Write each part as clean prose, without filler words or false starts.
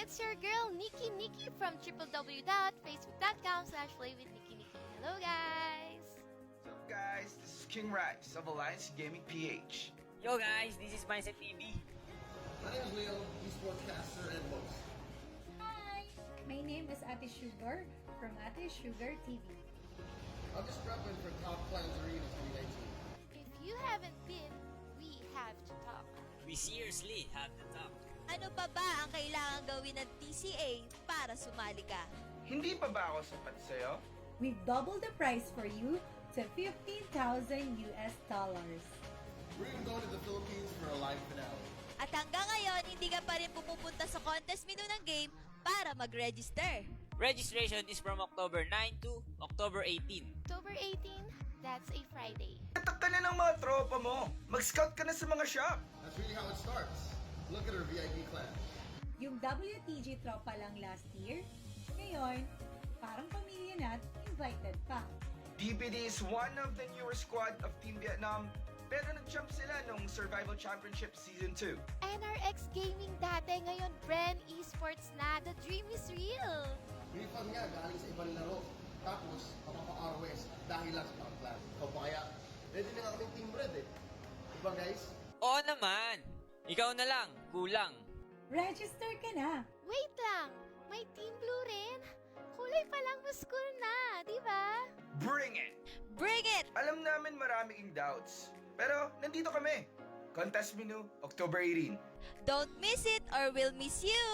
it's your girl Nikki from www.facebook.com/playwithnikki. Hello guys! What's up guys, this is King Rice of Alliance Gaming PH. Yo guys, this is Mindset TV. My name is Leo, esportscaster and host. Hi! My name is Ate Sugar from Ate Sugar TV. I'm just prepping for Top Clans Arena 2019. If you haven't been, we have to talk. We seriously have to talk. Ano pa ba ang kailangan gawin ng TCA para sumali ka? Hindi pa ba ako sapat sa'yo? We've doubled the price for you to $15,000 US. We're even going to the Philippines for a live finale. At hanggang ngayon, hindi ka pa rin pumupunta sa contest menu ng game para mag-register. Registration is from October 9 to October 18. October 18, that's a Friday. Tatak ka na ng mga tropa mo. Mag-scout ka na sa mga shop. That's really how it starts. Look at our VIP clan. Yung WTG tropa lang last year, ngayon, parang pamilya na't invited pa. DPD is one of the newer squad of Team Vietnam, pero nag-jump sila nung Survival Championship Season 2. NRX Gaming dati, ngayon Bren Esports na. The dream is real! Refund nga galing sa ibang laro. Tapos, mapapa-ROS dahil lang sa Top Clan. O pa kaya, ready na nga kaming Team Red eh. Diba guys? Oo naman! Ikaw na lang, kulang. Register ka na! Wait lang! May Team Blue rin? Kulay pa lang mas cool na, di ba? Bring it! Bring it! Alam namin maraming doubts, pero nandito kami. Contest menu, October 18. Don't miss it or we'll miss you!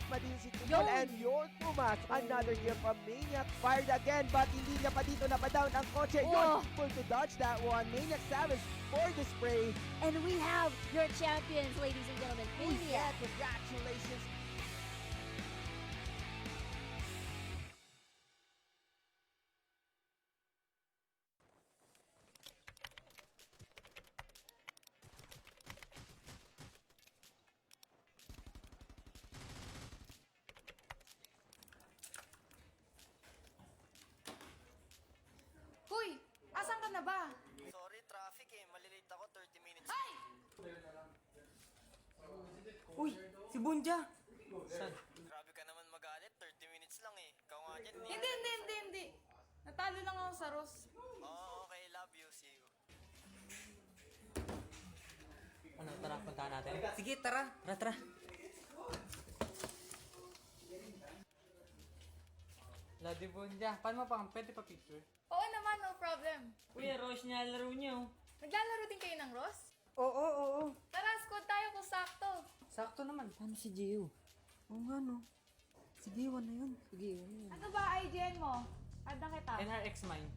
Madin si Tupol and your Pumas. Another year from Maniac. Fired again but hindi niya pa dito napadown ang kotse. Yun, full to dodge that one. Maniac Savage for the spray. And we have your champions, ladies and gentlemen, Pavillon. Congratulations. Hoy! Asan ka na ba? Sorry, traffic eh. Malilate ako 30 minutes. Ay! Uy, si Bunja. Grabe ka naman magalit. 30 minutes lang eh. Ikaw nga dyan eh. Hindi. Natalo lang ako sa Ross. Oo, okay. Love you. See you. Ano, tara, puntahan natin. Sige, tara. Tara. Lodi Bunja, paano mo pwede pa picture? Oo naman, no problem. Kuya, Rose niya laro niyo. Naglalaro din kayo ng Ross? Oo. Tara, squad tayo kung sakto. Sakto naman. Paano si Gio? Oo nga no. Si Gio na yun. Sige, yun. Ano ba IGN mo? Ada kita. NRX mine.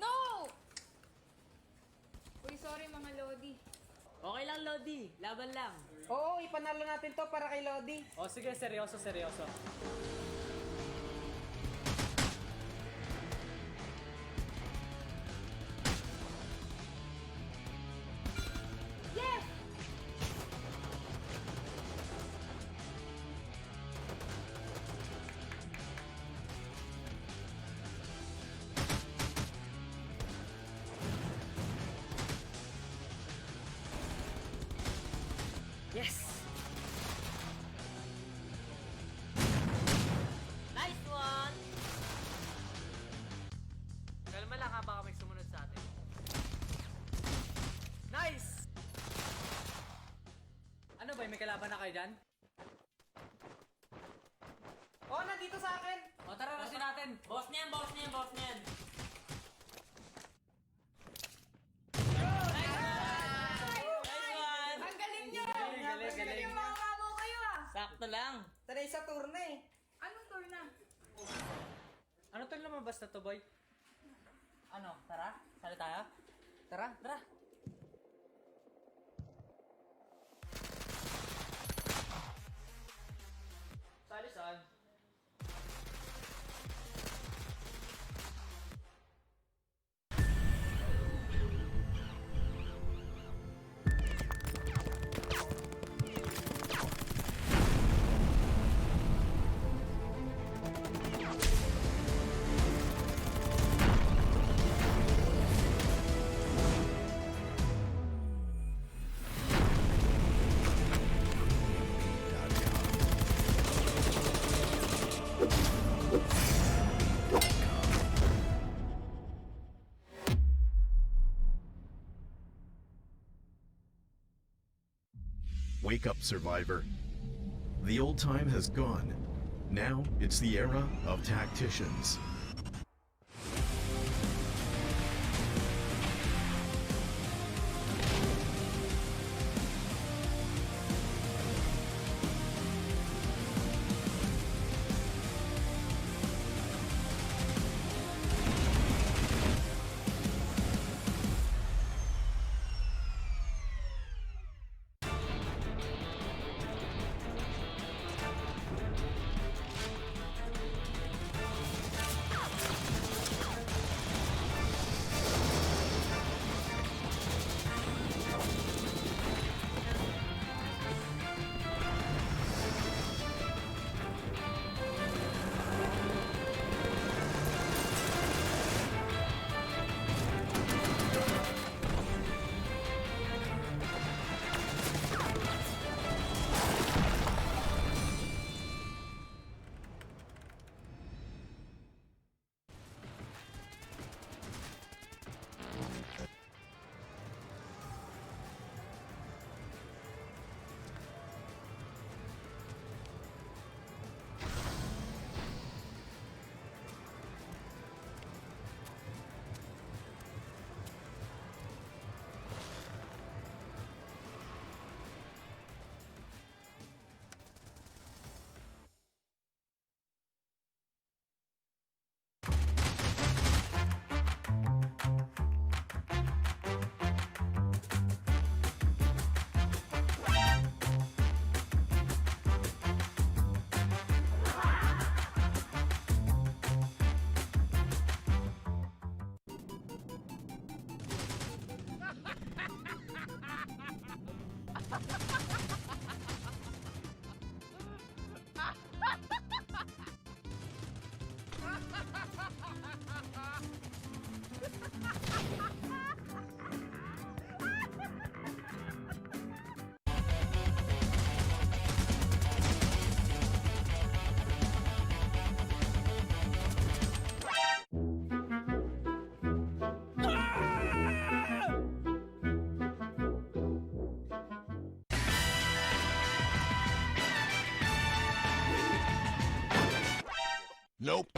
No! Uy, sorry mga Lodi. Okay lang, Lodi. Laban lang. Oo, ipanalo natin to para kay Lodi. O sige, seryoso. Yes! Yes! Nice one! Kalma lang ha, baka may sumunod sa atin. Nice! Ano ba, may kalaban na kayo dyan? Oo, nandito sa akin. O tara, rasin natin. Boss niyan. Ang galing nyo! Galing. Yung mga kamo kayo ah! Sakto lang. Tara, sa tour na eh. Anong tour na? Ano to lumabas na to, boy? Ano, tara? Sali tayo? Tara. Sali saan? Wake up, survivor. The old time has gone. Now it's the era of tacticians. Nope.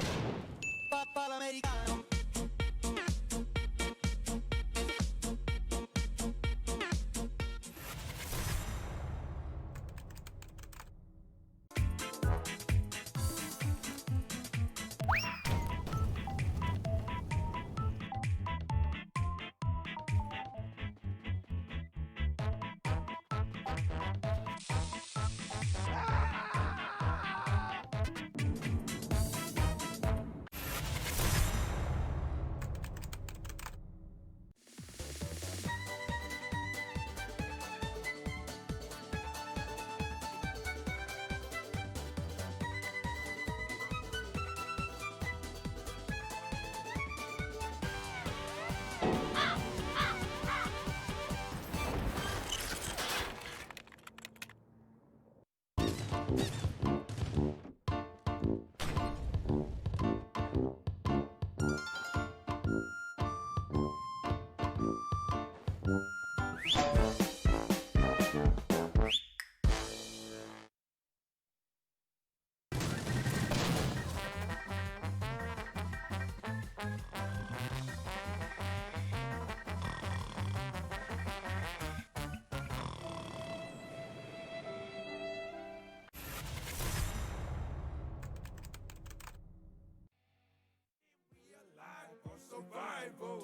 Survival.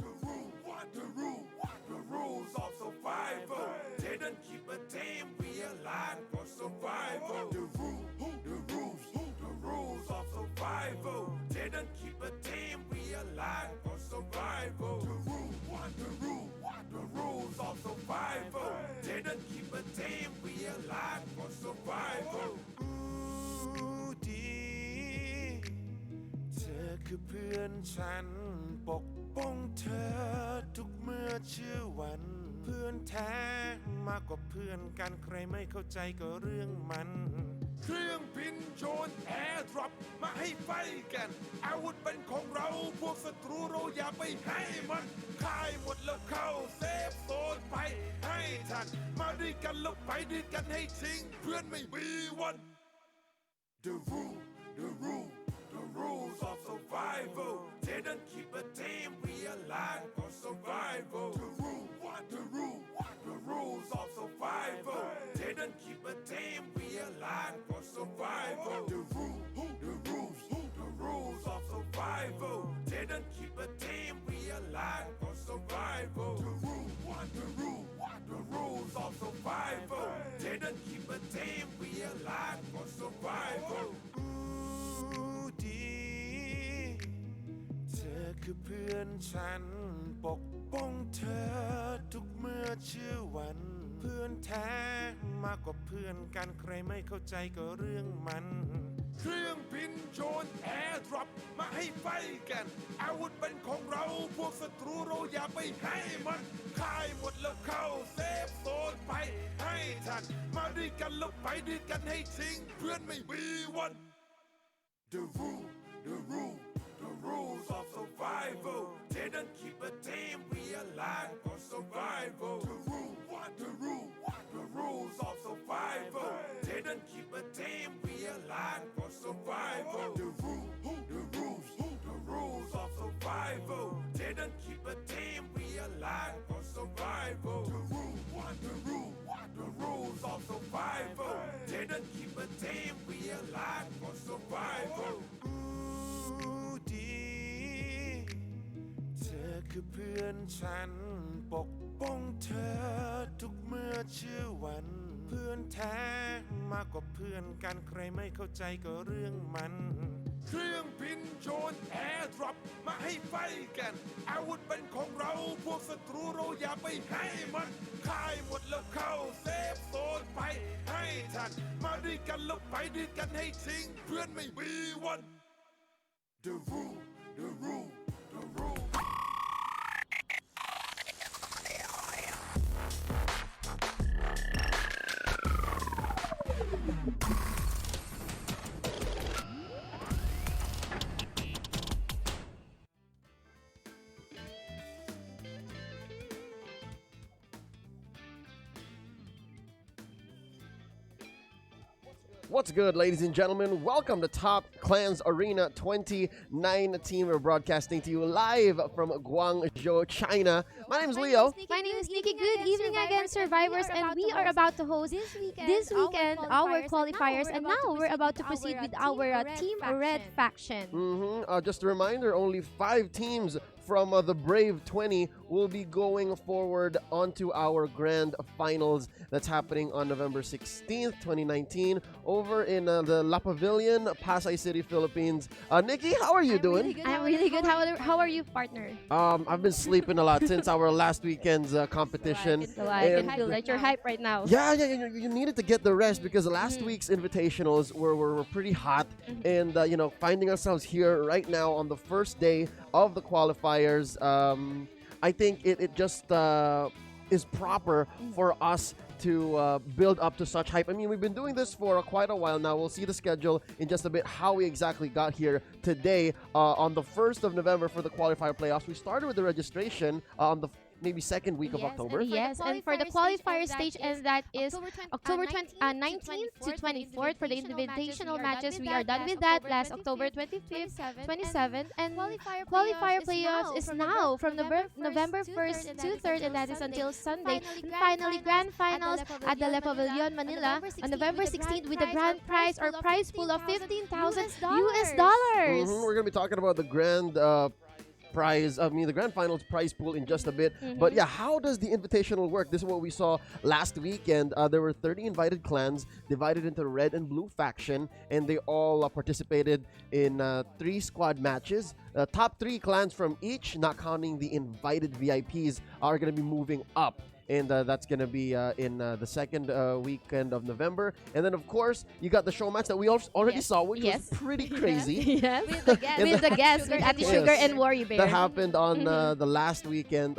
The rules of survival. Didn't keep a damn, we alive for survival. The rules of survival. Didn't keep a damn, we alive for survival. The rules of survival. Didn't keep a damn, we alive for survival. Ooh, dear. เธอคือเพื่อนฉันปกป้องเธอทุกเมื่อเชื่อวัน เพื่อนแท้มากกว่าเพื่อนกันใครไม่เข้าใจก็เรื่องมัน เครื่องบินโยนแอร์ดรอปมาให้ไฟกัน อาวุธเป็นของเราพวกศัตรูเราอย่าไปให้มันค่ายหมดแล้วเข้าเซฟโซนไปให้ทันมาดิ ด้วยกันแล้วไปด้วยกันให้ทิ้งเพื่อนไม่มีวัน The rules of survival didn't keep a team we alive for survival. The rules of survival didn't keep a team we alive for survival. The rules of survival didn't keep a team we alive for survival. The rules of survival didn't keep a team we alive for survival. เธอคือเพื่อนฉันปกป้องเธอทุกเมื่อเชื่อวันเพื่อนแท้มากกว่าเพื่อนกันใครไม่เข้าใจก็เรื่องมันเครื่องบินโยนแอร์ดรอปมาให้ไฟกันอาวุธเป็นของเราพวกศัตรูเราอย่าไปให้มันค่ายหมดแล้วเข้าเซฟโซนไปให้ทันมาด้วยกันแล้วไปด้วยกันให้ทิ้งเพื่อนไม่มีวัน The rules of survival didn't keep a team we alive for survival. The rules of survival didn't keep a team we alive for survival. The rules of survival didn't keep a team we alive for survival. The rules of survival didn't keep a team we alive for survival. เธอคือเพื่อนฉันปกป้องเธอทุกเมื่อเชื่อวันเพื่อนแท้มากกว่าเพื่อนกันใครไม่เข้าใจก็เรื่องมันเครื่องบินโยนแอร์ดรอปมาให้ไฟกันอาวุธเป็นของเราพวกศัตรูเราอย่าไปให้มันค่ายหมดแล้วเข้าเซฟโซนไปให้ทันมาด้วยกันแล้วไปด้วยกันให้ทิ้งเพื่อนไม่มีวัน The rule What's good, ladies and gentlemen? Welcome to Top Clans Arena 2019. We're broadcasting to you live from Guangzhou, China. My name is Leo. My name is Nikki. Good evening again, survivors, and we are about to host this weekend our qualifiers, and now we're about to proceed with our Team Red Faction. Just a reminder, only 5 teams from the Brave 20 will be going forward onto our grand finals that's happening on November 16th, 2019 over in the La Pavillon, Pasay City, Philippines. Nikki, how are you doing? I'm really good. How are you, partner? I've been sleeping a lot since our last weekend's competition. I can feel that you're hype right now. Yeah, you needed to get the rest because last week's invitationals were pretty hot, and finding ourselves here right now on the first day of the qualifiers, I think it just is proper for us to build up to such hype. I mean, we've been doing this for quite a while now. We'll see the schedule in just a bit, how we exactly got here today on the 1st of November for the qualifier playoffs. We started with the registration on the maybe second week of October. Yes, and for the qualifier stage, and that is October 19th to 24th for the invitational matches. We are done with that last October 25th, 27th, and qualifier playoffs is now from November 1st to 3rd, and that is until Sunday. And finally, grand finals at the Le Pavillon, Manila on November 16th with the grand prize or prize pool of $15,000 US dollars. We're going to be talking about the grand the grand finals prize pool in just a bit. But yeah, how does the invitational work? This is what we saw last weekend. There were 30 invited clans divided into red and blue faction, and they all participated in 3 squad matches. Top 3 clans from each, not counting the invited VIPs, are going to be moving up. And that's going to be in the second weekend of November. And then, of course, you got the show match that we already saw, which was pretty crazy. Yes, with the guests, with Anti Sugar and Worry Bear. That happened on the last weekend,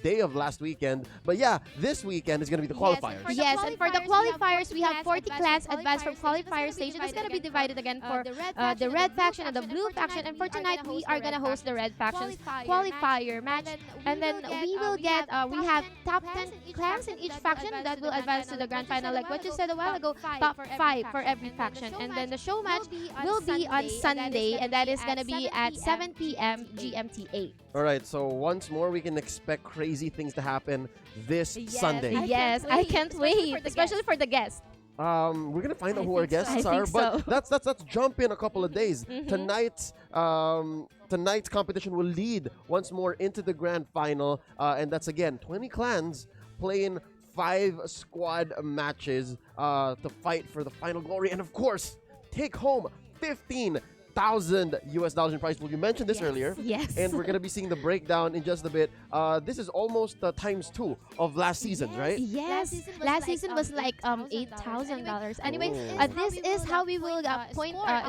day of last weekend. But yeah, this weekend is going to be the qualifiers. Yes, and for the qualifiers, we have 40 clans advanced from qualifier stage. It's going to be divided again for the red faction and the blue faction. And for tonight, we are going to host the red faction's qualifier match. And then we will get, we have top 10 clans in each faction that will advance to the grand final. Like what you said a while ago, top 5 for every faction. And then the show match will be on Sunday, and that is going to be at 7 p.m. GMT 8. All right, so once more, we can expect crazy things to happen this Sunday. Yes, I can't wait, especially for the guests. We're gonna find out who our guests are, but let's jump in a couple of days. Tonight's competition will lead once more into the grand final, and that's again 20 clans playing 5 squad matches to fight for the final glory, and of course take home $15,000 in prize pool. You mentioned this earlier. Yes. And we're going to be seeing the breakdown in just a bit. This is almost times 2 of last season, right? Yes. Last season was like $8,000. Anyway, this is how we will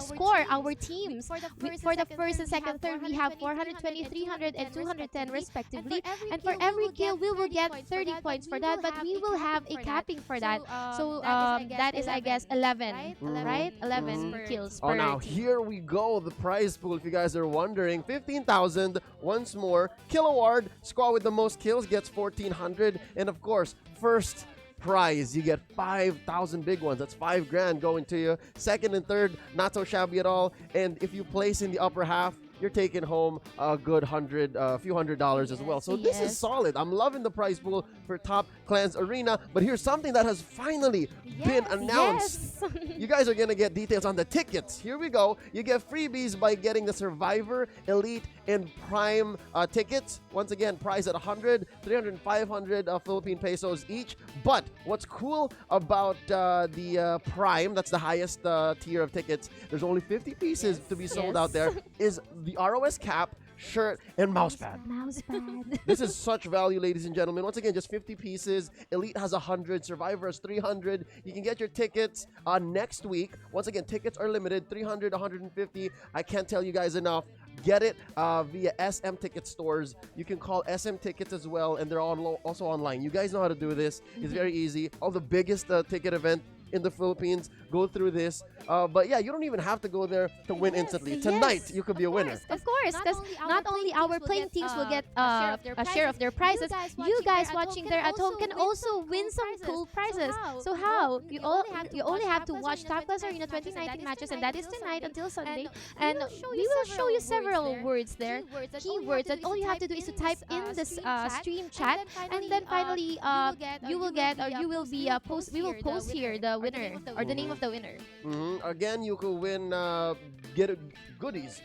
score our teams. For the first and second, third, we have 420, 300, and 210 respectively. And for every kill, we will get 30 points for that. But we will have a capping for that. So that is, I guess, 11, right? 11 kills per now team. here we go. The prize pool, if you guys are wondering, 15,000 once more. Kill award, squad with the most kills gets 1,400, and of course, first prize, you get 5,000 big ones. That's $5,000 going to you. Second and third, not so shabby at all. And if you place in the upper half, you're taking home a good few $100s as well. So this is solid. I'm loving the prize pool for Top Clans Arena. But here's something that has finally been announced. You guys are going to get details on the tickets. Here we go. You get freebies by getting the Survivor, Elite, and Prime tickets. Once again, price at 100, 300, and 500 Philippine pesos each. But what's cool about the Prime, that's the highest tier of tickets, there's only 50 pieces to be sold out there, is the ROS cap, shirt, and mousepad. This is such value, ladies and gentlemen. Once again, just 50 pieces. Elite has 100. Survivor has 300. You can get your tickets next week. Once again, tickets are limited, 300, 150. I can't tell you guys enough. Get it via SM Ticket stores. You can call SM Tickets as well, and they're also online. You guys know how to do this. It's very easy. All the biggest ticket event in the Philippines go through this. But yeah, you don't even have to go there to win instantly. Tonight, you could be a winner. Of course, because not only our playing teams will get a share of their prizes, you guys watching there at home can also win some cool prizes. So how? You only have to watch Top Class Arena 2019 matches, and that is tonight until Sunday. And we will show you several words there, keywords, that all you have to do is to type in this stream chat, and then finally we will post here the winner or the name of the winner. Again, you could win get goodies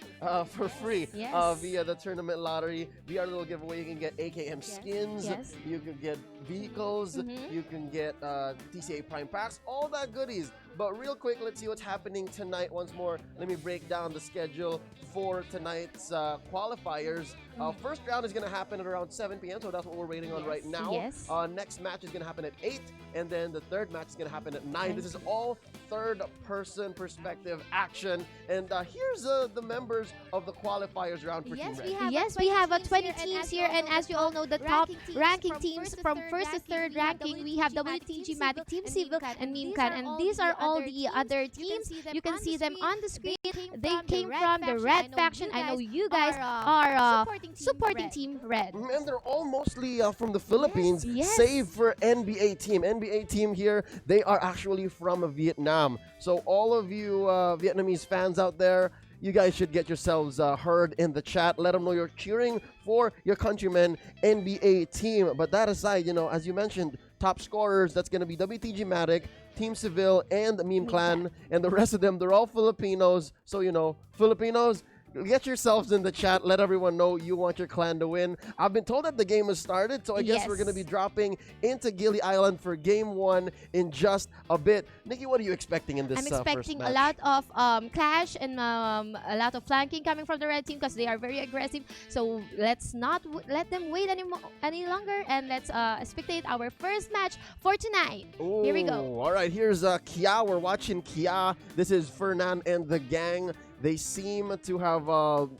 for free via the tournament lottery. Via our little giveaway, you can get AKM skins, you can get vehicles, you can get TCA Prime Packs, all that goodies. But real quick, let's see what's happening tonight once more. Let me break down the schedule for tonight's qualifiers. First round is going to happen at around 7 p.m., so that's what we're waiting on right now. Next match is going to happen at 8, and then the third match is going to happen at 9. This is all third-person perspective action. And here's the members of the qualifiers round for Team Red. We have 20 teams here, and as you all know, the top ranking teams from first to third ranking, we have WTG Matic, Team Civil, and Meme Clan. And these are all the other teams. You can see them on the screen. They came from the Red Faction. I know you guys are supporting Team Red. And they're all mostly from the Philippines, save for NBA team. NBA team here, they are actually from Vietnam. So all of you Vietnamese fans out there, you guys should get yourselves heard in the chat. Let them know you're cheering for your countrymen NBA team. But that aside, as you mentioned, top scorers, that's going to be WTG Matic, Team Civil, and the Meme Clan. And the rest of them, they're all Filipinos. So, Filipinos, get yourselves in the chat. Let everyone know you want your clan to win. I've been told that the game has started, so I guess we're going to be dropping into Gili Island for Game 1 in just a bit. Nikki, what are you expecting in this I'm first expecting match? a lot of clash and a lot of flanking coming from the red team because they are very aggressive. So let's not let them wait any longer, and let's spectate our first match for tonight. Ooh, here we go. All right, here's Kia. We're watching Kia. This is Fernan and the gang. They seem to have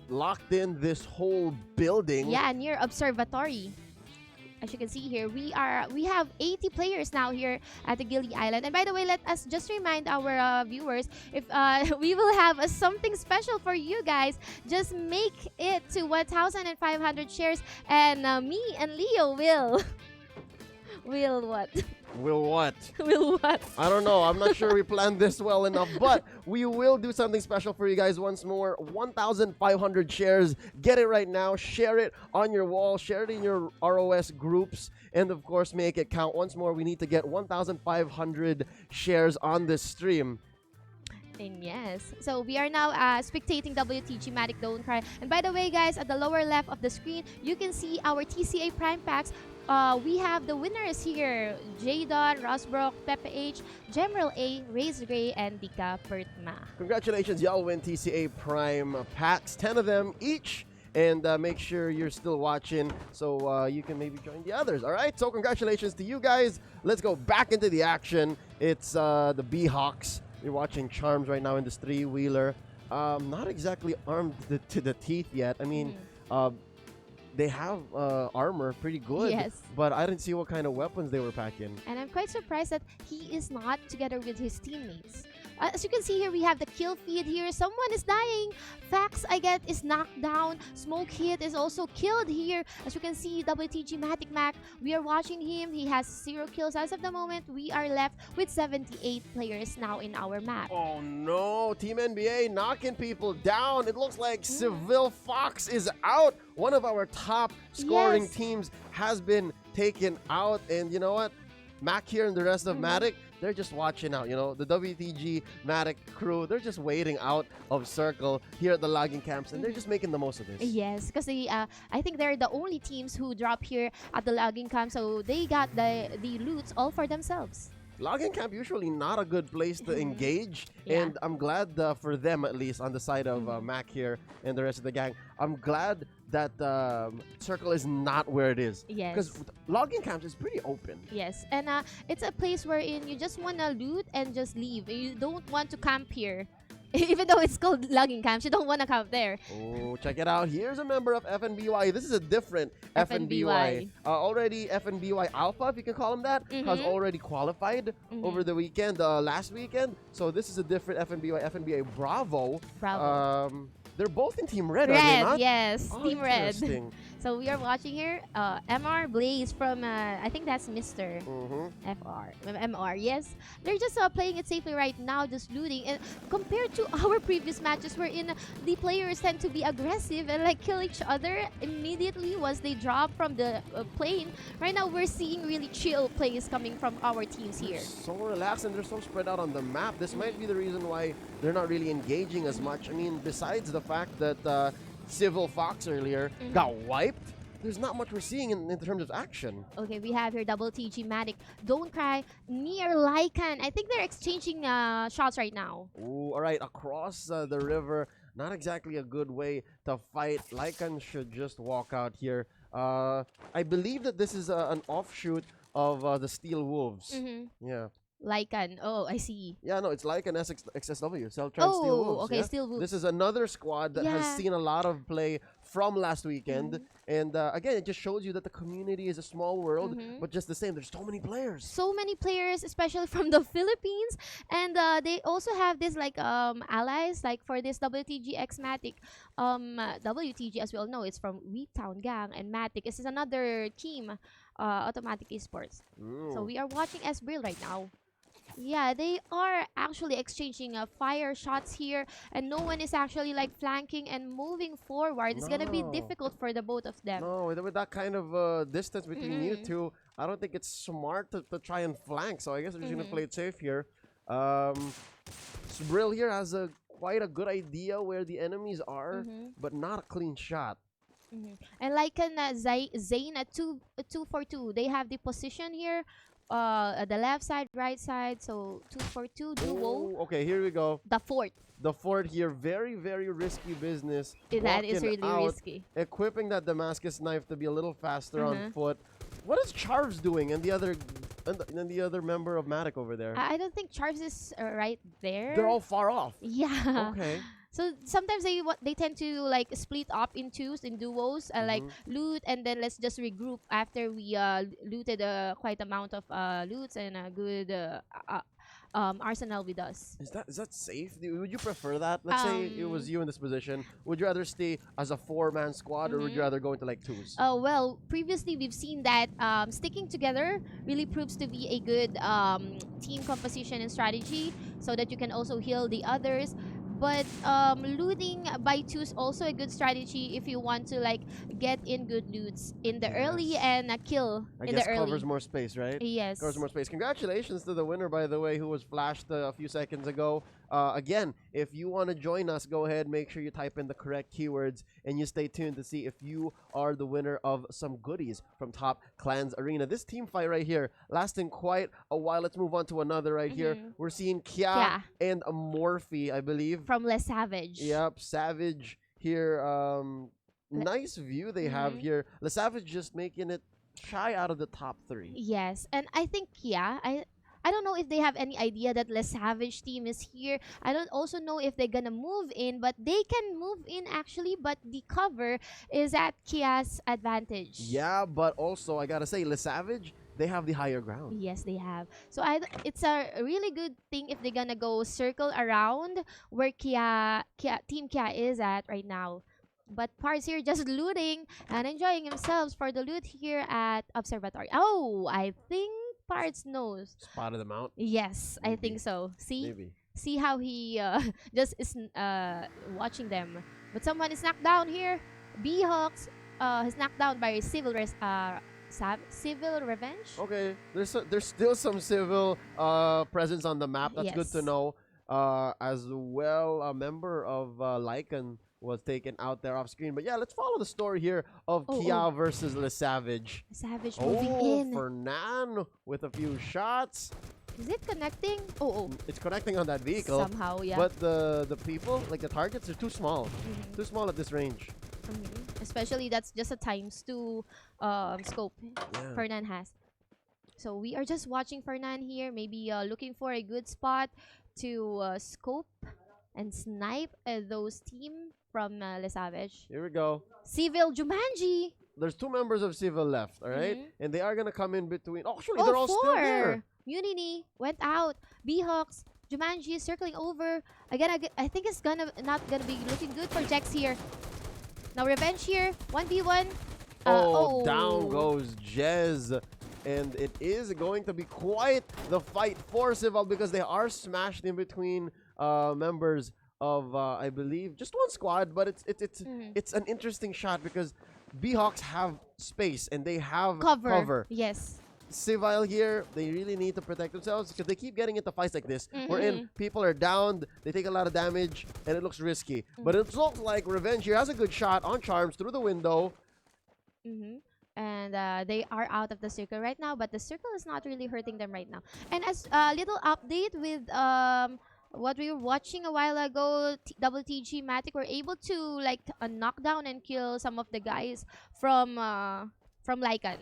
locked in this whole building. Yeah, near observatory. As you can see here, we have 80 players now here at the Gili Island. And by the way, let us just remind our viewers, if we will have something special for you guys. Just make it to 1,500 shares, and me and Leo will will what? Will what? Will what? I don't know. I'm not sure we planned this well enough, but we will do something special for you guys once more. 1,500 shares. Get it right now. Share it on your wall. Share it in your ROS groups. And of course, make it count. Once more, we need to get 1,500 shares on this stream. And yes, so we are now spectating WTG Matic Don't Cry. And by the way, guys, at the lower left of the screen, you can see our TCA Prime Packs. We have the winners here: Jadon, Rosbrook, Pepe H, Gemrel A, Razor Gray, and Dika Pertma. Congratulations, y'all win TCA Prime Packs, 10 of them each. And make sure you're still watching so you can maybe join the others. All right, so congratulations to you guys. Let's go back into the action. It's the B-Hawks. You're watching Charms right now in this three-wheeler. Not exactly armed to the teeth yet. I mean, they have armor pretty good. Yes. But I didn't see what kind of weapons they were packing. And I'm quite surprised that he is not together with his teammates. As you can see here, we have the kill feed here. Someone is dying. Fax, I get, is knocked down. Smoke Hit is also killed here. As you can see, WTG Matic Mac, we are watching him. He has 0 kills as of the moment. We are left with 78 players now in our map. Oh no, Team NBA knocking people down. It looks like Seville Fox is out. One of our top scoring teams has been taken out. And you know what? Mac here and the rest of Matic, they're just watching out. You know, the WTG Matic crew, they're just waiting out of circle here at the logging camps, and they're just making the most of this. Yes, because they, I think they're the only teams who drop here at the logging camp, so they got the loots all for themselves. Logging camp usually not a good place to engage, and I'm glad for them, at least on the side of Mac here and the rest of the gang. I'm glad that circle is not where it is. Yes. Because logging camps is pretty open. Yes, and it's a place wherein you just want to loot and just leave. You don't want to camp here. Even though it's called logging camps, you don't want to camp there. Oh, check it out. Here's a member of FNBY. This is a different FNBY. Already FNBY Alpha, if you can call him that, has already qualified over the weekend, last weekend. So this is a different FNBY, FNBY Bravo. They're both in Team Red, are they not? Yes, Oh, Team Red. interesting. So we are watching here MR Blaze from, I think that's Mr. MR, yes. They're just playing it safely right now, just looting. And compared to our previous matches wherein the players tend to be aggressive and like kill each other immediately once they drop from the plane, right now we're seeing really chill plays coming from our teams here. So relaxed, and they're so spread out on the map. This might be the reason why they're not really engaging as much. I mean, besides the fact that Civil Fox earlier got wiped, there's not much we're seeing in terms of action. Okay, we have here WTG Matic Don't Cry near Lycan. I think they're exchanging shots right now. Ooh, all right, across the river. Not exactly a good way to fight. Lycan should just walk out here. I believe that this is an offshoot of the Steel Wolves. Yeah. Lycan. Oh, I see. Yeah, no, it's Lycan XSW. Celtron Steel Wolves. Okay, Steel Wolves. This is another squad that has seen a lot of play from last weekend. And again, it just shows you that the community is a small world, but just the same, there's so many players. So many players, especially from the Philippines. And they also have this like allies, like for this WTG X Matic. WTG, as we all know, it's from Weetown Gang, and Matic. This is another team, Automatic Esports. So we are watching S-Brill right now. Yeah, they are actually exchanging fire shots here, and no one is actually like flanking and moving forward. It's gonna be difficult for the both of them. No, with that kind of distance between you two, I don't think it's smart to try and flank. So I guess we're just gonna play it safe here. Brill here has quite a good idea where the enemies are, but not a clean shot. And like Zane at 2-4-2, they have the position here. The left side, right side, so 2-4-2 duo. Okay, here we go. The fort. The fort here, very, very risky business. That is really out, risky. Equipping that Damascus knife to be a little faster on foot. What is Charves doing and the other member of Matic over there? I don't think Charves is right there. They're all far off. Yeah. Okay. So sometimes they tend to like split up in twos, in duos, like loot, and then let's just regroup after we looted quite amount of loots and a good arsenal with us. Is that safe? Would you prefer that? Let's say it was you in this position. Would you rather stay as a 4-man squad, or would you rather go into like twos? Oh well, previously we've seen that sticking together really proves to be a good team composition and strategy, so that you can also heal the others. But looting by twos also a good strategy if you want to like get in good loots in the early and kill I in guess the early. covers more space, right? Yes. Covers more space. Congratulations to the winner, by the way, who was flashed a few seconds ago. Again, if you want to join us, go ahead, make sure you type in the correct keywords, and you stay tuned to see if you are the winner of some goodies from Top Clans Arena. This team fight right here lasting quite a while. Let's move on to another right here. We're seeing Kia and Morphe, I believe. From Les Savage. Yep, Savage here. Nice view they have here. Le Savage just making it shy out of the top 3. Yes, and I think I don't know if they have any idea that Les Savage team is here. I don't also know if they're gonna move in, but they can move in actually, but the cover is at Kia's advantage. Yeah, but also I gotta say, Le Savage, they have the higher ground. Yes, they have. So it's a really good thing if they're gonna go circle around where Team Kia is at right now. But Parts here just looting and enjoying themselves for the loot here at Observatory. Oh, I think Parts knows. Spotted them out? Yes, Maybe. I think so. See? Maybe. See how he just is watching them. But someone is knocked down here. B-Hawks is knocked down by Civil Revenge. Okay, there's still some civil presence on the map. That's good to know. As well, a member of Lycan was taken out there off screen. But yeah, let's follow the story here of Kia versus Le Savage. Savage moving in. Fernan with a few shots. Is it connecting? It's connecting on that vehicle. Somehow, yeah. But the people, like the targets, are too small. Too small at this range. Especially that's just a ×2 scope Fernan has. So we are just watching Fernan here, maybe looking for a good spot to scope and snipe those team from Le Savage. Here we go. Civil Jumanji. There's 2 members of Civil left, all right? And they are going to come in between. Oh, actually, they're all still there. Munini went out. B-Hawks. Jumanji is circling over. Again, I think it's not gonna be looking good for Jex here. Now Revenge here. 1v1. Down goes Jez. And it is going to be quite the fight for Civil because they are smashed in between members of I believe just one squad, but it's an interesting shot because B-Hawks have space and they have cover. Yes. Civil here, they really need to protect themselves because they keep getting into fights like this wherein people are downed, they take a lot of damage, and it looks risky. But it looks like Revenge here has a good shot on Charms through the window. And they are out of the circle right now, but the circle is not really hurting them right now. And as a little update with what we were watching a while ago, Double TG Matic were able to like knock down and kill some of the guys from Lycan.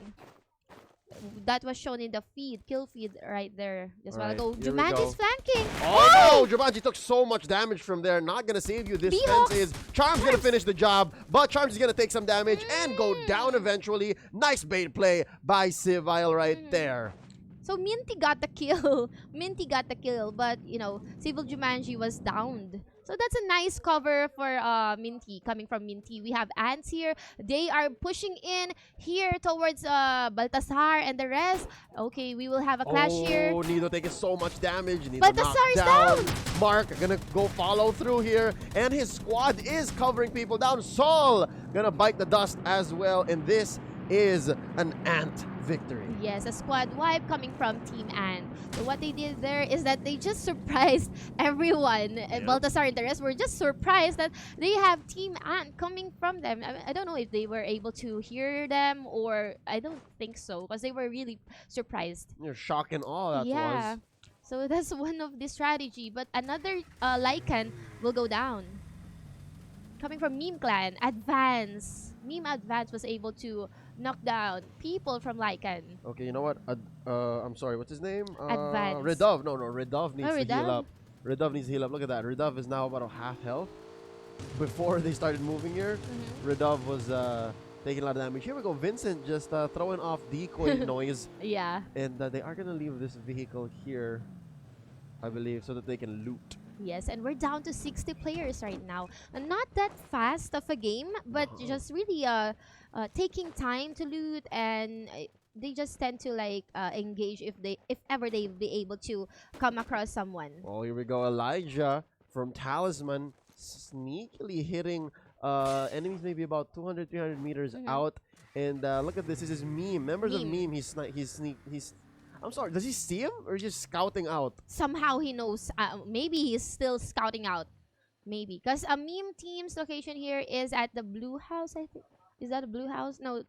That was shown in the kill feed right there just a while ago. Jumanji's flanking. Oh no! Jumanji took so much damage from there. Not gonna save you. This fence is. Charms gonna finish the job, but Charms is gonna take some damage and go down eventually. Nice bait play by Civil right there. So Minty got the kill. Minty got the kill, but you know, Civil Jumanji was downed. So that's a nice cover for Minty, coming from Minty. We have Ants here. They are pushing in here towards Baltasar and the rest. Okay, we will have a clash here. Oh, Nido taking so much damage. Nido Baltasar is down. Mark gonna go follow through here. And his squad is covering people down. Sol gonna bite the dust as well. And this is an Ant victory. Yes, a squad wipe coming from Team Ant. So what they did there is that they just surprised everyone. And Baltasar and the rest were just surprised that they have Team Ant coming from them. I don't know if they were able to hear them, or I don't think so, because they were really surprised. You're shock and awe that was. So that's one of the strategy. But another Lycan will go down. Coming from Meme Clan, Advance. Meme Advance was able to knock down people from Lycan. Okay, you know what? I'm sorry, what's his name? Advance. Redov. No, Redov needs to heal up. Redov needs to heal up. Look at that. Redov is now about a half health. before they started moving here, Redov was taking a lot of damage. Here we go. Vincent just throwing off decoy noise. Yeah. And they are going to leave this vehicle here, I believe, so that they can loot. Yes, and we're down to 60 players right now. Not that fast of a game, but just really taking time to loot, and they just tend to like engage if ever they be able to come across someone. Oh, here we go. Elijah from Talisman sneakily hitting enemies maybe about 200, 300 meters out. And look at this. This is Meme. Members of Meme. He's I'm sorry, does he see him or just scouting out? Somehow he knows. Maybe he's still scouting out. Maybe. Because a Meme team's location here is at the Blue House, I think. Is that a Blue House? No,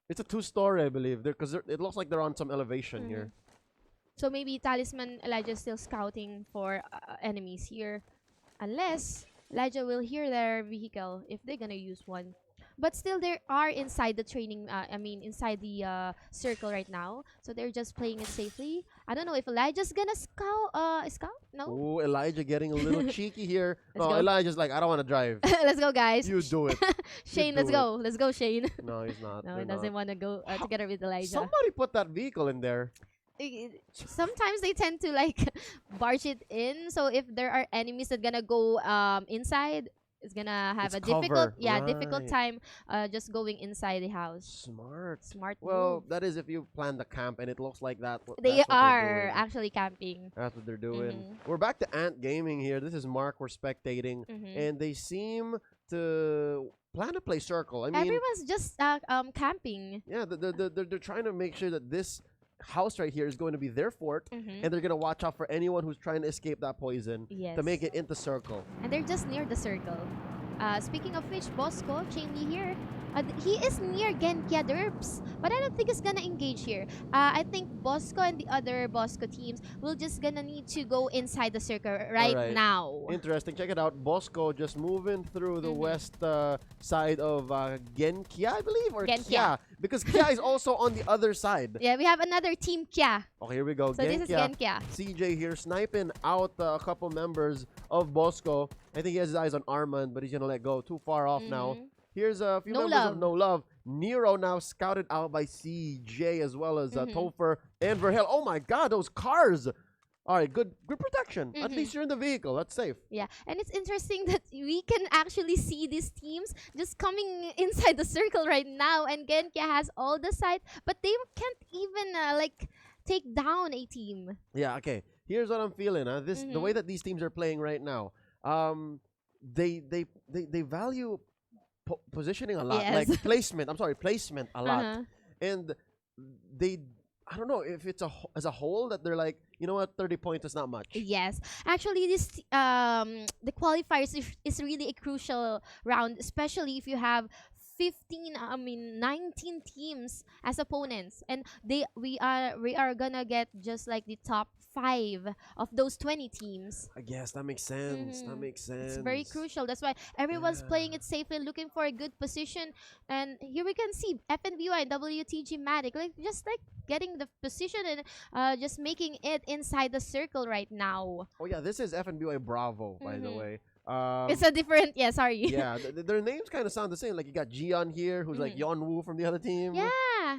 it's a 2-story, I believe. Because it looks like they're on some elevation here. So maybe Talisman Elijah is still scouting for enemies here. Unless Elijah will hear their vehicle if they're gonna use one. But still, they are inside the training, inside the circle right now. So they're just playing it safely. I don't know if Elijah's gonna scout? No? Oh, Elijah getting a little cheeky here. Let's No, go. Elijah's like, I don't want to drive. Let's go, guys. You do it. Shane, You let's do go. Let's go, Shane. No, he's not. No, They're he doesn't not. want to go together with Elijah. Somebody put that vehicle in there. Sometimes they tend to like barge it in. So if there are enemies that gonna go inside, it's gonna have It's a difficult, cover. difficult Right. time just going inside the house. Smart. Well, Well, that is if you plan the camp and it looks like that. they that's what they're are doing. actually camping. That's what they're doing. We're back to Ant Gaming here. This is Mark. We're spectating, and they seem to plan to play circle. I mean, Everyone's just camping. yeah, they're trying to make sure that this house right here is going to be their fort, and they're gonna watch out for anyone who's trying to escape that poison Yes. to make it into circle. And they're just near the circle. Speaking of which, Bosco, Cheney here, he is near Genkia Derps, but I don't think he's gonna engage here. I think Bosco and the other Bosco teams will just gonna need to go inside the circle right Alright. now. Interesting. Check it out. Bosco just moving through the west side of Genkia, I believe, or Genkia. Kia, because Kia is also on the other side. Yeah, we have another team Kya. Okay, here we go. So this is Genkia. CJ here sniping out a couple members of Bosco. I think he has his eyes on Armand, but he's gonna let go. Too far off now. Here's a few No members Love. of No Love. Nero now scouted out by CJ as well as Topher and Verhel. Oh my God, those cars! All right, good protection. At least you're in the vehicle. That's safe. Yeah, and it's interesting that we can actually see these teams just coming inside the circle right now, and Genkia has all the sight, but they can't even like take down a team. Yeah. Okay. Here's what I'm feeling. The way that these teams are playing right now. They value positioning a lot, Yes. like placement. I'm sorry, placement a lot, and I don't know if it's as a whole that they're like, you know what, 30 points is not much. Yes, actually, this the qualifiers is really a crucial round, especially if you have 19 teams as opponents, and we are gonna get just like the top 5 of those 20 teams. I guess that makes sense. That makes sense. It's very crucial. That's why everyone's playing it safely, looking for a good position. And here we can see FNBY and WTG Matic, just getting the position and just making it inside the circle right now. Oh yeah, this is FNBY Bravo, by the way. It's a different, sorry. Yeah, their names kind of sound the same. Like you got Jian here, who's like Yeonwoo from the other team. Yeah.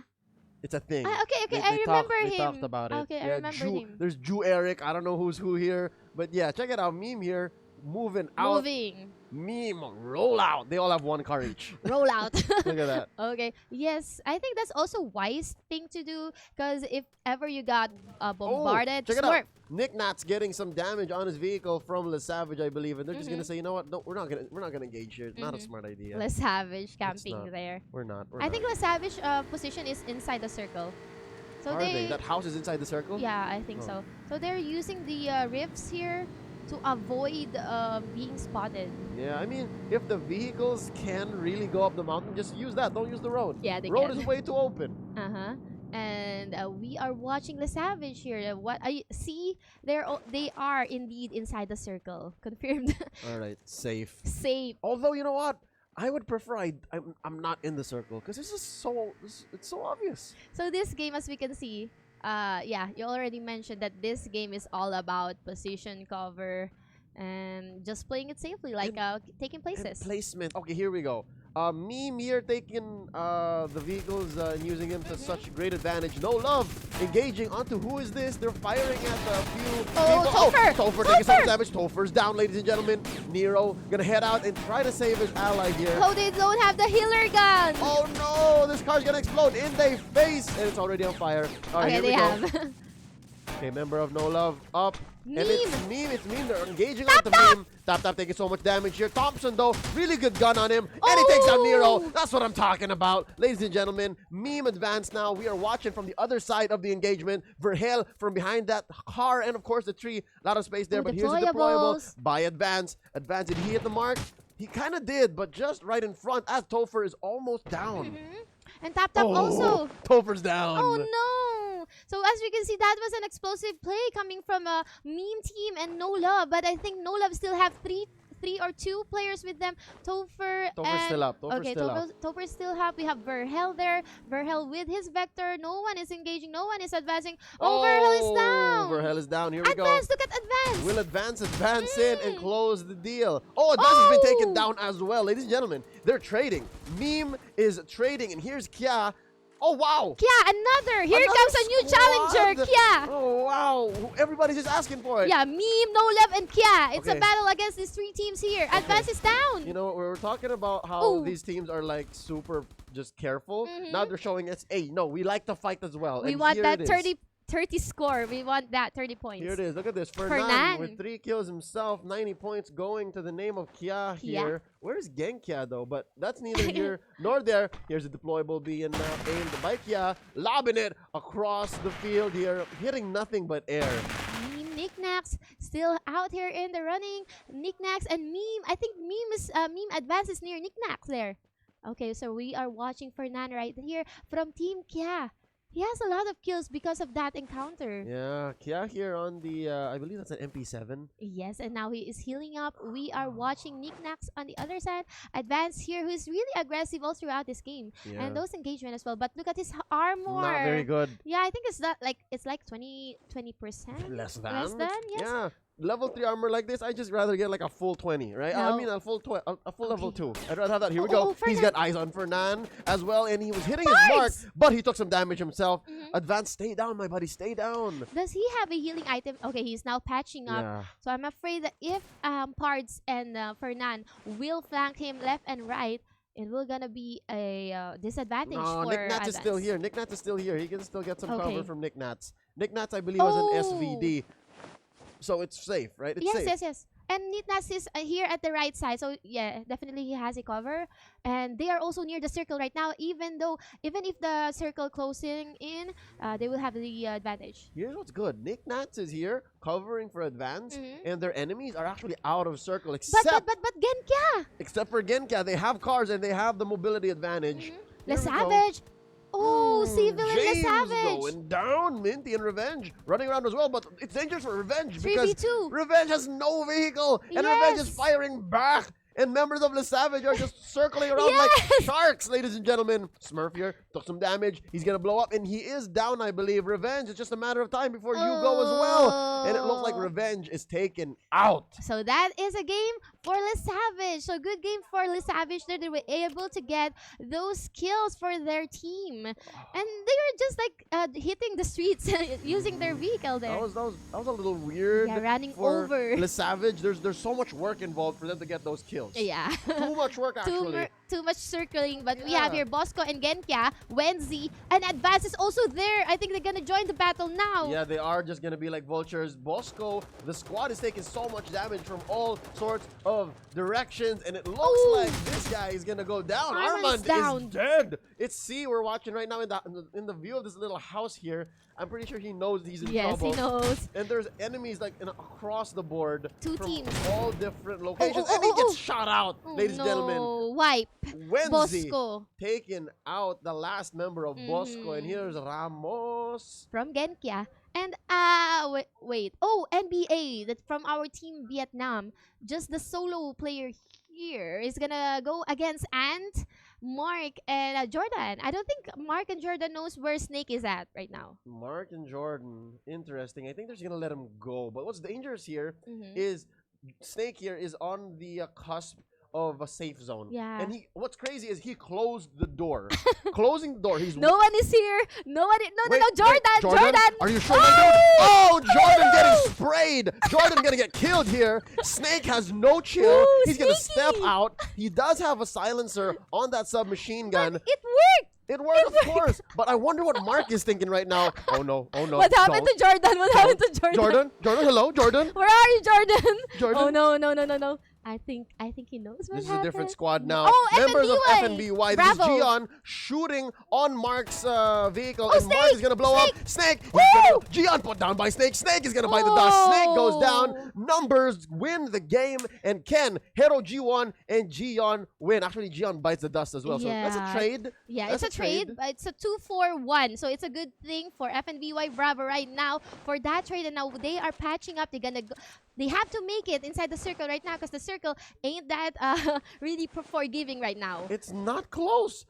It's a thing. Okay, I remember him. They talked about it. Okay, I Yeah, remember him. There's Ju Eric. I don't know who's who here. But yeah, check it out. Meme here. Moving out. Meme. Roll out. They all have one car each. Roll out. Look at that. Okay. Yes, I think that's also wise thing to do, because if ever you got bombarded, check it swerve. out. Nick Nat's getting some damage on his vehicle from Le Savage, I believe, and they're just gonna say, you know what? No, we're not gonna engage here. It's not a smart idea. Le Savage It's camping not. there. We're not. I think Le Savage position is inside the circle. So Are they? That house is inside the circle? Yeah, I think so. So they're using the rifts here to avoid being spotted. Yeah, I mean, if the vehicles can really go up the mountain, just use that. Don't use the road. Yeah, they road can. is way too open. And we are watching Le Savage here. What I see, they are indeed inside the circle. Confirmed. All right, safe. Safe. Although, you know what? I would prefer I'm not in the circle because this is it's so obvious. So this game, as we can see, yeah, you already mentioned that this game is all about position cover, and just playing it safely, like taking places. And placement. Okay, here we go. Meme here taking the vehicles and using them to such great advantage. No love engaging onto who is this? They're firing at a few people. Topher! Topher taking some damage. Topher's down, ladies and gentlemen. Nero gonna head out and try to save his ally here. Oh, they don't have the healer gun. Oh no! This car's gonna explode in their face, and it's already on fire. All right, Okay, here they we have. go. Okay, member of No Love up. Meme. And it's Meme. They're engaging Tap, on the Meme. Tap taking so much damage here. Thompson, though, really good gun on him. And he takes down Nero. That's what I'm talking about. Ladies and gentlemen, Meme advanced now. We are watching from the other side of the engagement. Verhel from behind that car and, of course, the tree. A lot of space there, but here's the deployable by Advance. Advance, did he hit the mark? He kind of did, but just right in front as Topher is almost down. And Tap also. Topher's down. Oh no! So as we can see, that was an explosive play coming from a Meme team and No Love. But I think No Love still have three or two players with them. Topher's still up. Topher's still up. We have Verhel there. Verhel with his Vector. No one is engaging. No one is advancing. Verhel is down. Verhel is down. Here we go. Advance. Look at Advance. Will advance in and close the deal. Advance has been taken down as well. Ladies and gentlemen, they're trading. Meme is trading, and here's Kia. Oh, wow. Kia, another. Here comes a new challenger, Kia. Oh, wow. Everybody's just asking for it. Yeah, Meme, No Love, and Kia. It's a battle against these three teams here. Advance is down. You know, we're talking about how these teams are like super just careful. Now they're showing us, hey, no, we like to fight as well. We want that 30 score. We want that 30 points. Here it is. Look at this. Fernan with 3 kills himself. 90 points going to the name of Kia here. Where's Genkia though? But that's neither here nor there. Here's the deployable being aimed by Kia. Lobbing it across the field here. Hitting nothing but air. Knickknacks still out here in the running. Knickknacks and Meme. I think Meme advances near Knickknacks there. Okay, so we are watching Fernan right here from Team Kia. He has a lot of kills because of that encounter. Yeah, Kia here on the, I believe that's an MP7. Yes, and now he is healing up. We are watching Knickknacks on the other side. Advance here, who is really aggressive all throughout this game. Yeah. And those engagement as well. But look at his armor. Not very good. Yeah, I think it's like 20%. Less than? Yes. Yeah. Level 3 armor like this, I just rather get like a full 20, right? No. I mean a full level 2. I'd rather have that. Here we go. He's got eyes on Fernan as well, and he was hitting his mark, but he took some damage himself. Advance, stay down, my buddy, stay down. Does he have a healing item? Okay, he's now patching up. Yeah. So I'm afraid that if Pards and Fernan will flank him left and right, it will gonna be a disadvantage for Knickknats is still here. Knickknats is still here. He can still get some cover from Knickknats. Knickknats, I believe, was an SVD. So it's safe, right? It's safe. Yes. And Knickknats is here at the right side. So yeah, definitely he has a cover. And they are also near the circle right now. Even if the circle closing in, they will have the advantage. Here's what's good. Knickknats is here covering for Advance, and their enemies are actually out of circle except but Genkia. Except for Genkia, they have cars and they have the mobility advantage. Le Savage. Oh, Civil and Le Savage. Going down. Minty and Revenge running around as well, but it's dangerous for Revenge because 3v2. Revenge has no vehicle and Revenge is firing back. And members of Le Savage are just circling around like sharks, ladies and gentlemen. Smurf here took some damage. He's going to blow up, and he is down, I believe. Revenge, it's just a matter of time before you go as well. And it looks like Revenge is taken out. So that is a game for Le Savage. So good game for Le Savage. They were able to get those kills for their team. And they were just like hitting the streets using their vehicle there. That was a little weird. Yeah, running for over. Le Savage. There's so much work involved for them to get those kills. Yeah. Too much work, actually. Too much circling. But we have here Bosco and Genkia, Wenzi, and Advance is also there. I think they're going to join the battle now. Yeah, they are just going to be like vultures. Bosco, the squad is taking so much damage from all sorts of directions. And it looks like this guy is going to go down. Armand is dead. It's C we're watching right now in the view of this little house here. I'm pretty sure he knows he's in trouble. Yes, he knows. And there's enemies like across the board. Two from teams. all different locations. And he gets shot out, ladies and gentlemen. Wipe. Wenzi Bosco. taking out the last member of Bosco. And here's Ramos. From Genkia. And wait. Oh, NBA. That's from our team Vietnam. Just the solo player here is gonna go against Ant, Mark, and Jordan. I don't think Mark and Jordan knows where Snake is at right now. Mark and Jordan, interesting. I think they're just gonna let him go. But what's dangerous here is Snake here is on the cusp of a safe zone. Yeah. And what's crazy is he closed the door. Closing the door. He's No one is here. No one. No, Wait, no, no. wait, Jordan. Are you sure? Oh, Jordan getting sprayed. Jordan gonna get killed here. Snake has no chill. Ooh, He's gonna sneaky. step out. He does have a silencer on that submachine gun. It worked. It worked, of course. But I wonder what Mark is thinking right now. Oh no. Oh no. What happened to Jordan? What happened to Jordan? Jordan, hello, Jordan. Where are you, Jordan? Jordan? Oh no. I think he knows what This is happened. a different squad now. Oh, Members of FNBY. FNBY. This is Bravo. Gion shooting on Mark's vehicle, Oh, and Mark Snake. is gonna blow Snake. up. Snake. Woo. Gion put down by Snake. Snake is gonna bite the dust. Snake goes Oh. down. Numbers win the game, and Ken, Hero G1, and Gion win. Actually, Gion bites the dust as well. So that's a Yeah. trade. Yeah, That's it's a trade. But it's a 2-4-1. So it's a good thing for FNBY Bravo right now for that trade. And now they are patching up. They're gonna go. They have to make it inside the circle right now because the circle ain't that really forgiving right now. It's not close.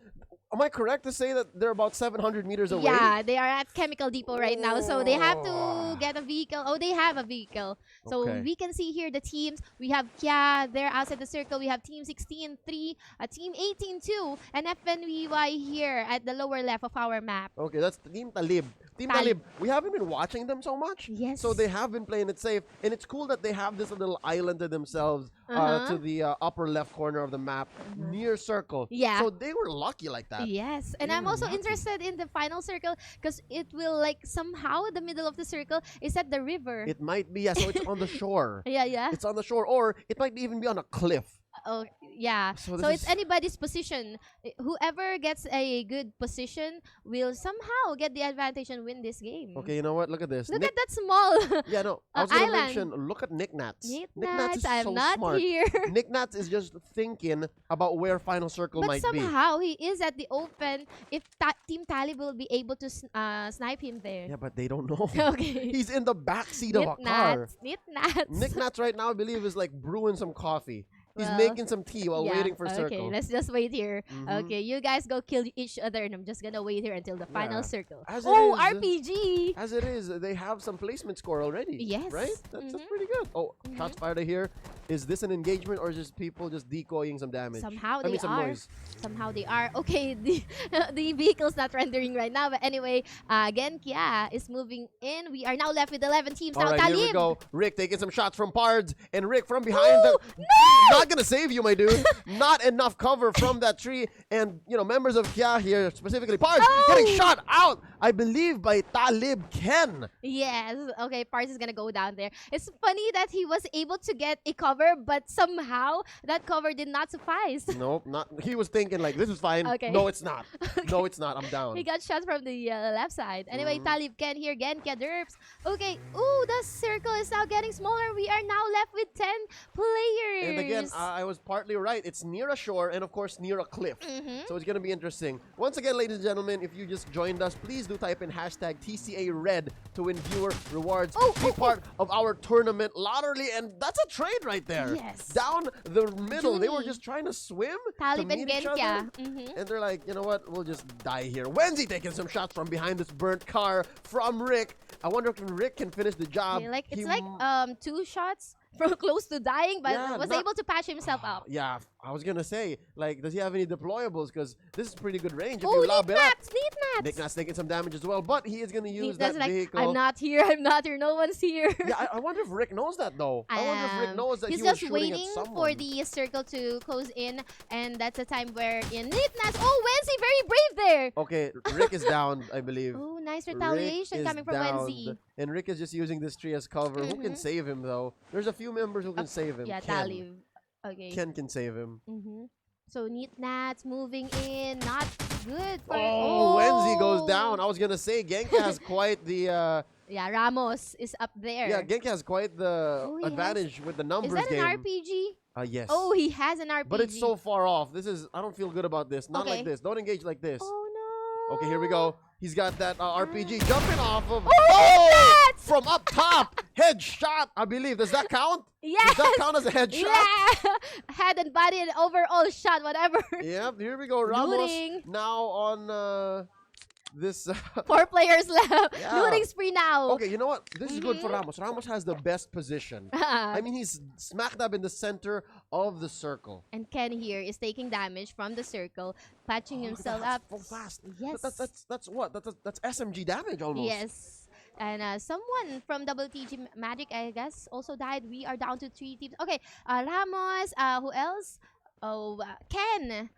Am I correct to say that they're about 700 meters away? Yeah, they are at Chemical Depot right now. So they have to get a vehicle. Oh, they have a vehicle. So Okay. we can see here the teams. We have Kia there outside the circle. We have Team 16-3, Team 18-2, and FNBY here at the lower left of our map. Okay, that's Team Talib. Team Talib. Talib, we haven't been watching them so much. Yes. So they have been playing it safe. And it's cool that they have this little island to themselves to the upper left corner of the map near circle. Yeah. So they were lucky like that. Yes, and They I'm were also lucky. interested in the final circle because it will like somehow the middle of the circle is at the river. It might be, yeah, so it's on the shore. Yeah. It's on the shore, or it might even be on a cliff. Oh, yeah. So So, this it's is- anybody's position. Whoever gets a good position will somehow get the advantage and win this game. Okay, you know what? Look at this. Look Nick- at that small. Yeah, no. I was going to island. mention, look at Nick Nats. Nick Nats Nats, is I'm so not smart. here. Nick Nats is just thinking about where final circle But might be. somehow he is at the open. If Team Talib will be able to snipe him there. Yeah, but they don't know. Okay. He's in the back seat of a car. Knit Nats. Nick Nats right now, I believe, is like brewing some coffee. He's Well, making some tea while yeah, waiting for okay, circle. let's just wait here. Mhm. Okay, you guys go kill each other, and I'm just gonna wait here until the final Yeah. circle. As it Oh, is. RPG! As it is, they have some placement score already. Yes. Right? That's Mhm. pretty good. Oh, shots fired here. Is this an engagement or just people just decoying some damage? Somehow I they mean, some are. noise. Somehow they are. Okay, the vehicle's not rendering right now, but anyway, again, Kia is moving in. We are now left with 11 teams. All Now, right, here we Talib! go. Rick taking some shots from Pards, and Rick from behind the. Not gonna save you, my dude. Not enough cover from that tree, and members of Kia here, specifically Pards, getting shot out. I believe by Talib Ken. Yes. Okay, Pars is gonna go down there. It's funny that he was able to get a cover, but somehow that cover did not suffice. Nope, not. He was thinking like, this is fine. Okay. No, it's not. No, it's not. I'm down. He got shot from the left side. Anyway, Mhm. Talib Ken here, Genkia Derps. Okay. Ooh, the circle is now getting smaller. We are now left with 10 players. And again, I was partly right. It's near a shore and, of course, near a cliff. Mhm. So it's going to be interesting. Once again, ladies and gentlemen, if you just joined us, please do type in hashtag TCA Red to win viewer rewards. Be part of our tournament lottery. And that's a trade right there. Yes. Down the middle. They were Juni. just trying to swim. Talib to and meet each other. Genkia. Mhm. And they're like, you know what? We'll just die here. Wenzi taking some shots from behind this burnt car from Rick. I wonder if Rick can finish the job. Okay, it's He like 2 shots from close to dying, but Yeah, was not- able to patch himself up. Yeah, I was gonna say, like, does he have any deployables? Because this is pretty good range. If Oh, you lob it up, Neat Nats! Nick Nat's taking some damage as well, but he is gonna use Neat that Nats like, vehicle. I'm not here, no one's here. Yeah, I wonder if Rick knows that though. I wonder if Rick knows that He's he was just shooting waiting at someone. for the circle to close in, and that's the time where in Neat Nats. Oh, Wenzi, very brave there. Okay, Rick is down, I believe. Oh, nice Rick retaliation is coming from downed, Wenzi. And Rick is just using this tree as cover. Who can Mhm. save him though? There's a few members who can save him. Yeah, Ken. Talib. Okay. Ken can save him. So Neat Nats moving in, not good. For, Oh, Wenzi goes down. I was gonna say Genka has quite the. Yeah, Ramos is up there. Yeah, Genka has quite the Oh, he advantage with the numbers Is that game. an RPG? Yes. Oh, he has an RPG. But it's so far off. This is, I don't feel good about this. Not Okay. like this. Don't engage like this. Oh no. Okay, here we go. He's got that RPG jumping off of. Oh, Nats! From up top. Headshot, I believe. Does that count? Yes. Does that count as a headshot? Yeah. Head and body and overall shot, whatever. Yep, here we go. Ramos Looting. now on this 4 players left. Yeah. Looting spree now. Okay, you know what? This is good for Ramos. Ramos has the best position. I mean, he's smack dab in the center of the circle. And Ken here is taking damage from the circle, patching Look at himself that, up. that's so fast. Yes. That's what? That's SMG damage almost. Yes. And someone from WTG Magic, I guess, also died. We are down to 3 teams. Okay, Ramos. Who else? Oh, Ken.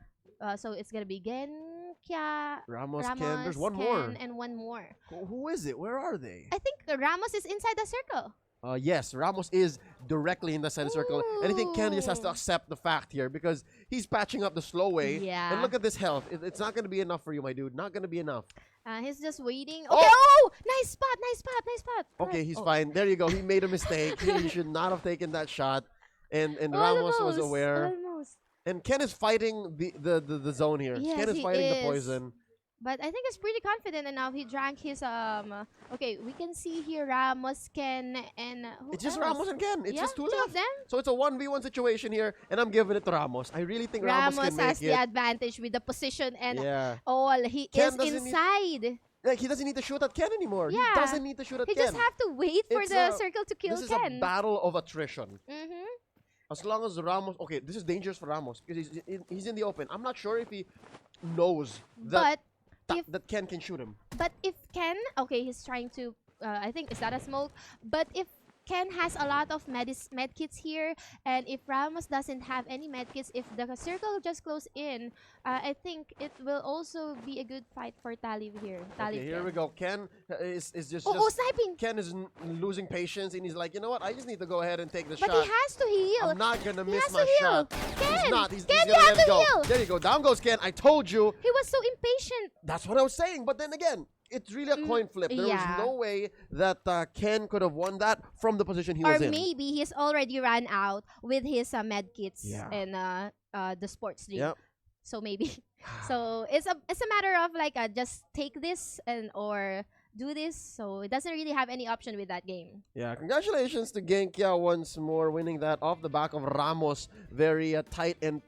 So it's gonna be Genkia, Ramos, Ken. There's one more. and one more. Who is it? Where are they? I think Ramos is inside the circle. Yes, Ramos is directly in the center circle. And I think Ken just has to accept the fact here because he's patching up the slow way. Yeah. And look at this health. It's not going to be enough for you, my dude. Not going to be enough. He's just waiting. Okay. Oh! Oh, nice spot. Okay, he's fine. There you go. He made a mistake. He should not have taken that shot. And Ramos was aware. Almost. And Ken is fighting the zone here. Yes, Ken is he fighting the is. poison. But I think he's pretty confident enough. He drank his okay, we can see here Ramos, Ken, and who It's just else? Ramos and Ken. It's Yeah, just two two left. of them. So it's a 1v1 situation here, and I'm giving it to Ramos. I really think Ramos can make has it. the advantage with the position and Yeah. all. He Ken is doesn't need- inside. Like, he doesn't need to shoot at Ken anymore. Yeah. He doesn't need to shoot at He Ken. just have to wait for It's the a- circle to kill This is Ken. a battle of attrition. Mm-hmm. As long as Ramos... Okay, this is dangerous for Ramos because he's in the open. I'm not sure if he knows that, that Ken can shoot him. But if Ken, okay, he's trying to, I think, is that a smoke? But if Ken has a lot of medkits here, and if Ramos doesn't have any medkits, if the circle just close in, I think it will also be a good fight for Talib here. Okay, here we go. Ken is just... Oh, sniping! Ken is losing patience, and he's like, you know what? I just need to go ahead and take the But shot. he has to heal. I'm not going to miss has my to heal. shot. Ken! He's not. He's Ken, gonna you have let it to go. heal. There you go. Down goes Ken. I told you. He was so impatient. That's what I was saying. But then again, it's really a coin flip. There yeah. was no way that Ken could have won that from the position he Or was in. maybe he's already ran out with his medkits Yeah. and the sports drink. Yep. So maybe. So it's a matter of like just take this and or do this. So it doesn't really have any option with that game. Yeah, congratulations to Genkia once more, winning that off the back of Ramos. Very tight and,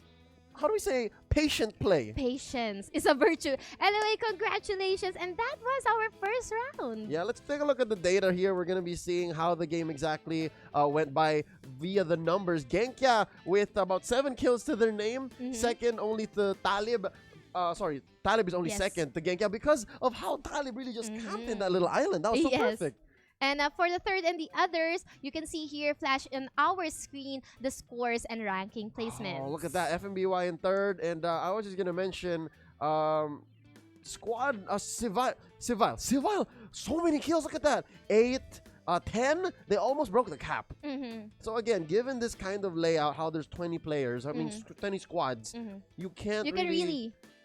how do we say, patient play. Patience is a virtue. Anyway, congratulations. And that was our first round. Yeah, let's take a look at the data here. We're going to be seeing how the game exactly went by via the numbers. Genkia with about 7 kills to their name. Second only to Talib. Talib is only second to Genkia because of how Talib really just camped in that little island. That was so perfect. And for the third and the others, you can see here flash on our screen the scores and ranking placements. Oh, look at that. FMBY in third. And I was just going to mention squad Civil. So many kills. Look at that. 8, 10. They almost broke the cap. So again, given this kind of layout, how there's 20 players, I mean 20 squads, you can't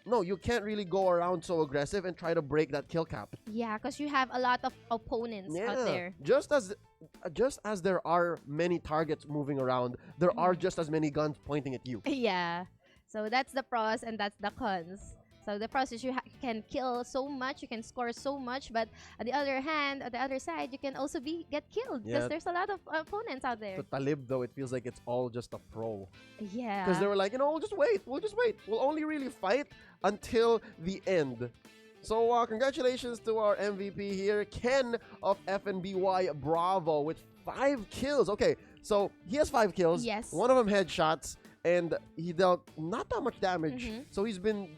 No, you can't really go around so aggressive and try to break that kill cap. Yeah, because you have a lot of opponents out there. Just as there are many targets moving around, there are just as many guns pointing at you. Yeah. So that's the pros and that's the cons. So the pros is you can kill so much, you can score so much, but on the other hand, on the other side, you can also get killed because there's a lot of opponents out there. To Talib, though, it feels like it's all just a pro. Yeah. Because they were like, we'll just wait. We'll only really fight until the end. So congratulations to our MVP here, Ken of FNBY Bravo with 5 kills. Okay, so he has 5 kills. Yes. One of them headshots, and he dealt not that much damage. So he's been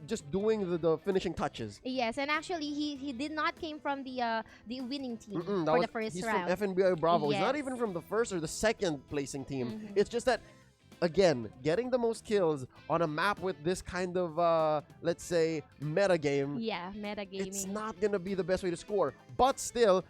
just doing the finishing touches. Yes, and actually he did not came from the winning team for the first he's round. He's from FNBI Bravo. Yes. He's not even from the first or the second placing team. It's just that, again, getting the most kills on a map with this kind of, let's say, meta game. Yeah, meta gaming. It's not going to be the best way to score. But still,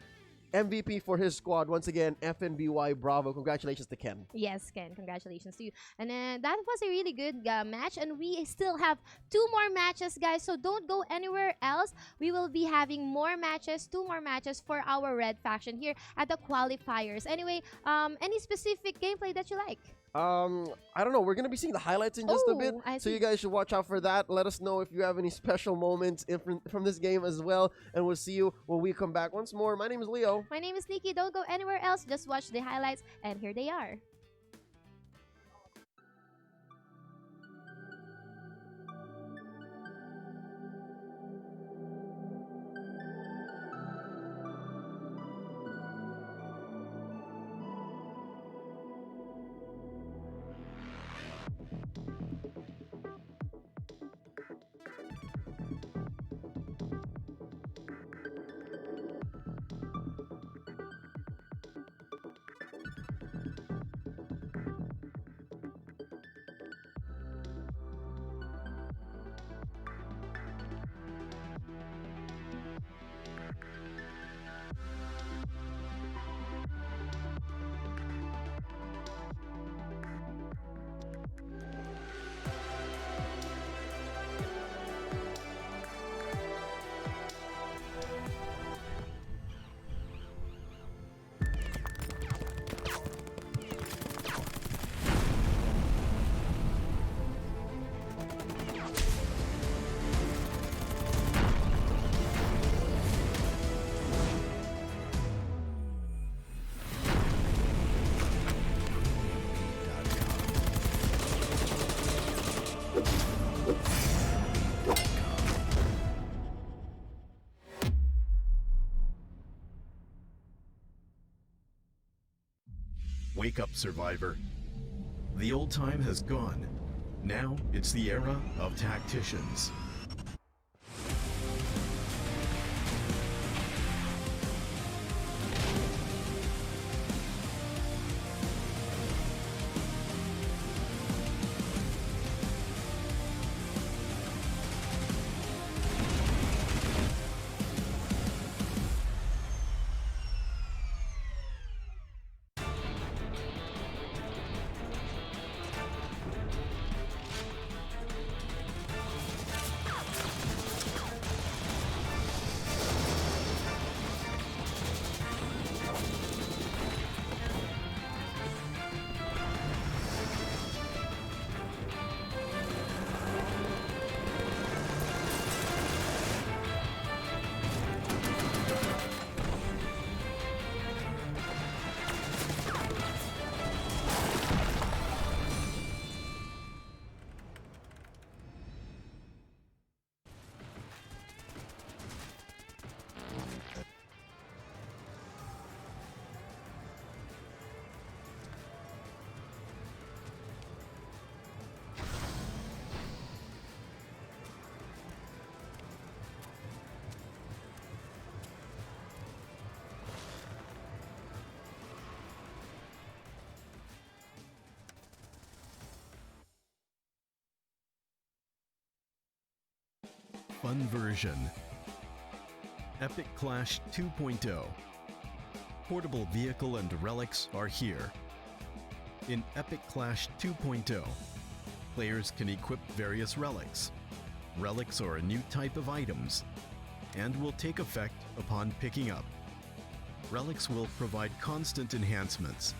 MVP for his squad. Once again, FNBY Bravo. Congratulations to Ken. Yes, Ken. Congratulations to you. And that was a really good match. And we still have 2 more matches, guys. So don't go anywhere else. We will be having more matches, 2 more matches for our Red Faction here at the qualifiers. Anyway, any specific gameplay that you like? I don't know. We're going to be seeing the highlights in just a bit. So you guys should watch out for that. Let us know if you have any special moments from this game as well. And we'll see you when we come back once more. My name is Leo. My name is Nikki. Don't go anywhere else. Just watch the highlights. And here they are. Wake up, survivor. The old time has gone. Now it's the era of tacticians. Fun version. Epic Clash 2.0. Portable vehicle and relics are here. In Epic Clash 2.0, players can equip various relics. Relics are a new type of items and will take effect upon picking up. Relics will provide constant enhancements,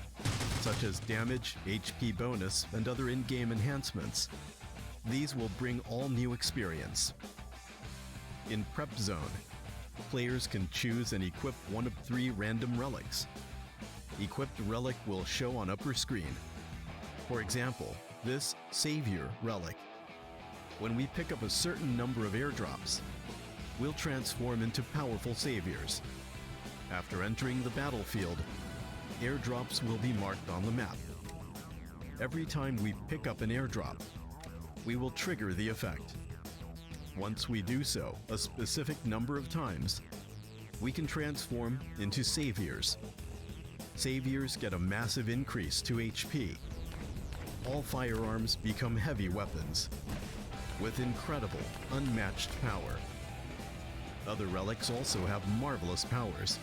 such as damage, HP bonus, and other in-game enhancements. These will bring all new experience. In Prep Zone, players can choose and equip one of 3 random relics. Equipped relic will show on upper screen. For example, this Savior relic. When we pick up a certain number of airdrops, we'll transform into powerful saviors. After entering the battlefield, airdrops will be marked on the map. Every time we pick up an airdrop, we will trigger the effect. Once we do so a specific number of times, we can transform into saviors. Saviors get a massive increase to HP. All firearms become heavy weapons, with incredible, unmatched power. Other relics also have marvelous powers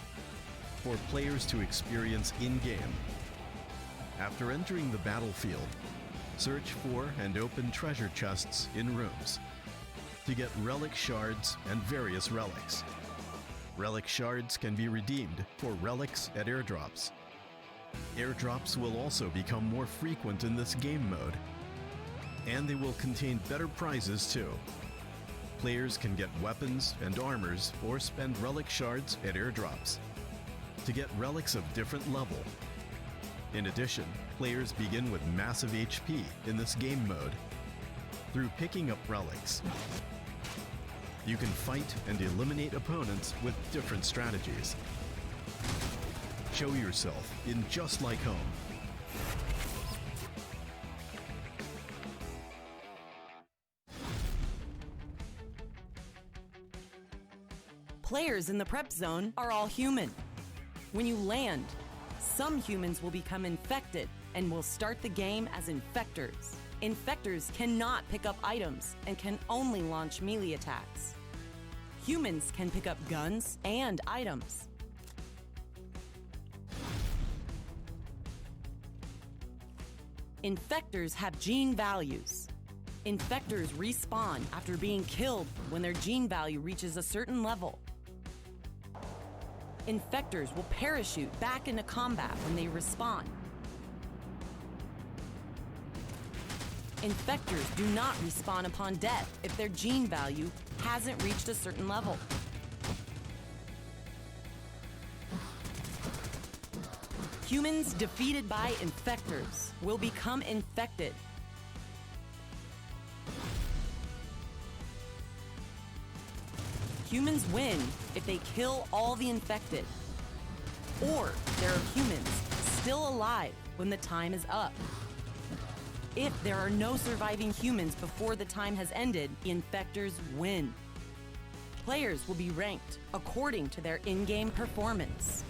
for players to experience in-game. After entering the battlefield, search for and open treasure chests in rooms to get relic shards and various relics. Relic shards can be redeemed for relics at airdrops. Airdrops will also become more frequent in this game mode, and they will contain better prizes too. Players can get weapons and armors or spend relic shards at airdrops to get relics of different level. In addition, players begin with massive HP in this game mode. Through picking up relics, you can fight and eliminate opponents with different strategies. Show yourself in Just Like Home. Players in the prep zone are all human. When you land, some humans will become infected and will start the game as infectors. Infectors cannot pick up items and can only launch melee attacks. Humans can pick up guns and items. Infectors have gene values. Infectors respawn after being killed when their gene value reaches a certain level. Infectors will parachute back into combat when they respawn. Infectors do not respawn upon death if their gene value hasn't reached a certain level. Humans defeated by infectors will become infected. Humans win if they kill all the infected. Or there are humans still alive when the time is up. If there are no surviving humans before the time has ended, the infectors win. Players will be ranked according to their in-game performance.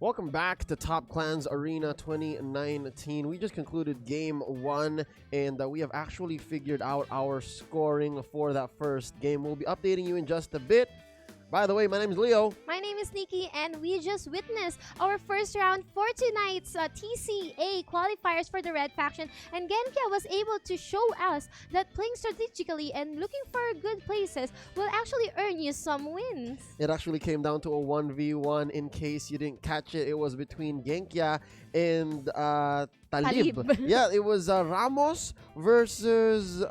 Welcome back to Top Clans Arena 2019. We just concluded Game 1, and we have actually figured out our scoring for that first game. We'll be updating you in just a bit. By the way, my name is Leo. My name is Nikki, and we just witnessed our first round for tonight's TCA qualifiers for the Red Faction. And Genkia was able to show us that playing strategically and looking for good places will actually earn you some wins. It actually came down to a 1v1. In case you didn't catch it, it was between Genkia and Talib. Yeah, it was Ramos versus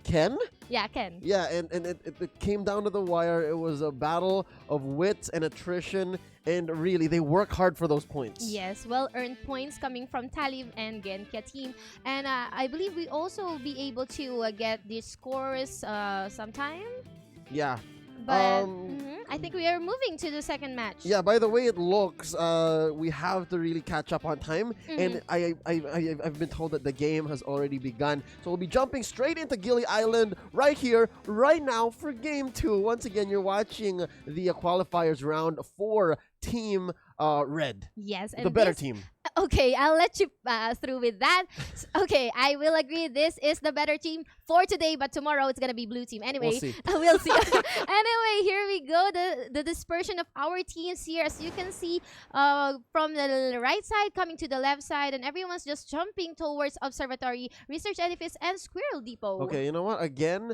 Ken? Yeah, Ken. Yeah, and it came down to the wire. It was a battle of wits and attrition, and really, they work hard for those points. Yes, well-earned points coming from Talib and Genkia team. And I believe we also will be able to get these scores sometime. Yeah. But I think we are moving to the second match. Yeah, by the way it looks, we have to really catch up on time. And I've been told that the game has already begun. So we'll be jumping straight into Gili Island right here, right now for Game 2. Once again, you're watching the qualifiers round for Team Red. Yes. And the better team. Okay, I'll let you through with that. Okay, I will agree this is the better team for today, but tomorrow it's gonna be blue team. Anyway, we'll see. We'll see. Anyway, here we go. The dispersion of our teams here, as you can see, from the right side coming to the left side, and everyone's just jumping towards Observatory, Research Edifice, and Squirrel Depot. Okay, you know what? Again,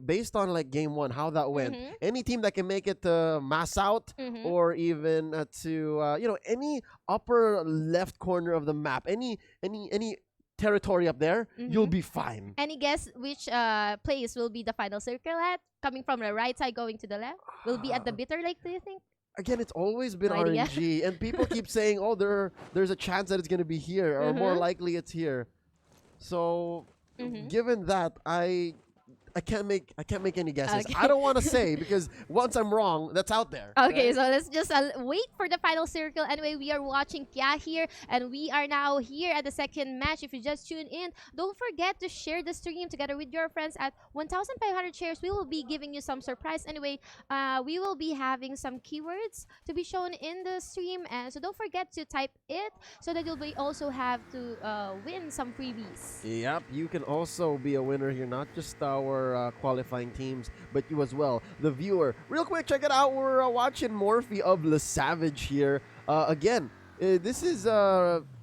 based on like Game 1, how that went, any team that can make it to Mass Out or even to any upper left corner of the map, any territory up there, you'll be fine. Any guess which place will be the final circle at? Coming from the right side going to the left? Will be at the Bitter Lake, do you think? Again, it's always been No idea. RNG, and people keep saying, "Oh, there's a chance that it's gonna be here, or more likely it's here." So, given that, I can't make any guesses. Okay. I don't want to say because once I'm wrong, that's out there. Okay, right? so let's just wait for the final circle. Anyway, we are watching Kya here, and we are now here at the second match. If you just tuned in, don't forget to share the stream together with your friends. At 1,500 shares, we will be giving you some surprise. Anyway, we will be having some keywords to be shown in the stream, and so don't forget to type it so that you'll be also have to win some freebies. Yep, you can also be a winner here, not just our qualifying teams, but you as well, the viewer. Real quick, check it out. We're watching Morphe of Le Savage here. Again, this is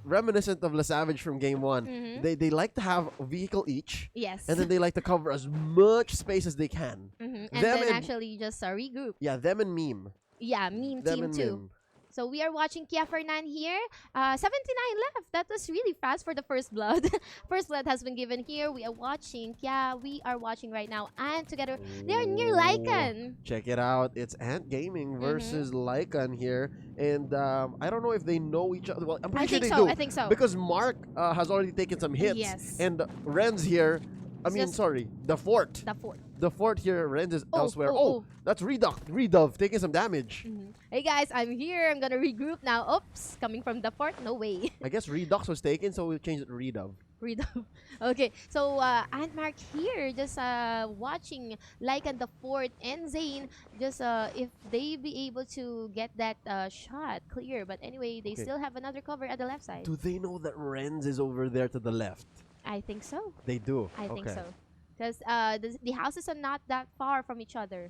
reminiscent of Le Savage from Game 1. They like to have a vehicle each. Yes. And then they like to cover as much space as they can. And then actually just regroup. Yeah, them and Meme. Yeah, Meme Them team and too. Meme. So we are watching Kia Fernan here. 79 left. That was really fast for the first blood. First blood has been given here. We are watching Kia. We are watching right now. And together, they are near Lycan. Check it out. It's Ant Gaming versus Lycan here. And I don't know if they know each other. Well, I'm pretty sure they do. I think so. Because Mark has already taken some hits. Yes. And Renz here. The Fort. The Fort. The Fort here, Renz is elsewhere. Oh, that's Redove taking some damage. Hey guys, I'm here. I'm gonna regroup now. Oops, coming from the Fort. No way. I guess Redux was taken, so we'll change it to Redove. Redove. Okay, so Aunt Mark here just watching Lycan, the Fort, and Zane. Just if they be able to get that shot clear. But anyway, they still have another cover at the left side. Do they know that Renz is over there to the left? I think so. They do. I think so. Because the houses are not that far from each other.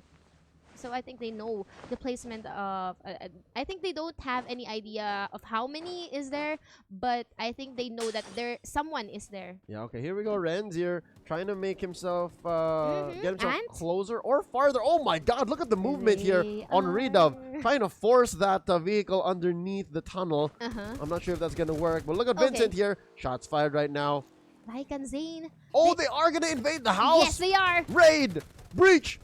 So I think they know the placement of... I think they don't have any idea of how many is there, but I think they know that someone is there. Yeah, okay. Here we go. Renz here trying to make himself... get himself And? closer or farther. Oh my god, look at the movement here on Redove. Trying to force that vehicle underneath the tunnel. I'm not sure if that's going to work, but look at Vincent here. Shots fired right now. Lycan, Zane. Oh, they are going to invade the house. Yes, they are. Raid. Breach.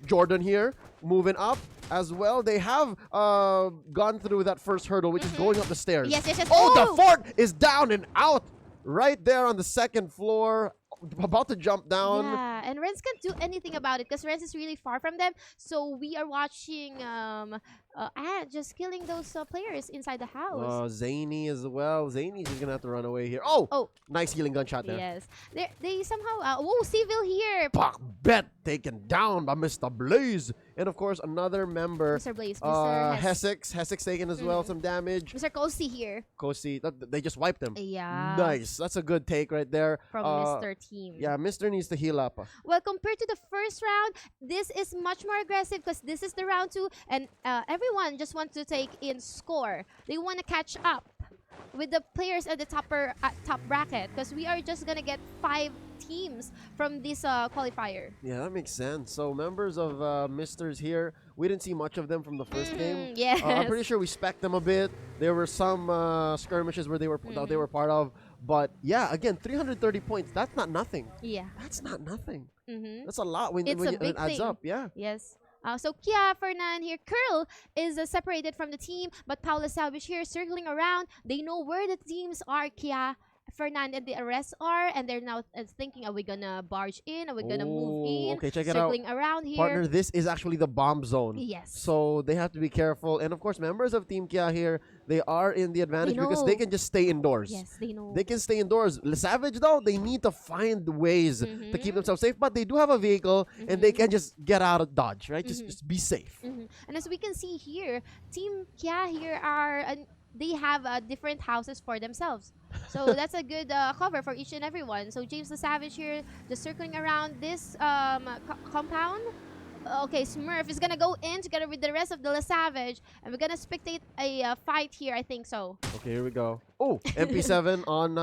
Jordan here moving up as well. They have gone through that first hurdle, which is going up the stairs. Yes. Oh, the Fort is down and out right there on the second floor. About to jump down. Yeah, and Renz can't do anything about it because Renz is really far from them. So we are watching just killing those players inside the house. Zany as well. Zane's just gonna have to run away here. Oh, nice healing gunshot there. Yes, they somehow. Civil here. bet taken down by Mr. Blaze. And of course, another member, Mr. Blaze, Mr. Hessex taking as well some damage. Mr. Kosi here. Kosi, they just wiped him. Yeah. Nice. That's a good take right there. From Mr. Team. Yeah, Mr. needs to heal up. Well, compared to the first round, this is much more aggressive because this is the round 2 and everyone just wants to take in score. They want to catch up with the players at the top bracket because we are just gonna get 5 teams from this qualifier. Yeah, that makes sense. So members of Misters here, we didn't see much of them from the first game. Yes. I'm pretty sure we spec'd them a bit. There were some skirmishes where they were part of, but yeah, again, 330 points. That's not nothing. Yeah. That's not nothing. That's a lot when it adds thing. up. Yeah. Yes. So Kia, Fernan here, Curl is separated from the team, but Paula Salvage here circling around. They know where the teams are, Kia, Fernan, and the rest are, and they're now thinking, are we gonna barge in? Are we gonna move in? Okay, check it circling out. around here. Partner, this is actually the bomb zone. Yes. So they have to be careful. And of course, members of Team Kia here, they are in the advantage because they can just stay indoors. Yes, they know. They can stay indoors. Savage, though, they need to find ways to keep themselves safe. But they do have a vehicle, and they can just get out of Dodge, right? Just be safe. And as we can see here, Team Kia here are... they have different houses for themselves. So that's a good cover for each and every one. So James the Savage here just circling around this compound. Okay, Smurf is gonna go in together with the rest of the Le Savage, and we're gonna spectate a fight here, I think so. Okay, here we go. Oh, MP7 on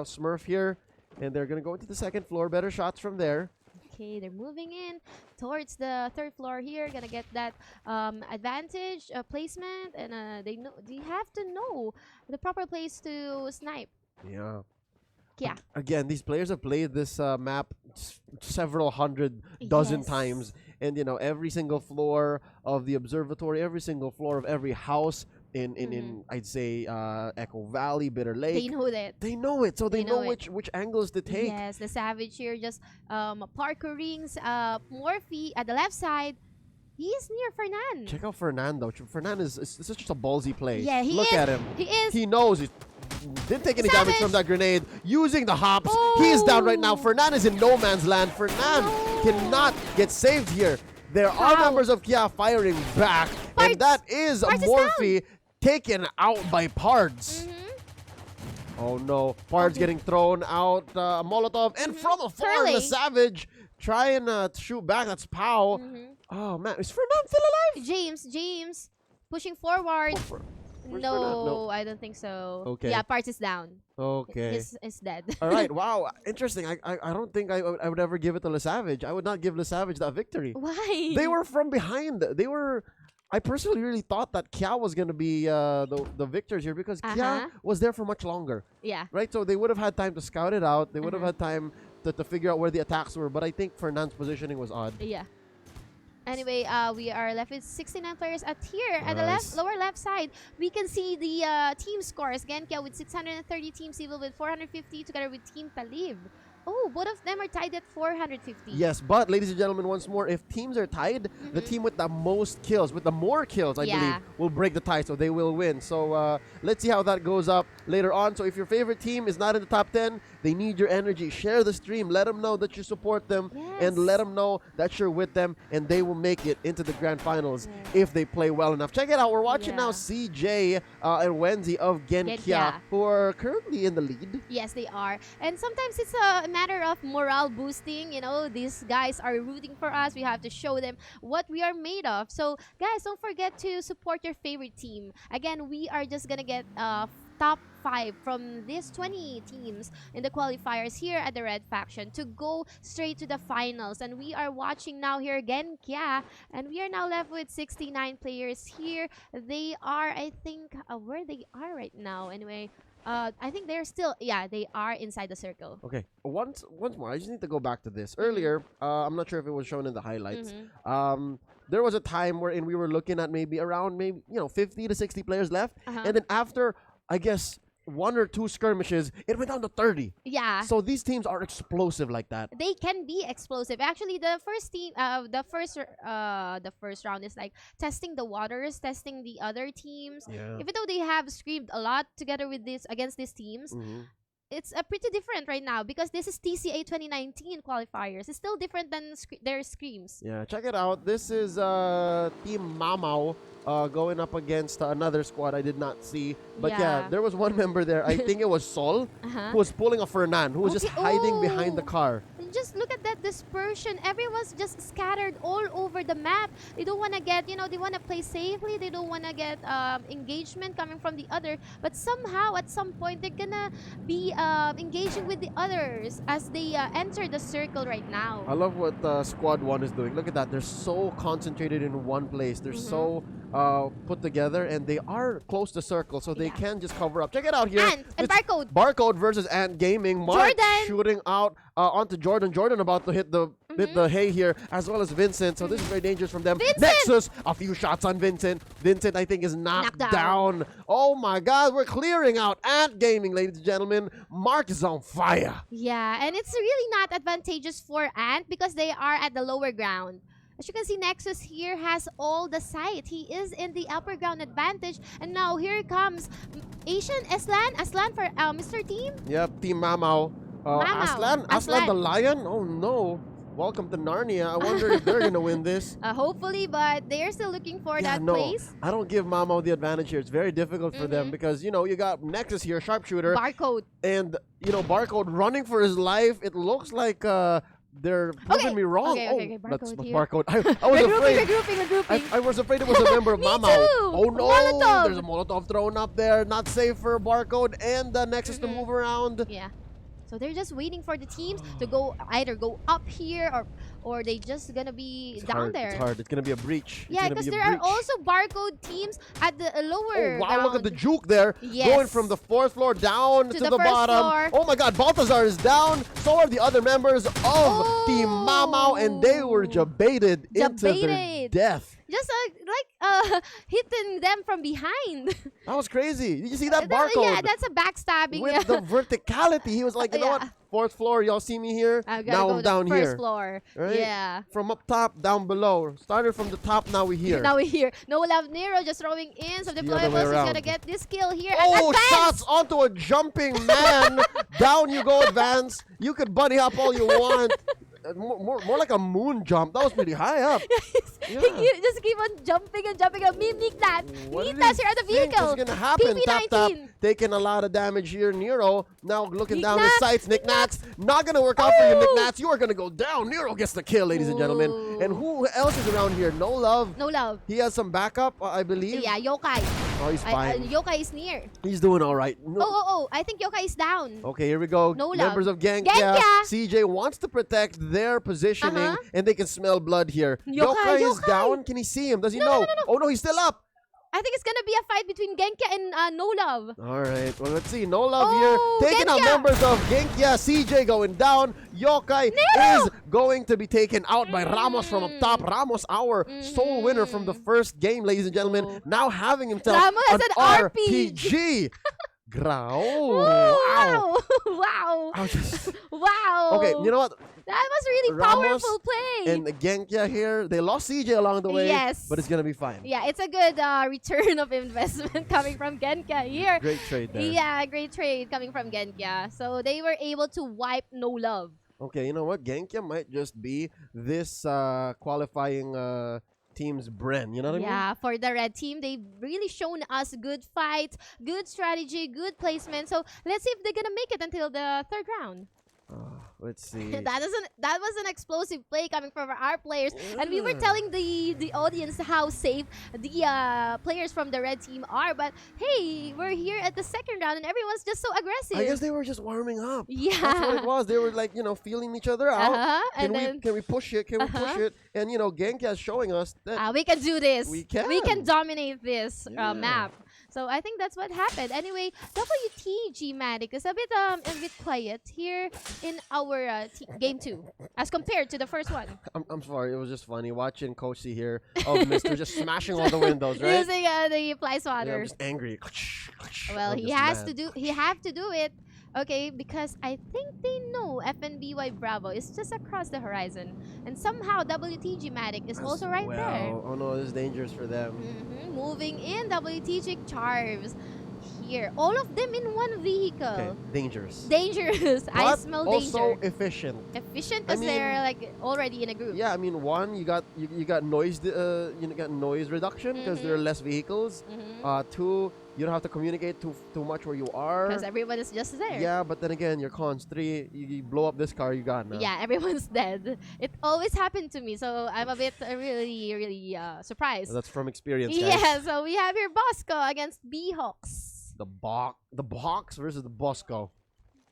Smurf here, and they're gonna go into the second floor. Better shots from there. Okay, they're moving in towards the third floor here. Gonna get that advantage placement, and they have to know the proper place to snipe. Yeah. Yeah. Again, these players have played this map several hundred dozen times, and you know, every single floor of the observatory, every single floor of every house in I'd say Echo Valley, Bitter Lake. They know that. They know it, so they know which angles to take. Yes, the Savage here just parkouring Morphe at the left side. He's near Fernan. Check out Fernando. Fernan is just a ballsy play. Yeah, Look at him. He is. He knows he didn't take any damage from that grenade. Using the hops. He is down right now. Fernan is in no man's land. Fernan cannot get saved here. There are members of Kia firing back. And that is a Morphe taken out by Pards. Oh no. Pards getting thrown out. Molotov. And from afar, the Savage trying to shoot back. That's Pow. Oh man, is Fernan still alive? James pushing forward. No, I don't think so. Okay. Yeah, Parts is down. Okay. He's dead. All right. Wow. Interesting. I don't think I would ever give it to Le Savage. I would not give Le Savage that victory. Why? They were from behind. I personally really thought that Kia was going to be the victors here because Kia was there for much longer. Yeah. Right? So they would have had time to scout it out. They would have had time to figure out where the attacks were. But I think Fernand's positioning was odd. Yeah. Anyway, we are left with 69 players at here. At the lower left side, we can see the team scores. Genkia with 630, Team Civil with 450, together with Team Paliv. Oh, both of them are tied at 450. Yes, but ladies and gentlemen, once more, if teams are tied, the team with the most kills, with the more kills, I believe, will break the tie, so they will win. So let's see how that goes up later on. So if your favorite team is not in the top 10, they need your energy. Share the stream. Let them know that you support them, and let them know that you're with them, and they will make it into the grand finals if they play well enough. Check it out. We're watching now CJ and Wenzi of Genkia, who are currently in the lead. Yes, they are. And sometimes it's a matter of morale boosting. You know, these guys are rooting for us. We have to show them what we are made of. So, guys, don't forget to support your favorite team. Again, we are just gonna get top 5 from these 20 teams in the qualifiers here at the Red Faction to go straight to the finals. And we are watching now here again, Kia, and we are now left with 69 players here. They are, I think, where they are right now. Anyway, I think they're still, they are inside the circle. Okay, once more, I just need to go back to this. Earlier, I'm not sure if it was shown in the highlights. There was a time wherein we were looking at maybe 50 to 60 players left, and then after, I guess, 1 or 2 skirmishes, it went down to 30. Yeah. So these teams are explosive like that. They can be explosive. Actually, the first team, the first round is like testing the waters, testing the other teams. Yeah. Even though they have screamed a lot together with against these teams, it's pretty different right now because this is TCA 2019 qualifiers. It's still different than their screams. Yeah, check it out. This is Team Mamau going up against another squad I did not see. But yeah, there was one member there. I think it was Sol who was pulling a Fernan, who was just hiding behind the car. And just look at that dispersion. Everyone's just scattered all over the map. They don't want to get, they want to play safely. They don't want to get engagement coming from the other. But somehow, at some point, they're gonna be engaging with the others as they enter the circle right now. I love what Squad 1 is doing. Look at that. They're so concentrated in one place. They're so put together, and they are close to circle, so they can just cover up. Check it out here. And Barcode. Barcode versus Ant Gaming. Mark shooting out onto Jordan. Jordan about to hit the hay here, as well as Vincent. So this is very dangerous from them. Vincent! Nexus, a few shots on Vincent. Vincent, I think, is knocked down. Oh my God, we're clearing out Ant Gaming, ladies and gentlemen. Mark is on fire. Yeah, and it's really not advantageous for Ant because they are at the lower ground. As you can see, Nexus here has all the sight. He is in the upper ground advantage. And now here comes Asian Aslan for Mr. Team. Yep, Team Mamau. Aslan the Lion? Oh no. Welcome to Narnia. I wonder if they're going to win this. Hopefully, but they're still looking for that place. I don't give Mamau the advantage here. It's very difficult for them because, you got Nexus here, sharpshooter. Barcode. And, Barcode running for his life. It looks like they're proving me wrong. Okay, that's Barcode here. Barcode. I was afraid. Regrouping. I was afraid it was a member of Mamau. Too. Oh no! Molotov. There's a Molotov thrown up there. Not safe for Barcode and Nexus to move around. Yeah. So they're just waiting for the teams to either go up here or they just gonna be down there. It's hard. It's gonna be a breach. Yeah, because there are also Barcode teams at the lower Oh wow! ground. Look at the juke there, going from the 4th floor down to the first bottom. floor. Oh my God! Balthazar is down. So are the other members of Team Mamau, and they were jebaited into their death. Just hitting them from behind. That was crazy. Did you see that Barcode? Yeah, that's a backstabbing. With the verticality, he was like, you know what? 4th floor, y'all see me here? Now I'm down here. First floor. Right? Yeah. From up top, down below. Started from the top, now we're here. Now we're here. No Love Nero just throwing in. So Deployables is gonna get this kill here. Oh, Advance! shots onto a jumping man. Down you go, Advance. You could bunny hop all you want. More like a moon jump. That was pretty high up. He just keep on jumping and jumping. Nicknats here at the vehicle. What's gonna happen? Tap, taking a lot of damage here. Nero now looking down his sights. Nicknats not gonna work out for you, Nicknats. You are gonna go down. Nero gets the kill, ladies and gentlemen. And who else is around here? No Love. No Love. He has some backup, I believe. Yeah, Yokai. Oh, he's fine. Yokai is near. He's doing all right. Oh, I think Yokai is down. Okay, here we go. No Love. Members of Gengkya. CJ wants to protect their positioning, and they can smell blood here. Yokai is down. Can he see him? Does he know? No. Oh, no, he's still up. I think it's gonna be a fight between Gengkya and No Love. All right, well, let's see. No Love here. Taking out members of Gengkya. CJ going down. Yokai is going to be taken out by Ramos from up top. Ramos, our sole winner from the first game, ladies and gentlemen. Now having himself Ramos an RPG. Wow. Wow. Just... Wow. Okay, you know what? That was really powerful play. And Gengkya here, they lost CJ along the way. Yes. But it's going to be fine. Yeah, it's a good return of investment coming from Gengkya here. Great trade there. Yeah, great trade coming from Gengkya. So they were able to wipe No Love. Okay, you know what? Gengkya might just be this qualifying team's Bren. You know what I mean? Yeah, for the red team, they've really shown us good fight, good strategy, good placement. So let's see if they're gonna make it until the 3rd round. Let's see. that was an explosive play coming from our players, and we were telling the audience how safe the players from the red team are. But hey, we're here at the 2nd round, and everyone's just so aggressive. I guess they were just warming up. Yeah, that's what it was. They were like, feeling each other out. Can we push it? Can we push it? And Gengkya is showing us that we can do this. We can. We can dominate this map. So I think that's what happened. Anyway, WTG Matic is a bit quiet here in our game 2 as compared to the first one. I'm sorry, it was just funny watching Koshi here of Mr. just smashing all the windows, right? Using the fly swatter. Yeah, I'm just angry. Well, he have to do it. Okay, because I think they know FNBY Bravo is just across the horizon. And somehow WTG Matic is also right there. Oh no, this is dangerous for them. Moving in, WTG Charves. here. All of them in one vehicle. Okay, dangerous. Dangerous. I But smell also danger. efficient. Efficient I because they're mean, like already in a group. Yeah, I mean, one, you got noise noise reduction because there are less vehicles. Two, you don't have to communicate too much where you are. Because everyone is just there. Yeah, but then again, your cons. Three, you blow up this car, you got now. Yeah, everyone's dead. It always happened to me, so I'm a bit really surprised. That's from experience, guys. Yeah, so we have here Bosco against B-Hawks. The Box versus the Bosco.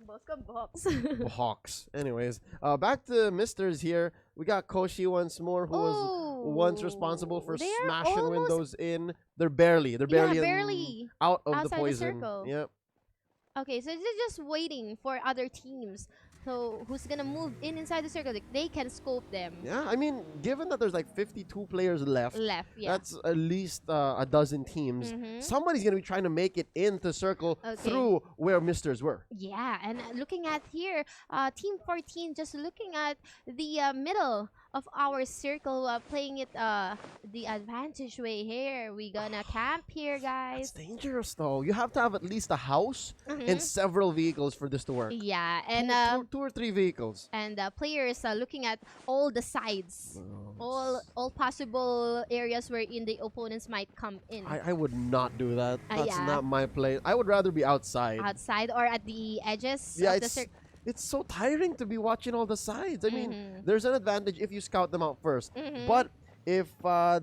Bosco Box. Hawks. Anyways, back to Misters here. We got Koshi once more, who was once responsible for smashing windows in. They're barely out of the outside poison. circle. Yep. Okay, so they're just waiting for other teams. So who's gonna move inside the circle? Like, they can scope them. Yeah, I mean, given that there's like 52 players left, Yeah. that's at least a dozen teams. Somebody's gonna be trying to make it into circle through where Misters were. Yeah, and looking at here, Team 14 just looking at the middle of our circle, playing it the advantage way here. We gonna camp here, guys. It's dangerous though. You have to have at least a house and several vehicles for this to work. Yeah, and two or three vehicles. And players looking at all the sides, all possible areas wherein the opponents might come in. I would not do that. That's yeah. not my play. I would rather be outside. Outside or at the edges Yeah, of the circle. it's so tiring to be watching all the sides. I mean, there's an advantage if you scout them out first. But if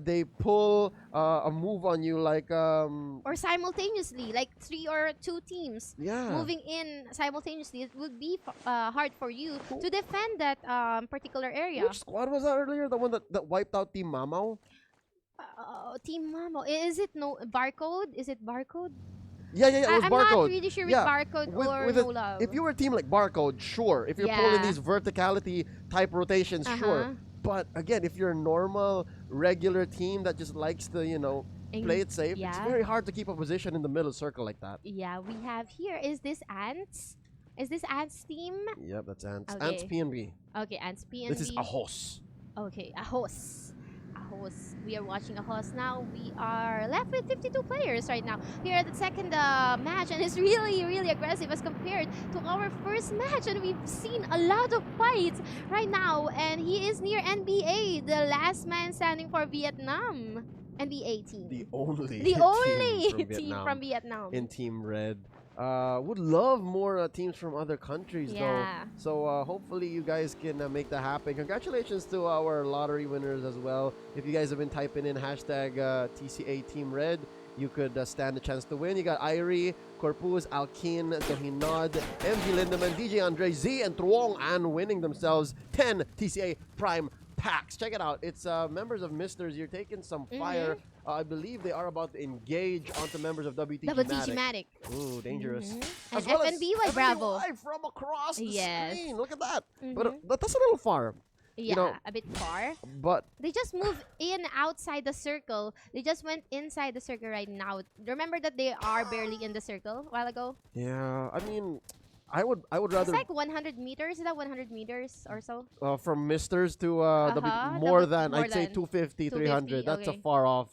they pull a move on you like or simultaneously, like 3 or 2 teams moving in simultaneously, it would be hard for you to defend that particular area. Which squad was that earlier? The one that wiped out Team Mamao? Team Mamo. Is it Barcode? Is it Barcode? Yeah, it was I'm Barcode. not really sure with Barcode or No Love. If you were a team like Barcode, sure. If you're pulling these verticality type rotations, sure. But again, if you're a normal, regular team that just likes to, play it safe, it's very hard to keep a position in the middle circle like that. Yeah, we have here. Is this Ants? Is this Ants team? Yep, that's Ants. Okay. Ants PNB. Okay, Ants PNB. This is Ahos. Okay, Ahos. We are watching Ahos now. We are left with 52 players right now here at the second match, and it's really aggressive as compared to our first match, and we've seen a lot of fights right now, and he is near NBA, the last man standing for Vietnam. NBA team. The only team from Vietnam. In Team Red. Would love more teams from other countries though. So hopefully you guys can make that happen. Congratulations to our lottery winners as well. If you guys have been typing in hashtag TCA Team Red, you could stand a chance to win. You got Irie, Corpus, Alkin, Tohinod, MG Lindemann, DJ Andre, Z, and Truong An winning themselves 10 TCA Prime Packs. Check it out. It's members of Misters. You're taking some fire. I believe they are about to engage onto members of WTG Matic. Ooh, dangerous. And FNBY Bravo. From across the screen. Look at that. But that's a little far. Yeah, a bit far. But they just moved in outside the circle. They just went inside the circle right now. Remember that they are barely in the circle a while ago? Yeah, I mean, I would rather. It's like 100 meters. Is that 100 meters or so? From Misters to more than I'd say 250, 300. That's a far off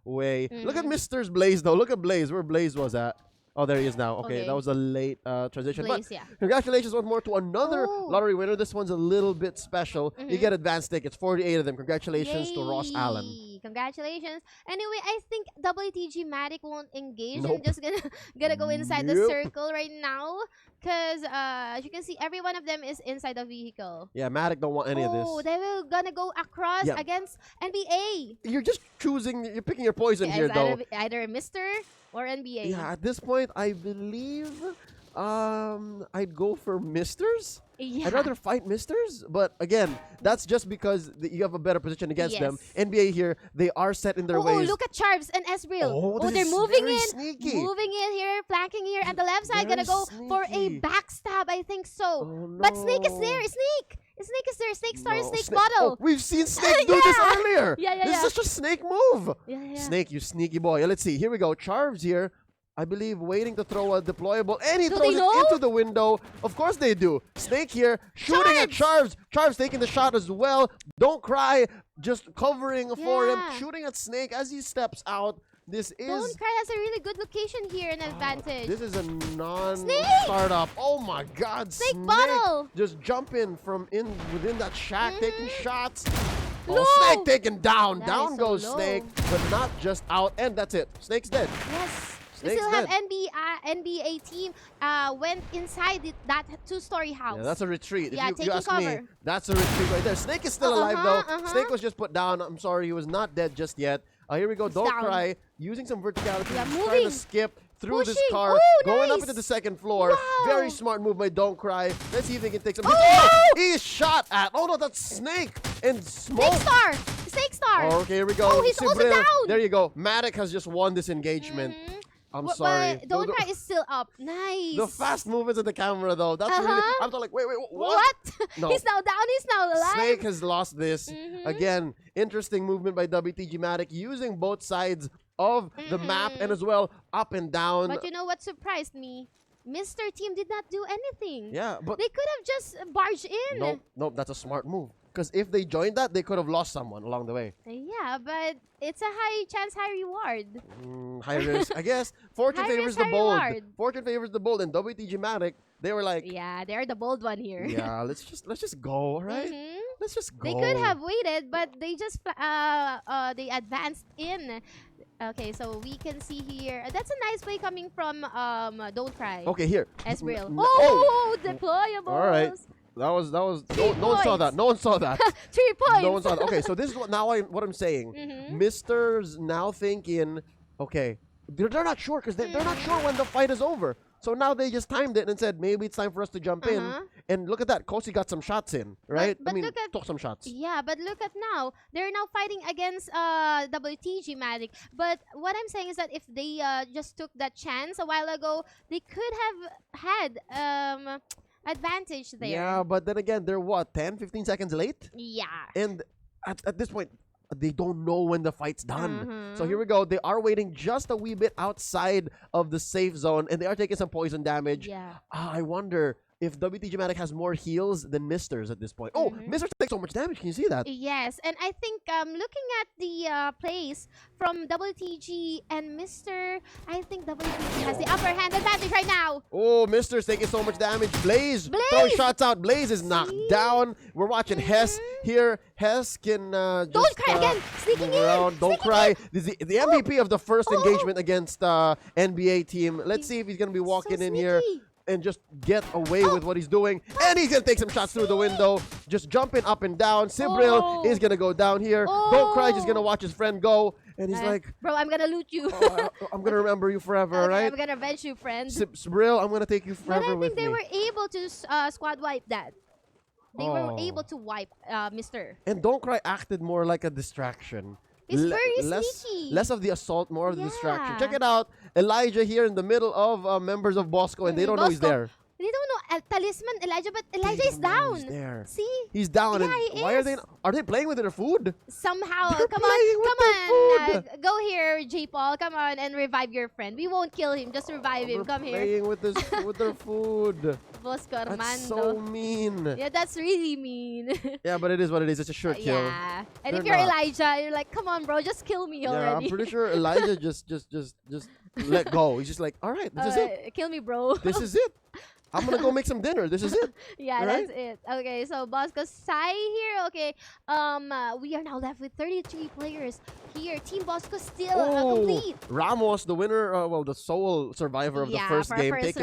way. Look at Misters Blaze though. Look at Blaze. Where Blaze was at. Oh, there he is now. Okay, that was a late transition. Blaze, but congratulations once more to another lottery winner. This one's a little bit special. You get advanced tickets, 48 of them. Congratulations to Ross Allen. Congratulations. Anyway, I think WTG Matic won't engage. I'm just gonna go inside the circle right now. Because as you can see, every one of them is inside the vehicle. Yeah, Matic don't want any of this. Oh, they will gonna go across against NBA. You're just you're picking your poison here though. Either a Mister or NBA. Yeah, at this point, I believe I'd go for Misters. Yeah. I'd rather fight Misters, but again, that's just because you have a better position against them. NBA here, they are set in their ways. Oh, look at Charves and Esbril. Oh, they're moving in. Sneaky. Moving in here, flanking here at the left side. Gonna go for a backstab, I think so. Oh, no. But Snake is there. Snake is there. Snake Star, Snake Bottle. Oh, we've seen Snake do this earlier. This is such a Snake move. Yeah. Snake, you sneaky boy. Let's see. Here we go. Charves here. I believe waiting to throw a deployable, and he throws it into the window. Of course they do. Snake here, shooting at Charves. Charves taking the shot as well. Don't cry, just covering for him. Shooting at Snake as he steps out. This is... Don't Cry has a really good location here, an advantage. This is a non-startup. Oh my God, Snake bottle! Just jumping from within that shack, taking shots. Low. Oh, Snake taken down. That Down is so goes low. Snake, but not just out. And that's it. Snake's dead. Yes. We Snake's still have dead. NBA team went inside that two-story house. Yeah, that's a retreat. Yeah, If you taking ask cover. me, that's a retreat right there. Snake is still alive though. Snake was just put down. I'm sorry, he was not dead just yet. Here we go. Don't down. Cry. Using some verticality. Yeah, He's moving. trying to skip through this Pushing. car. Oh, going up nice. into the second floor. Wow. Very smart move by Don't Cry. Let's see if he can take some. Oh! He is shot at. Oh no, that's Snake and smoke. Snake Star. Okay, here we go. Oh, he's also Sibril. down. There you go. Matic has just won this engagement. I'm sorry. But Don't Cry is still up. Nice. The fast movements of the camera though. That's really. I'm like, wait, what? What? No. He's now down. He's now alive. Snake has lost this. Again, interesting movement by WTG Matic using both sides of the map and as well up and down. But you know what surprised me? Mr. Team did not do anything. Yeah, but they could have just barged in. Nope, that's a smart move. Because if they joined that, they could have lost someone along the way. Yeah, but it's a high chance, high reward. High risk, I guess. Fortune High favors risk, the high bold. reward. Fortune favors the bold, and WTG Matic, they were like, yeah, they're the bold one here. yeah, let's just go, all right? Let's just go. They could have waited, but they just they advanced in. Okay, so we can see here. That's a nice play coming from Don't Cry. Okay, here. Esbril. Oh! Deployables. All right. That was no one saw that. No one saw that. 3 points. No one saw that. Okay, so this is what I'm saying. Mister's now thinking, okay, they're not sure because they're not sure when the fight is over. So now they just timed it and said maybe it's time for us to jump in. And look at that, Kosi got some shots in, right? But look at, took some shots. Yeah, but look at now. They're now fighting against WTG Matic. But what I'm saying is that if they just took that chance a while ago, they could have had advantage there. Yeah, but then again, they're what, 10, 15 seconds late? Yeah. And at this point, they don't know when the fight's done. So here we go. They are waiting just a wee bit outside of the safe zone, and they are taking some poison damage. Yeah. I wonder if WTG Matic has more heals than Misters at this point. Oh, Misters takes so much damage. Can you see that? Yes, and I think looking at the plays from WTG and Mr., I think WTG has the upper hand advantage right now. Oh, Misters taking so much damage. Blaze throwing shots out. Blaze is knocked down. We're watching Hess here. Hess can Don't Cry again. Sneaking in. Don't Cry. This is the MVP of the first engagement against NBA team. Let's see if he's going to be walking in here and just get away with what he's doing. And he's going to take some shots through the window. Just jumping up and down. Sibril is going to go down here. Don't Cry just going to watch his friend go. And he's like, bro, I'm going to loot you. I'm going to remember you forever, right? I'm going to avenge you, friend. Sibril, I'm going to take you forever with me. But I think they were able to squad wipe that. They were able to wipe Mr. And Don't Cry acted more like a distraction. It's very sneaky. Less of the assault, more of the distraction. Check it out. Elijah here in the middle of members of Bosco, and they don't know he's there. They don't know Talisman Elijah, but Elijah is down. He's there. See? He's down. Yeah, and he why is. are they playing with their food? Somehow, They're come playing with their on. food. Go here, J. Paul. Come on and revive your friend. We won't kill him. Just revive him. Come here. Playing with with their food. Bosco Armando. That's so mean. Yeah, that's really mean. Yeah, but it is what it is. It's a sure kill. Yeah. And They're if you're not. Elijah, you're like, come on, bro, just kill me already. Yeah, I'm pretty sure Elijah just let go. He's just like, all right, this is it. Kill me, bro. This is it. I'm gonna go make some dinner. This is it. Yeah, right? that's it. Okay, so Bosco Sai here. Okay, we are now left with 33 players here. Team Bosco still complete. Ramos, the winner, the sole survivor of the first for game, first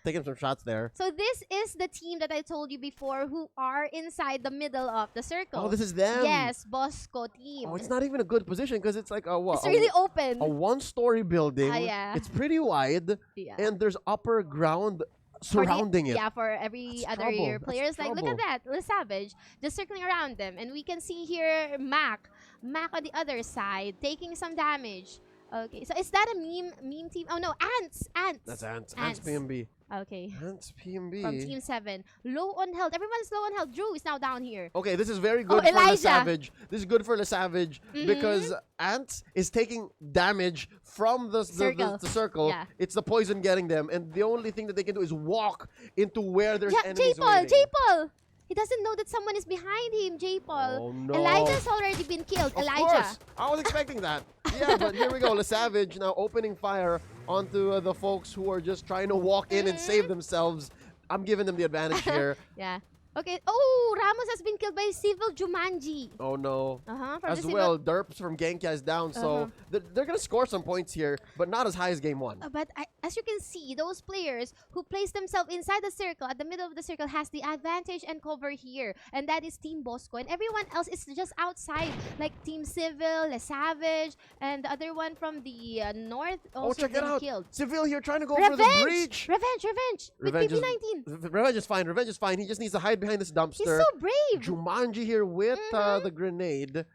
taking some shots there. So this is the team that I told you before who are inside the middle of the circle. Oh, this is them. Yes, Bosco team. Oh, it's not even a good position because it's like It's really open. A one-story building. Yeah. It's pretty wide, and there's upper ground surrounding it. Yeah, for every other year players. Like, look at that. Le Savage just circling around them. And we can see here Mac on the other side taking some damage. Okay, so is that a meme team? Oh no, Ants. That's Ants. Ants PMB. Okay. Ants PMB. From Team 7. Low on health. Everyone's low on health. Drew is now down here. Okay, this is very good for Le Savage. This is good for Le Savage because Ants is taking damage from the circle. Yeah. It's the poison getting them, and the only thing that they can do is walk into where there's enemies J-Paul. He doesn't know that someone is behind him, J-Paul. Oh, no. Elijah's already been killed. Of Elijah. course. I was expecting that. Yeah, but here we go. Le Savage now opening fire onto the folks who are just trying to walk in and save themselves. I'm giving them the advantage here. Yeah. Okay. Oh, Ramos has been killed by Civil Jumanji. Oh, no. From As the well, Derps from Genkia is down, so they're going to score some points here, but not as high as game 1. But as you can see, those players who place themselves inside the circle, at the middle of the circle, has the advantage and cover here. And that is Team Bosco. And everyone else is just outside, like Team Civil, Le Savage, and the other one from the north also check it out. killed. Civil here trying to go for the breach. Revenge! With PP19. Revenge is fine. Revenge is fine. He just needs to hide behind this dumpster. He's so brave. Jumanji here with the grenade.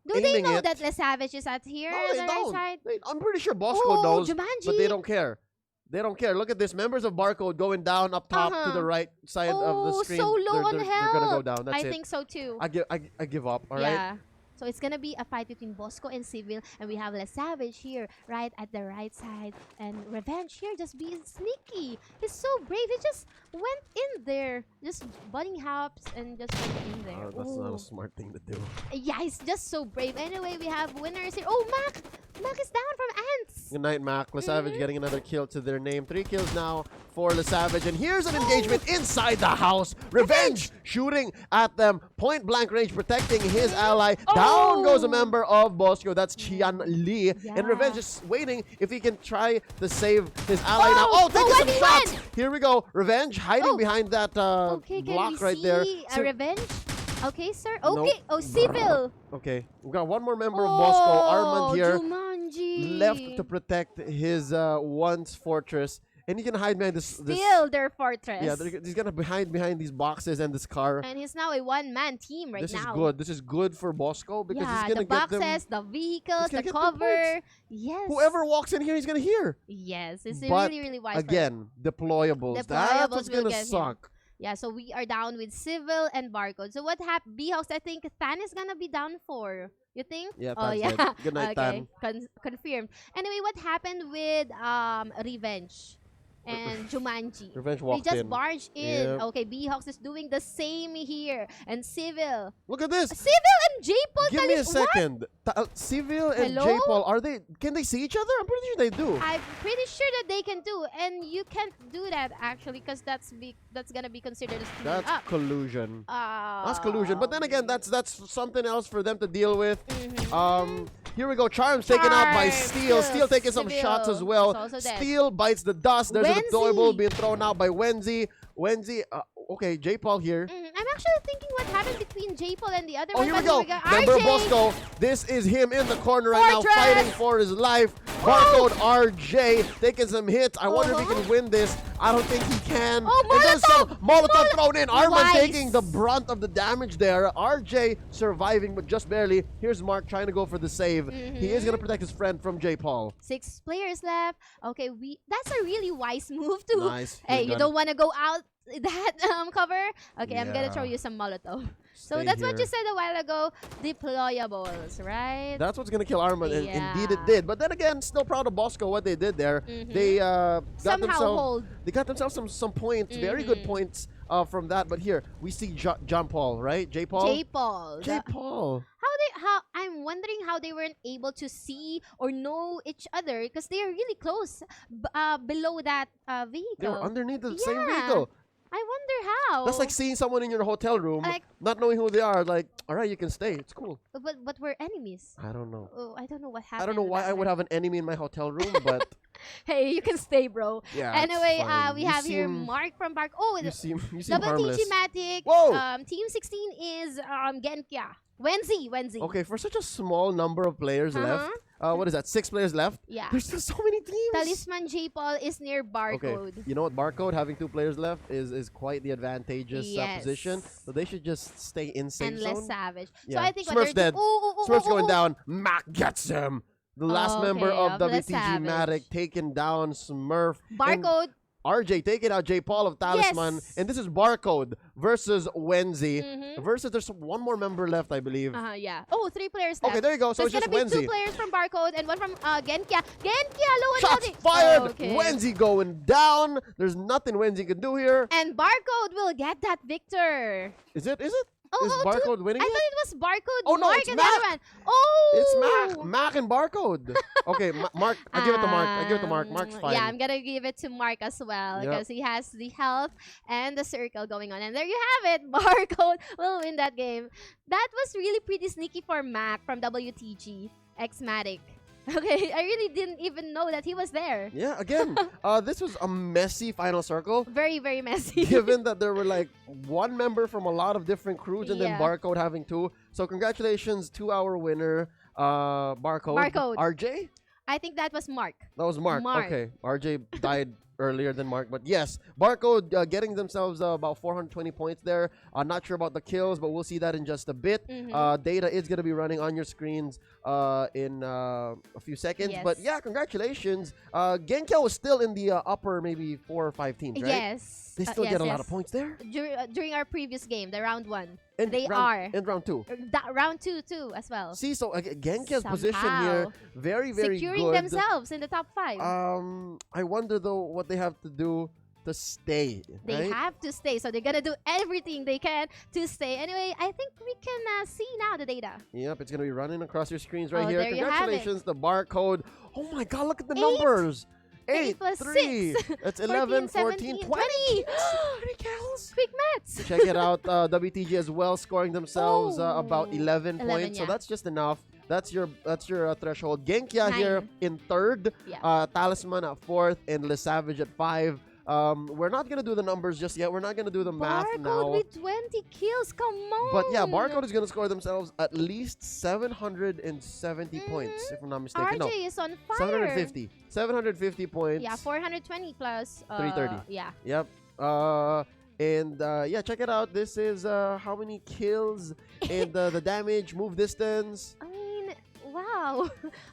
Do they know that Le Savage is at here? No, they on the don't. right side? I'm pretty sure Bosco knows, Jumanji. but they don't care. They don't care. Look at this. Members of Barcode going down up top to the right side of the screen. So low on they're health. gonna go down. That's I it. think so too. I give up. All right. So it's gonna be a fight between Bosco and Civil, and we have Le Savage here, right at the right side, and Revenge here just being sneaky. He's so brave. He just went in there, just bunny hops and just went in there. That's not a smart thing to do. Yeah, he's just so brave. Anyway, we have winners here. Oh, Mac is down from Ants. Good night, Mac. Le Savage getting another kill to their name. 3 kills now for Le Savage. And here's an engagement inside the house. Revenge shooting at them. Point blank range protecting his ally. Down goes a member of Bosco. That's Chian Lee. And Revenge is waiting if he can try to save his ally now. Oh, taking some shots. Here we go. Revenge hiding behind that block right there. Revenge? Okay, sir. Okay. Oh, Civil. Okay. We've got one more member of Bosco. Armand here. Jumanji. Left to protect his once fortress. And he can hide behind this. Still their fortress. Yeah, he's gonna hide behind these boxes and this car. And he's now a one-man team right now. This is good. This is good for Bosco because he's gonna the get them. boxes, the vehicles, the cover. Yes. Whoever walks in here, he's gonna hear. Yes, it's But really wise. again, deployables. That's what's gonna suck. Yeah, so we are down with Civil and Barcode. So what happened? B-House, I think Tan is gonna be down for. You think? Yeah, oh, Tan's yeah. dead. Good night, okay. Tan. Confirmed. Anyway, what happened with Revenge and Jumanji? Revenge walked They just in. barged in. Yep. Okay, B-Hawks is doing the same here. And Civil. Look at this. Civil and J-Paul. Give me a second. Civil and Hello? J-Paul, can they see each other? I'm pretty sure they do. I'm pretty sure that they can do, and you can't do that actually, because that's gonna be considered as teaming That's up. collusion. That's collusion. But then again, that's something else for them to deal with. Here we go. Charm's taken out by Steel. Steel taking some shots as well. Steel bites the dust. There's a deployable being thrown out by Wenzi. Okay, J-Paul here. I'm actually thinking what happened between J-Paul and the other one. Here we go. Member RJ. Bosco. This is him in the corner right now, fighting for his life. Barcode RJ taking some hits. I wonder if he can win this. I don't think he can. And there's some Molotov thrown in. Armand taking the brunt of the damage there. RJ surviving, but just barely. Here's Mark trying to go for the save. He is going to protect his friend from J-Paul. 6 players left. Okay, that's a really wise move too. Nice. Hey, you don't want to go out that cover. Okay, I'm gonna throw you some Molotov. So that's what you said a while ago. Deployables, right? That's what's gonna kill Armand, and indeed it did. But then again, still proud of Bosco what they did there. They got themselves some points, very good points from that. But here we see John Paul, right? J-Paul. J-Paul. I'm wondering how they weren't able to see or know each other, because they are really close below that vehicle. They were underneath the same vehicle. I wonder how. That's like seeing someone in your hotel room, not knowing who they are. Like, all right, you can stay. It's cool. But we're enemies. I don't know. Oh, I don't know what happened. I don't know why I would have an enemy in my hotel room, but hey, you can stay, bro. Yeah. Anyway, we have here Mark from Park. Oh, you seem double harmless. Matic. Whoa. Team 16 is Genkia. Wenzi. Okay, for such a small number of players left. What is that? 6 players left? Yeah. There's still so many teams. Talisman J-Paul is near Barcode. Okay. You know what? Barcode having 2 players left is quite the advantageous position. So they should just stay in safe and zone. less savage. Yeah. So I think Smurf's dead. Smurf's going down. Mac gets him. The last member of WTG Matic taken down. Smurf. Barcode. RJ, take it out, J. Paul of Talisman. Yes. And this is Barcode versus Wenzi. Mhm. Versus, there's one more member left, I believe. Yeah. Oh, 3 players left. Okay, there you go. So it's it's just gonna be 2 Wenzi. players from Barcode and one from Genkia. Genkia, low and Shots loading. fired! Oh, okay. Wenzi going down. There's nothing Wenzi can do here. And Barcode will get that victor. Is it? Is it? Oh, Is oh, Barcode two- winning I it? thought it was Barcode, Oh, no, Mark, it's and Mac. the other one. Oh! It's Mac and Barcode. Okay, Mark. I give it to Mark. I give it to Mark. Mark's fine. Yeah, I'm gonna give it to Mark as well Yep. because he has the health and the circle going on. And there you have it. Barcode will win that game. That was really pretty sneaky for Mac from WTG Xmatic. Okay, I really didn't even know that he was there. Yeah, again, this was a messy final circle. Very, very messy. Given that there were like one member from a lot of different crews and then Yeah. Barcode having 2. So congratulations to our winner, Barcode. Barcode. RJ? I think that was Mark. That was Mark. Mark. Okay. RJ died earlier than Mark. But yes, Barcode getting themselves about 420 points there. Not sure about the kills, but we'll see that in just a bit. Mhm. Data is going to be running on your screens in a few seconds. Yes. But yeah, congratulations. Genkia was still in the upper maybe 4 or 5 teams, right? Yes. They still yes, get a lot yes. of points there. During our previous game, the round 1. And They round, are. in round 2. Round 2 too as well. See, so Genkia's position here, Somehow. very, very Securing good. themselves in the top 5. I wonder though what they have to do to stay. They right? have to stay, so they're gonna do everything they can to stay. Anyway, I think we can see now the data. Yep, it's gonna be running across your screens right Oh, here. there you have it. Congratulations, the barcode. Oh my God, look at the 8. numbers. 8 plus 3. 6. That's 11, 14, 20. 20 kills. Quick maths. Check it out. WTG as well, scoring themselves about 11 points. So yeah. that's just enough. That's your threshold. Genkia here 9. in 3rd. Yeah. Talisman at 4th, and Le Savage at 5. We're not gonna do the numbers just yet. We're not gonna do the math Barcode now. with 20 kills. Come on. But yeah, Barcode is gonna score themselves at least 770 points, if I'm not mistaken. RJ is on fire. 750. 750 points. Yeah, 420 plus 330. Yeah. Yep. And yeah, check it out. This is how many kills and the damage, move distance. I mean, wow.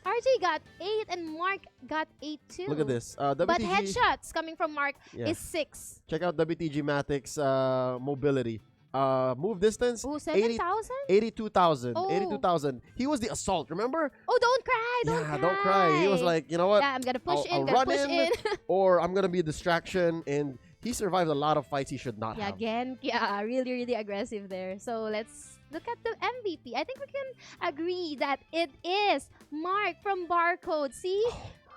RJ got 8 and Mark got 8 too. Look at this. WTG, But headshots coming from Mark Yeah. is 6. check out WTG Matic's mobility. Move distance. Oh, 7,000? 82,000. Oh. 82,000. He was the assault, remember? Oh, don't cry. Don't Yeah, cry. don't cry. He was like, you know what? Yeah, I'm going to push I'll in. Gonna run push in. or I'm gonna be a distraction. And he survived a lot of fights he should not Yeah, have. again, yeah, really, really aggressive there. So let's look at the MVP. I think we can agree that it is Mark from Barcode. See?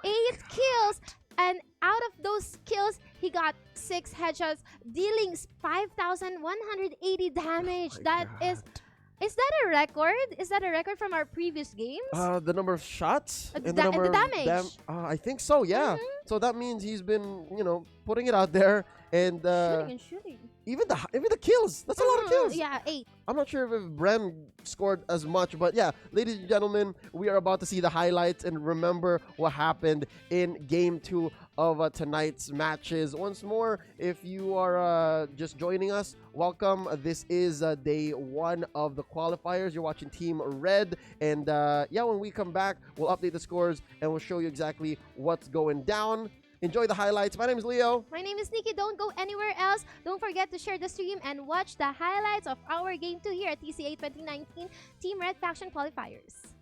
8 kills. And out of those kills, he got 6 headshots, dealing 5,180 damage. That is that a record? Is that a record from our previous games? The number of shots and and the number of damage. I think so. Yeah. So that means he's been, putting it out there, and Shooting and shooting. even the kills. That's a lot of kills. Yeah, 8. I'm not sure if Bren scored as much, but yeah, ladies and gentlemen, we are about to see the highlights and remember what happened in Game 2 of tonight's matches. Once more, if you are just joining us, welcome. This is day 1 of the qualifiers. You're watching Team Red, and yeah, when we come back, we'll update the scores and we'll show you exactly what's going down. Enjoy the highlights. My name is Leo. My name is Nikki. Don't go anywhere else. Don't forget to share the stream and watch the highlights of our Game 2 here at TCA 2019 Team Red Faction Qualifiers.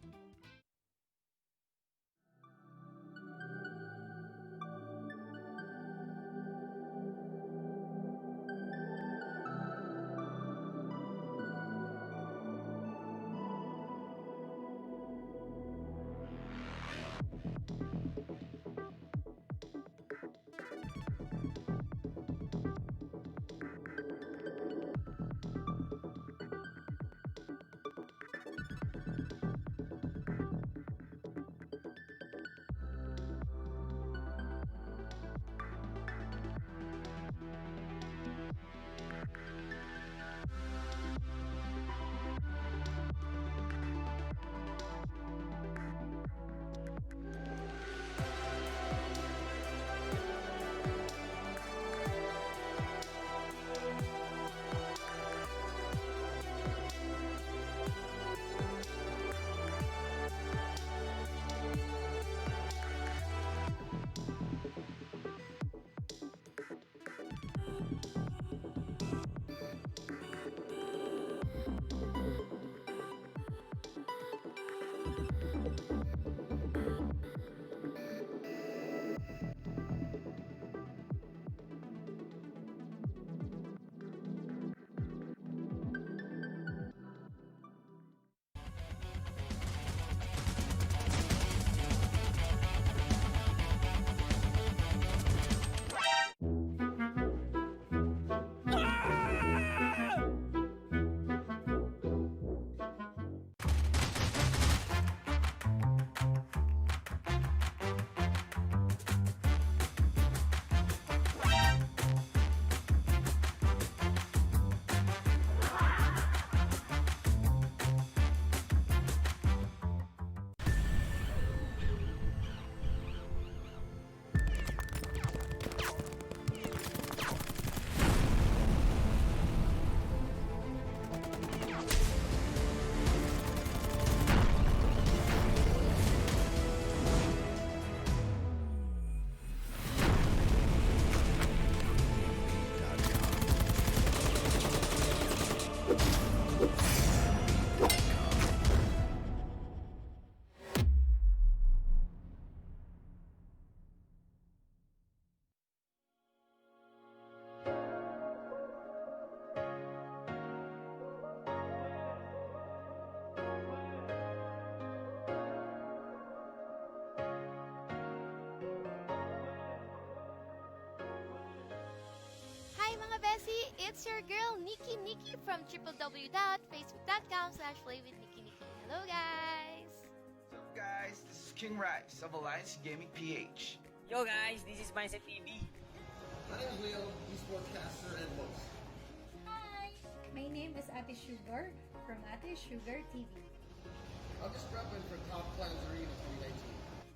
Bessie, it's your girl Nikki from www.facebook.com/playwithnikki. Hello guys! What's up guys, this is King Rice of Alliance Gaming PH. Yo guys, this is Mindset TV. My name is Leo, esportcaster and host. Hi! My name is Ate Sugar from Ate Sugar TV. I'm just prepping for Top Clans Arena 2019.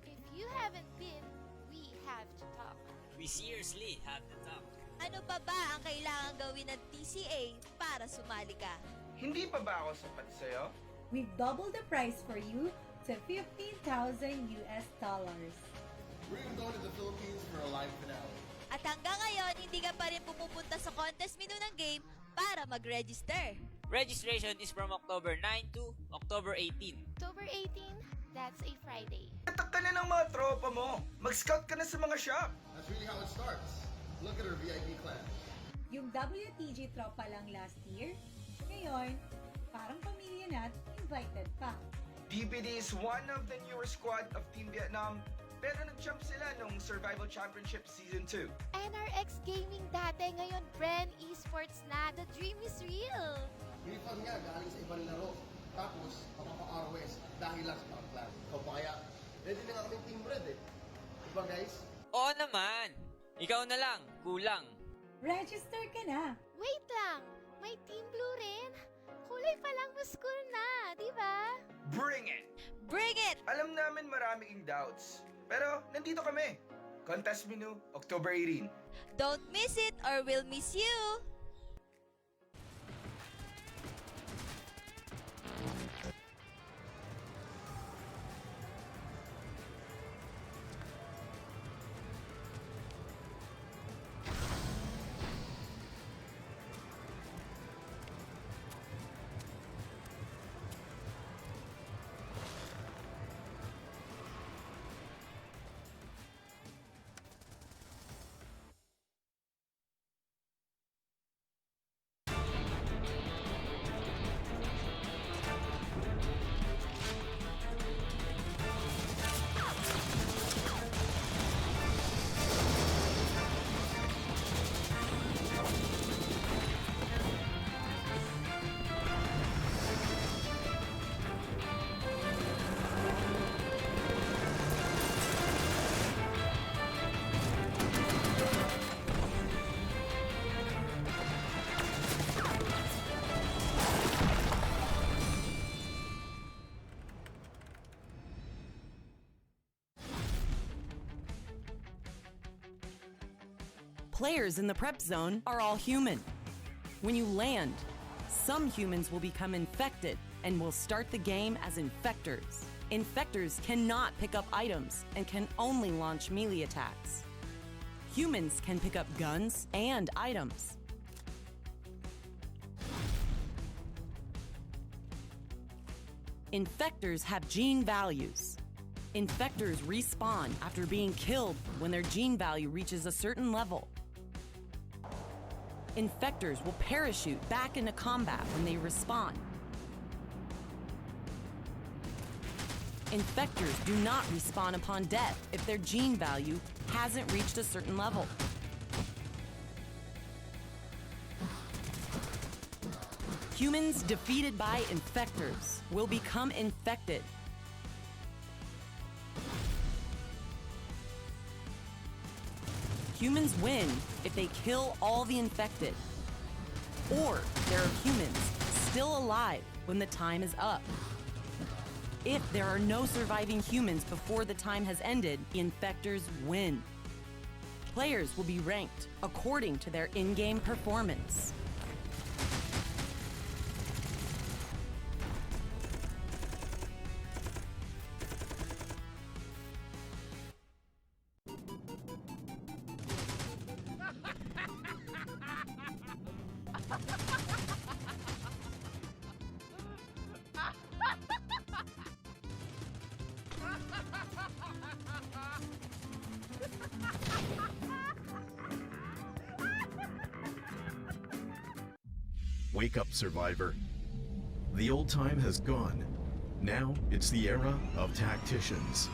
If you haven't been, we have to talk. We seriously have to talk. Ano pa ba ang kailangan gawin ng TCA para sumali ka? Hindi pa ba ako sapat sa'yo? We've doubled the price for you to $15,000 US. We're even going to the Philippines for a live finale. At hanggang ngayon, hindi ka pa rin pumupunta sa contest menu ng game para mag-register. Registration is from October 9 to October 18. October 18, that's a Friday. Tatak ka na ng mga tropa mo. Mag-scout ka na sa mga shop. That's really how it starts. Look at our VIP clan. Yung WTG tropa lang last year, ngayon, parang pamilya na't invited pa. DPD is one of the newer squad of Team Vietnam, pero nag-jump sila nung Survival Championship Season 2. NRX Gaming dati, ngayon Bren Esports na. The dream is real! Refund nga galing sa ibang laro. Tapos, mapapa-ROS dahil lang sa Top Clan. O pa kaya, ready na nga kaming Team Red eh. Diba guys? Oo naman! Ikaw na lang, kulang. Register ka na! Wait lang! May Team Blue rin? Kulay pa lang mas cool na, di ba? Bring it! Bring it! Alam namin marami kang doubts, pero nandito kami. Contest menu, October 18. Don't miss it or we'll miss you! Players in the prep zone are all human. When you land, some humans will become infected and will start the game as infectors. Infectors cannot pick up items and can only launch melee attacks. Humans can pick up guns and items. Infectors have gene values. Infectors respawn after being killed when their gene value reaches a certain level. Infectors will parachute back into combat when they respawn. Infectors do not respawn upon death if their gene value hasn't reached a certain level. Humans defeated by infectors will become infected. Humans win if they kill all the infected. Or there are humans still alive when the time is up. If there are no surviving humans before the time has ended, the infectors win. Players will be ranked according to their in-game performance. Wake up, survivor. The old time has gone. Now it's the era of tacticians.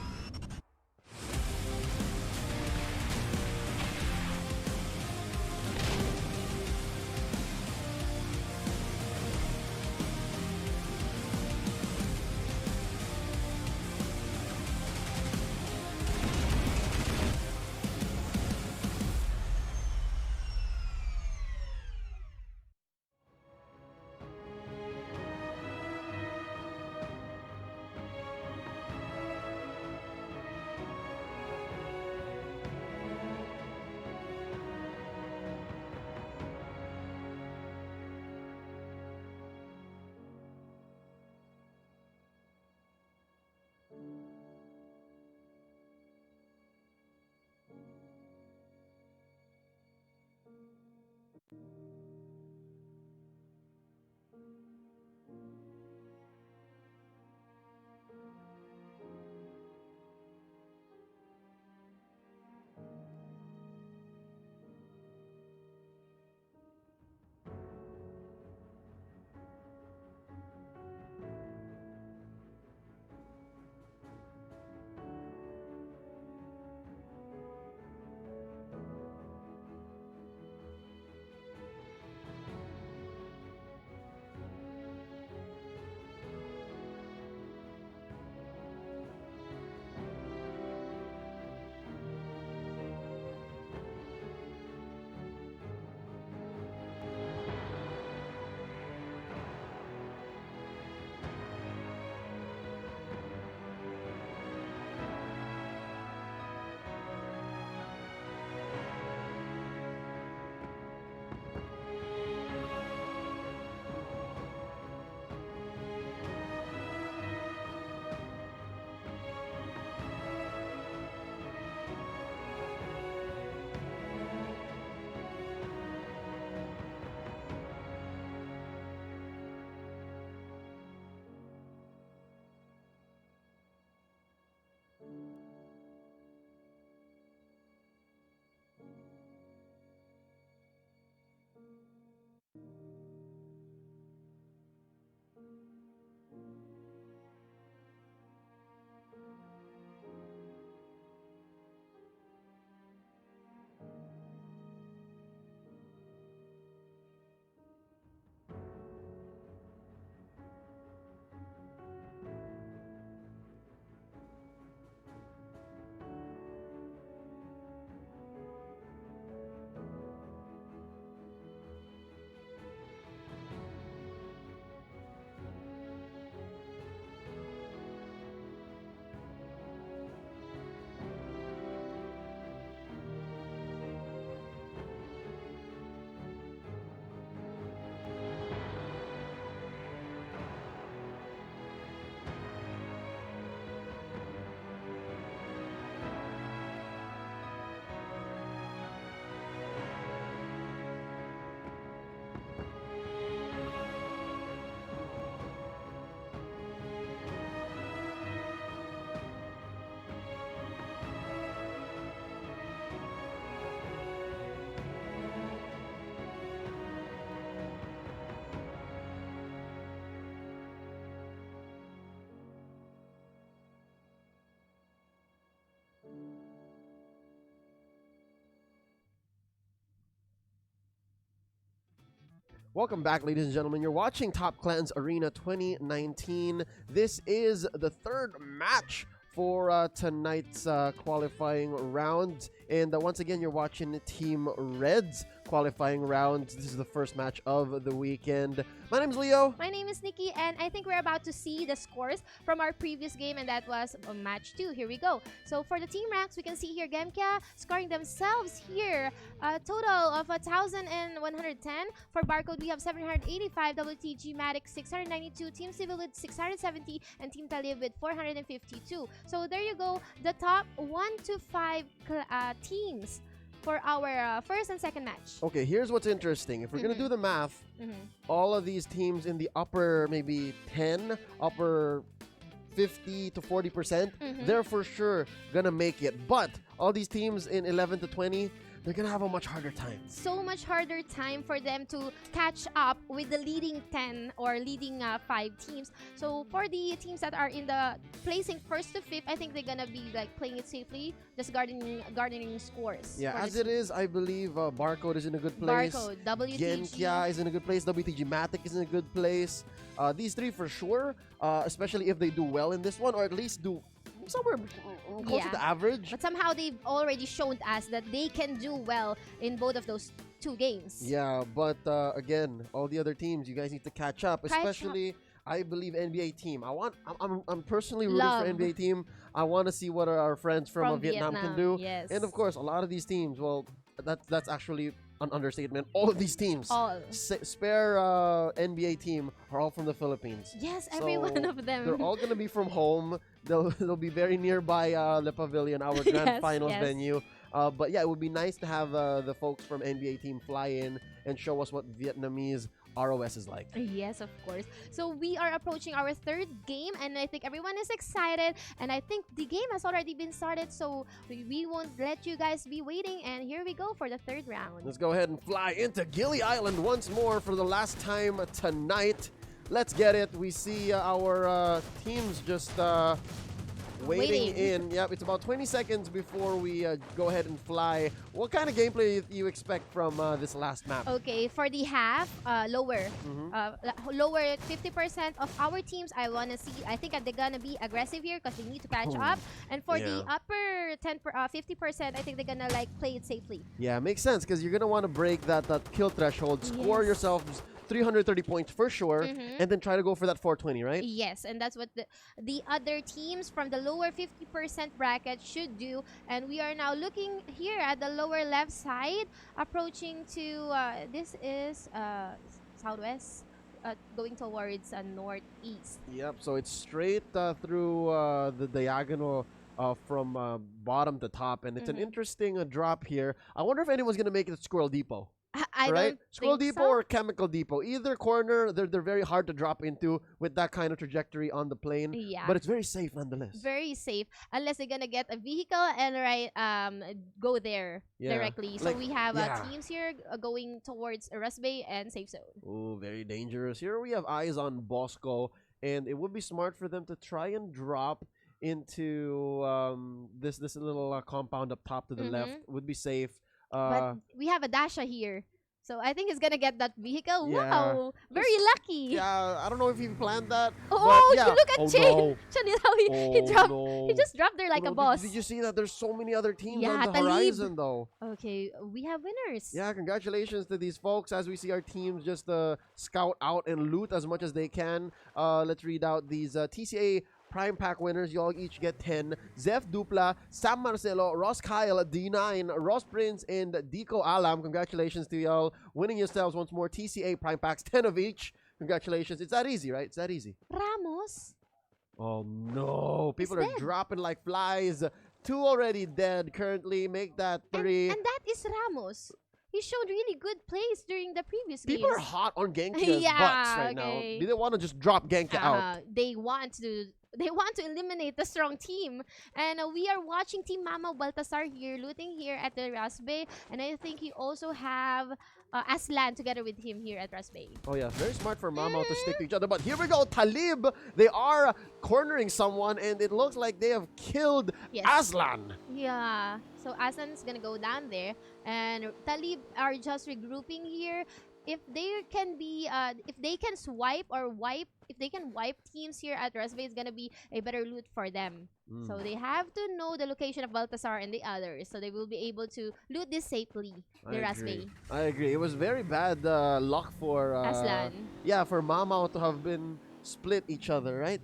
Welcome back, ladies and gentlemen. You're watching Top Clans Arena 2019. This is the third match for tonight's qualifying round. And once again, you're watching Team Red's qualifying round. This is the first match of the weekend. My name is Leo. My name is Nikki, and I think we're about to see the scores from our previous game, and that was match 2. Here we go. So for the team ranks, we can see here Gemkia scoring themselves here a total of 1,110. For Barcode, we have 785, WTG Matic 692, Team Civil with 670, and Team Talib with 452. So there you go, the top 1 to 5 teams for our first and second match. Okay, here's what's interesting. If we're going to do the math, all of these teams in the upper maybe 10, upper 50 to 40%, they're for sure going to make it. But all these teams in 11 to 20, they're going to have a much harder time. So much harder time for them to catch up with the leading 10 or leading 5 teams. So for the teams that are in the placing first to fifth, I think they're going to be like playing it safely, just garnering scores. Yeah, as it is, I believe Barcode is in a good place. Barcode, WTG. Genkia is in a good place. WTG Matic is in a good place. These three for sure, especially if they do well in this one, or at least do somewhere close to the average. But somehow they've already shown us that they can do well in both of those 2 games. Yeah, but again, all the other teams, you guys need to catch up. Especially, I believe NBA team. I'm personally rooting for NBA team. I want to see what our friends from Vietnam can do. Yes. And of course, a lot of these teams. Well, that's actually an understatement. All of these teams, spare NBA team, are all from the Philippines. Yes, every one of them. They're all gonna be from home. They'll be very nearby the Pavillon, our grand finals venue. But yeah, it would be nice to have the folks from NBA team fly in and show us what Vietnamese ROS is like. Yes, of course. So we are approaching our third game, and I think everyone is excited, and I think the game has already been started, so we won't let you guys be waiting, and here we go for the third round. Let's go ahead and fly into Gili Island once more for the last time tonight. Let's get it. We see our teams just waiting in. Yep, it's about 20 seconds before we go ahead and fly. What kind of gameplay do you expect from this last map? Okay, for the half, lower 50% of our teams, I want to see. I think they're gonna be aggressive here because they need to catch up. And for the upper 50%, I think they're gonna like play it safely. Yeah, makes sense because you're gonna want to break that kill threshold, score yourself 330 points for sure, and then try to go for that 420, right? Yes, and that's what the other teams from the lower 50% bracket should do. And we are now looking here at the lower left side, approaching to this is southwest, going towards northeast. Yep, so it's straight through the diagonal from bottom to top, and it's an interesting drop here. I wonder if anyone's gonna make it at Squirrel Depot. I don't Squirrel think Depot or Chemical Depot. Either corner, they're very hard to drop into with that kind of trajectory on the plane. Yeah. But it's very safe nonetheless. Very safe, unless they're gonna get a vehicle and go there directly. So we have teams here going towards Rust Bay and Safe Zone. Oh, very dangerous. Here we have eyes on Bosco, and it would be smart for them to try and drop into this little compound up top to the left. Would be safe. But we have a Dasha here. So I think he's gonna get that vehicle. Yeah. Wow, very lucky. Yeah, I don't know if he planned that. Oh, but yeah. look at Chin. No. Chin, how he just dropped there like a boss. Did you see that? There's so many other teams on the Talib. horizon, though. Okay, we have winners. Yeah, congratulations to these folks as we see our teams just scout out and loot as much as they can. Let's read out these TCA Prime Pack winners. You all each get 10. Zef Dupla, Sam Marcelo, Ross Kyle, D9, Ross Prince, and Dico Alam. Congratulations to y'all. Winning yourselves once more TCA Prime Packs, 10 of each. Congratulations. It's that easy, right? It's that easy. Ramos? Oh, no. People are dropping like flies. 2 already dead currently. Make that 3. And that is Ramos. He showed really good plays during the previous games. People are hot on Genkia's butts right now. They don't want to just drop Genkia out. They want to eliminate the strong team. And we are watching Team Mama Baltasar here, looting here at the Rust Bay. And I think he also have Aslan together with him here at Rust Bay. Oh yeah, very smart for Mama to stick to each other. But here we go, Talib. They are cornering someone, and it looks like they have killed Aslan. Yeah, so Aslan is gonna go down there, and Talib are just regrouping here. if they can be if they can swipe or wipe, if they can wipe teams here at Resve, it's gonna be a better loot for them. So they have to know the location of Baltasar and the others, so they will be able to loot this safely. The Resve. I agree. It was very bad luck for Aslan. Yeah, for Mamao to have been split each other, right?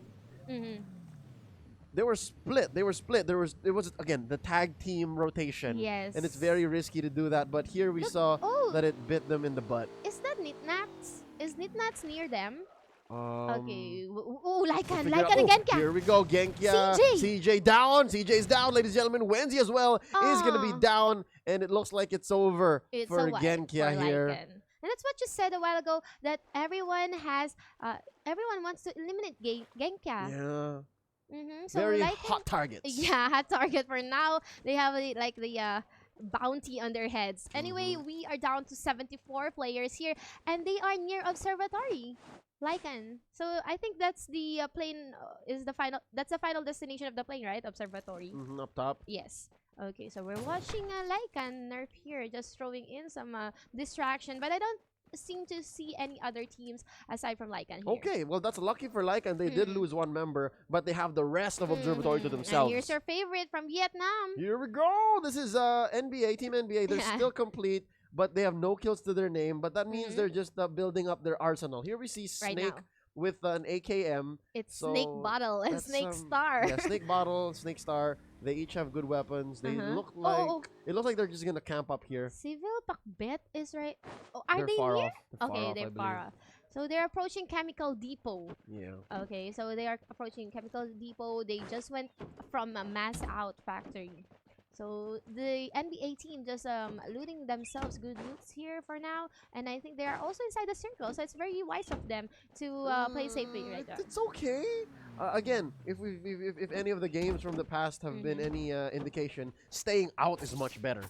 They were split. It was again the tag team rotation. Yes. And it's very risky to do that. But here we saw that it bit them in the butt. Is that Nitnats? Is Nitnats near them? Okay. Lycan and Genkia. Here we go, Genkia. CJ down. CJ's down, ladies and gentlemen. Wenzi as well is going to be down. And it looks like it's over for Genkia here. Lycan. And that's what you said a while ago, that everyone wants to eliminate Genkia. Yeah. So very Lycan, hot targets. Yeah, hot target for now. They have the bounty on their heads. Anyway, we are down to 74 players here, and they are near Observatory. Lycan. So I think that's the plane is the final. That's the final destination of the plane, right? Observatory. Up top. Yes. Okay, so we're watching Lycan nerf here, just throwing in some distraction, but I don't seem to see any other teams aside from Lycan here. Okay, well that's lucky for Lycan. They did lose one member, but they have the rest of Observatory to themselves. And here's your favorite from Vietnam. Here we go. This is NBA, Team NBA. They're still complete, but they have no kills to their name. But that means they're just building up their arsenal. Here we see Snake with an AKM. It's Snake Bottle and Snake Star. Yeah, Snake Bottle, Snake Star. They each have good weapons. They look like it looks like they're just gonna camp up here. Civil Pakbet is right. Oh, are they far here? off. Okay, they're far off. So they're approaching Chemical Depot. Yeah. Okay, so they are approaching Chemical Depot. They just went from a mass out factory. So the NBA team just looting themselves good loots here for now, and I think they are also inside the circle. So it's very wise of them to play safely right now. It's okay. Again, if any of the games from the past have been any indication, staying out is much better.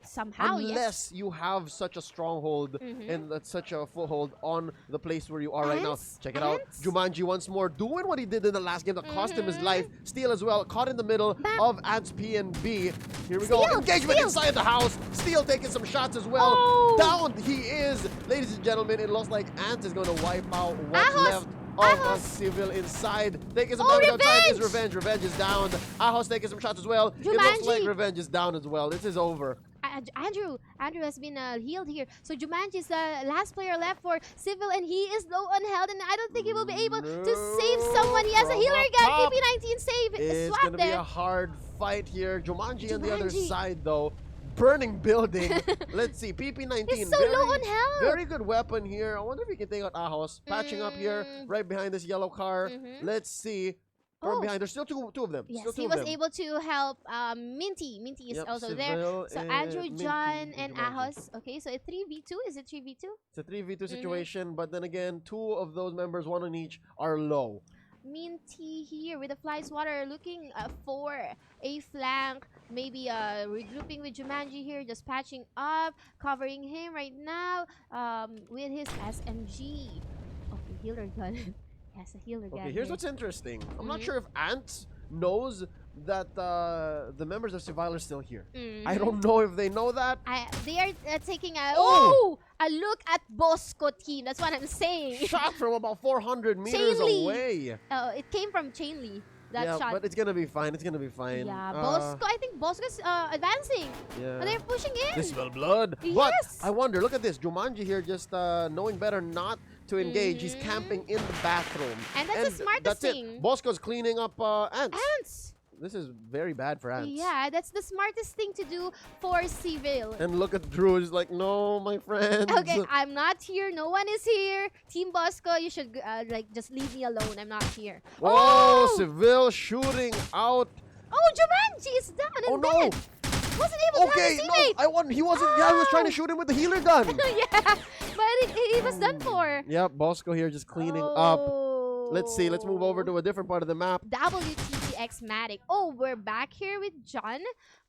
Somehow, unless you have such a stronghold and such a foothold on the place where you are right now. Check it out. Jumanji once more doing what he did in the last game that cost him his life. Steal as well. Caught in the middle of Ants P and B. Here we go. Engagement inside the house. Steal taking some shots as well. Down he is. Ladies and gentlemen, it looks like Ants is going to wipe out what's left of a Civil inside. Taking some damage outside is Revenge. Revenge is down. Ahos taking some shots as well. It looks like Revenge is down as well. This is over. Andrew has been healed here. So Jumanji is the last player left for Civil, and he is low on health, and I don't think he will be able to save someone. He has a healer gun. PP19 save. It's going to be a hard fight here. Jumanji on the other side, though. Burning building. Let's see. PP19. He's so low on health. Very good weapon here. I wonder if he can take out Ahos. Patching up here, right behind this yellow car. Let's see. From behind, there's still two of them. Yes, he was able to help Minty. Minty is also there. So Andrew, John, and Ahos. Okay, so a 3v2. Is it 3v2? It's a 3v2 situation, but then again, two of those members, one on each, are low. Minty here with the Fly Swatter looking for a flank. Maybe regrouping with Jumanji here, just patching up, covering him right now with his SMG. Okay, healer gun. Yes, a healer gun. Okay, here's what's interesting. I'm not sure if Ants knows that the members of Civil are still here. I don't know if they know that. They are taking a look at Bosco team. That's what I'm saying. Shot from about 400 meters away. It came from Chainly. That shot. But it's gonna be fine. It's gonna be fine. Yeah, Bosco. I think Bosco's advancing. Yeah. But they're pushing in. They smell blood. Yes. But I wonder. Look at this. Jumanji here, just knowing better not to engage. He's camping in the bathroom. And that's the smartest thing. It. Bosco's cleaning up Ants. This is very bad for Ants. Yeah, that's the smartest thing to do for Civil. And look at Drew. He's like, no, my friend. Okay, I'm not here. No one is here. Team Bosco, you should just leave me alone. I'm not here. Oh, Civil shooting out. Oh, Jumanji is down and dead. Wasn't able to help his teammate. He wasn't. I was trying to shoot him with the healer gun. Yeah, but he was done for. Yep, Bosco here just cleaning up. Let's see. Let's move over to a different part of the map. WTTX Matic. Oh, we're back here with John.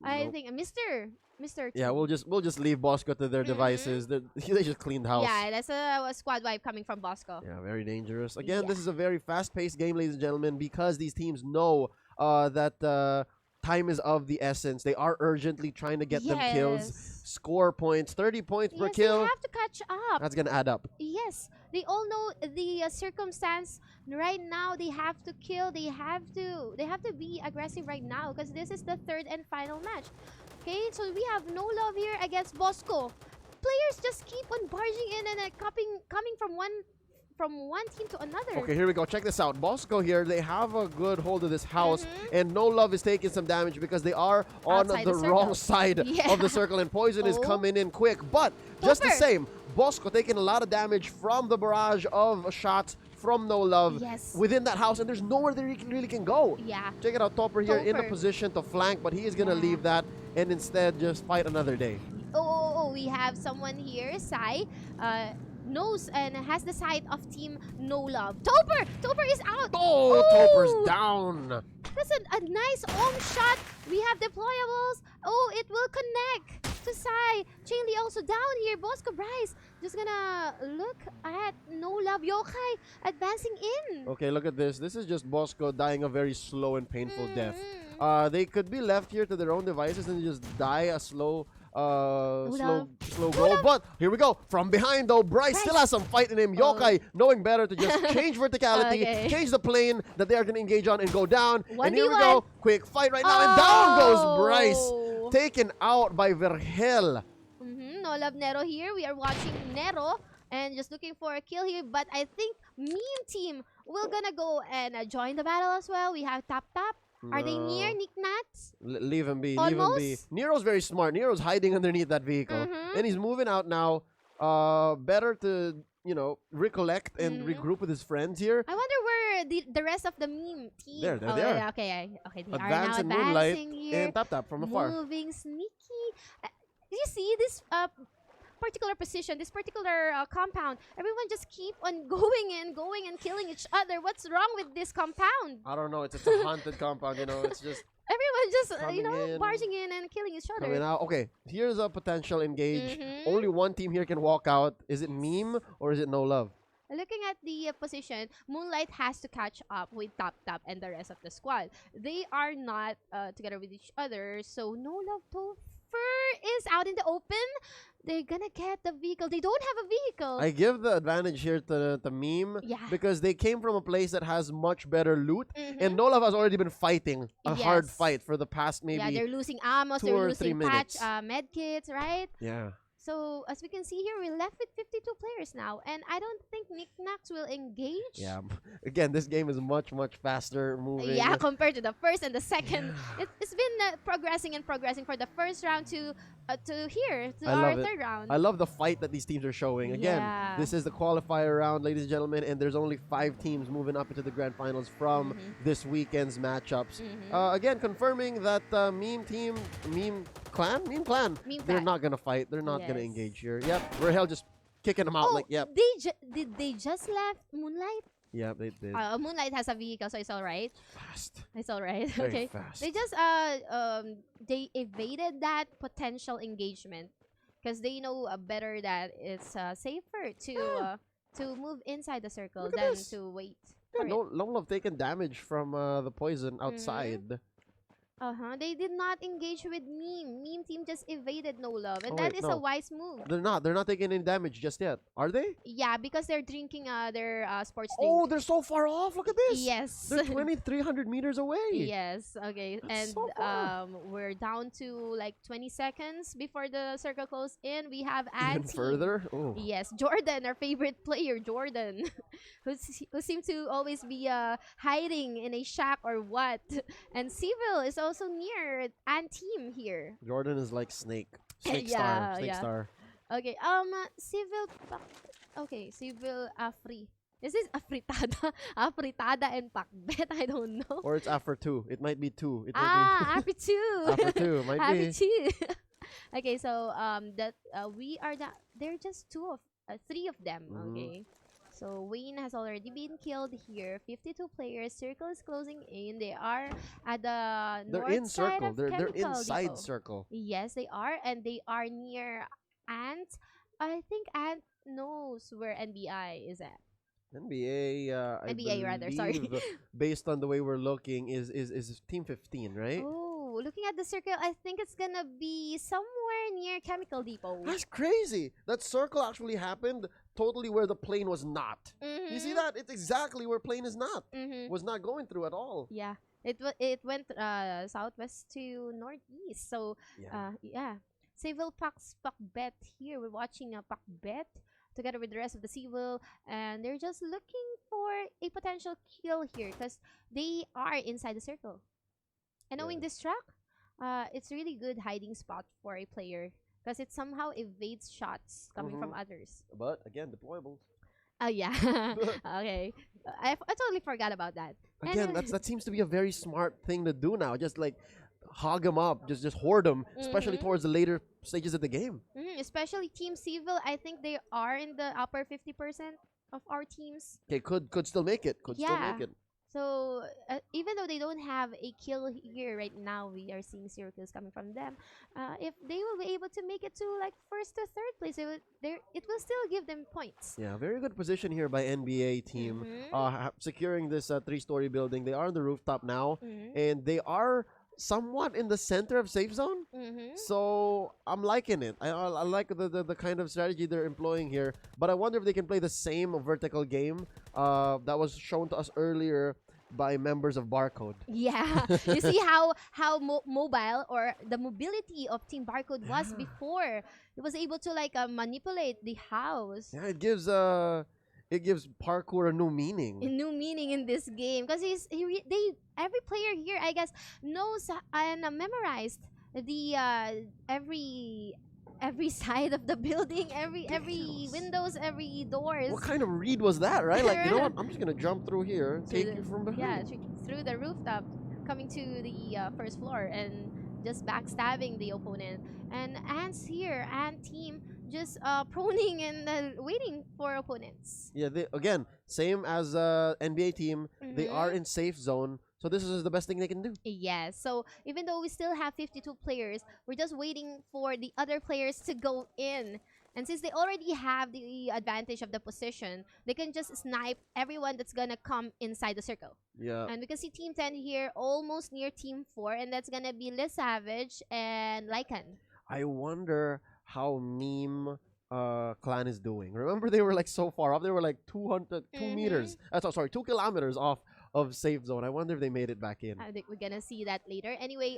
I think Mr. Yeah, we'll just leave Bosco to their devices. They just cleaned house. Yeah, that's a squad wipe coming from Bosco. Yeah, very dangerous. Again, this is a very fast-paced game, ladies and gentlemen, because these teams know that time is of the essence. They are urgently trying to get them kills, score points, 30 points per kill. They have to catch up. That's gonna add up. Yes, they all know the circumstance right now. They have to kill. They have to be aggressive right now because this is the third and final match. Okay, so we have no love here against Bosco. Players just keep on barging in and coming from one team to another. Okay, here we go. Check this out. Bosco here, they have a good hold of this house, and No Love is taking some damage because they are on the wrong side of the circle, and Poison is coming in quick. But just the same, Bosco taking a lot of damage from the barrage of shots from No Love within that house, and there's nowhere they really can go. Yeah. Check it out, Topper here in a position to flank, but he is going to leave that and instead just fight another day. Oh, we have someone here, Sai, knows and has the side of Team No Love. Topper is out. Oh, Topper's down. That's a nice shot. We have deployables. Oh, it will connect to Sai. Chainly also down here. Bosco Bryce just gonna look at No Love. Yokai advancing in. Okay, look at this. This is just Bosco dying a very slow and painful death. They could be left here to their own devices and just die a slow go. But here we go. From behind though, Bryce still has some fight in him. Yokai knowing better to just change verticality, change the plane that they are going to engage on and go down. And here we go. Quick fight right now. And down goes Bryce. Taken out by Vergel. No Love Nero here. We are watching Nero and just looking for a kill here. But I think Meme Team will gonna go and join the battle as well. We have Tap. Are they near Nicknats? Leave him be. Almost? Leave him be. Nero's very smart. Nero's hiding underneath that vehicle. And he's moving out now. Better to, recollect and regroup with his friends here. I wonder where the rest of the meme team. There. Yeah, okay. They Advance are in now Moonlight advancing here. and Tap from afar. Moving sneaky. You see this particular position, this particular compound, everyone just keep on going and killing each other. What's wrong with this compound? I don't know. It's a haunted compound, It's just everyone just, barging in and killing each other. Coming out. Okay, here's a potential engage. Only one team here can walk out. Is it Meme or is it No Love? Looking at the position, Moonlight has to catch up with Tap and the rest of the squad. They are not together with each other, so No Love Topher is out in the open. They're gonna get the vehicle. They don't have a vehicle. I give the advantage here to Meme because they came from a place that has much better loot, and No Love has already been fighting a hard fight for the past maybe they're losing ammo, they're losing patch medkits, right? Yeah. So, as we can see here, we're left with 52 players now. And I don't think Knickknacks will engage. Yeah. Again, this game is much faster moving. Yeah, compared to the first and the second. It's been progressing for the first round to our third round. I love the fight that these teams are showing. Again, this is the qualifier round, ladies and gentlemen, and there's only 5 teams moving up into the grand finals from this weekend's matchups. Again, confirming that Meme Clan, they're not going to fight. They're not going to engage here. Yep, Rahel just kicking them out Did they just left Moonlight? Yeah, they did. Moonlight has a vehicle, so it's all right. Fast. It's all right. Very okay. fast. They just they evaded that potential engagement because they know better that it's safer to move inside the circle than to wait. Yeah, No Love taking damage from the poison outside. They did not engage with Meme. Meme team just evaded No Love, and that is a wise move. They're not taking any damage just yet, are they? Yeah, because they're drinking their sports drink. Oh, they're so far off. Look at this. Yes. They're 2,300 meters away. Yes. Okay. That's and so far. we're down to like 20 seconds before the circle closes in. We have Even further. Oh. Yes, Jordan, our favorite player, Jordan, who seems to always be hiding in a shack or what. And Civil is also near and team here. Jordan is like Snake Star. Okay, Civil, Civil Afri. This is Afritada, Afritada and Pakbet. I don't know. Or it's Afri 2. It might be 2. It might be Afri 2. Afri 2 might Afri be. 2. Okay, so we are there are just 3 of them. Okay. So Wayne has already been killed here. 52 players. Circle is closing in. They are at the north side of They're Chemical inside Depot. circle. Yes, they are, and they are near Ant. I think Ant knows where NBI is at. NBA, NBA rather, sorry. based on the way we're looking, is team 15, right? Oh, looking at the circle, I think it's gonna be somewhere near Chemical Depot. That's crazy. That circle actually happened totally where the plane was not. You see that? It's exactly where plane is not. Was not going through at all. Yeah. It went southwest to northeast. So yeah. Civil Pax Pac Bet here. We're watching a Pac Bet together with the rest of the Civil, and they're just looking for a potential kill here because they are inside the circle. And knowing this track, it's really good hiding spot for a player because it somehow evades shots coming from others. But again, deployables. Oh yeah. Okay. I totally forgot about that. Again, that seems to be a very smart thing to do now. Just like hog them up, just hoard them, especially towards the later stages of the game. Especially Team Civil, I think they are in the upper 50% of our teams. Okay, could still make it. Could still make it. So even though they don't have a kill here right now, we are seeing 0 kills coming from them. If they will be able to make it to like first to third place, it will still give them points. Yeah, very good position here by NBA team, securing this 3-story building. They are on the rooftop now, and they are somewhat in the center of safe zone. So I'm liking it. I like the kind of strategy they're employing here. But I wonder if they can play the same vertical game that was shown to us earlier by members of Barcode. Yeah. You see how mobile or the mobility of Team Barcode was before. It was able to like manipulate the house. Yeah, it gives parkour a new meaning. A new meaning in this game because every player here, I guess, knows and memorized the every side of the building, every windows, every doors. What kind of read was that, right? Like, you know what? I'm just gonna jump through here, take you from behind. Yeah, through the rooftop, coming to the first floor and just backstabbing the opponent. And Ants here, Ant team, just proning and waiting for opponents. Yeah, again, same as NBA team. They are in safe zone, so this is the best thing they can do. Yes, so even though we still have 52 players, we're just waiting for the other players to go in. And since they already have the advantage of the position, they can just snipe everyone that's gonna come inside the circle. Yeah. And we can see Team 10 here almost near Team 4, and that's gonna be Les Savage and Lycan. I wonder how Meme clan is doing. Remember, they were like so far off. They were like 2 meters. Sorry, 2 kilometers off of safe zone. I wonder if they made it back in. I think we're gonna see that later. Anyway,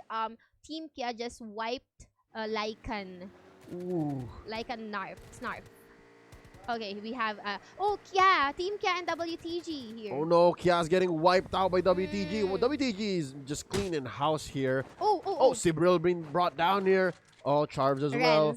Team Kia just wiped Lycan. Ooh. Lycan Snarf. Okay, we have Kia, Team Kia and WTG here. Oh no, Kia's getting wiped out by WTG. Well, WTG is just cleaning house here. Oh, Sibril being brought down here. Oh, Charves as well.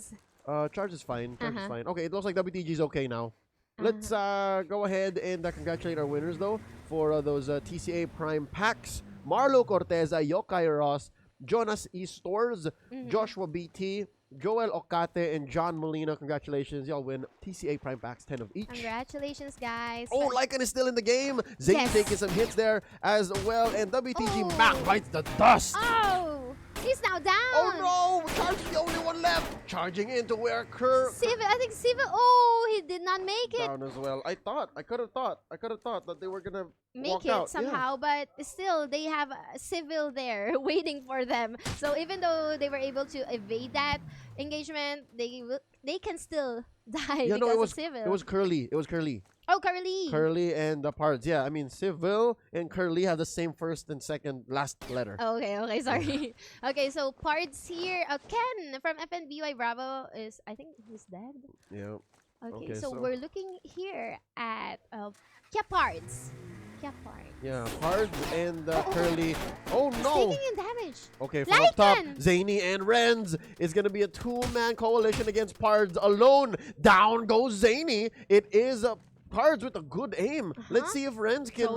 Charge is fine. Charge is fine. Okay, it looks like WTG is okay now. Let's go ahead and congratulate our winners, though, for those TCA Prime Packs. Marlo Corteza, Yokai Ross, Jonas E. Stores, Joshua BT, Joel Okate, and John Molina. Congratulations. Y'all win TCA Prime Packs, 10 of each. Congratulations, guys. Oh, Lycan is still in the game. Zane taking some hits there as well. And WTG Mac bites the dust. Oh, he's now down. Oh, no. Charge is the only one left. Charging into where Civil, I think Civil, oh, he did not make it. Down as well. I could have thought that they were going to make it somehow, but still they have Civil there waiting for them. So even though they were able to evade that engagement, they can still die because of Civil. It was Curly. Oh, Curly. Curly and the Pards. Yeah, I mean, Civil and Curly have the same first and second last letter. Okay, sorry. Okay, so Pards here. Ken from FNBY Bravo is, I think he's dead. Yeah. Okay, so we're looking here at Kia Pards. Yeah, Pards and Curly. Oh no! He's taking in damage. Okay, from up top, Zany and Renz is gonna be a 2-man coalition against Pards alone. Down goes Zany. It is Pards with a good aim. Let's see if Renz can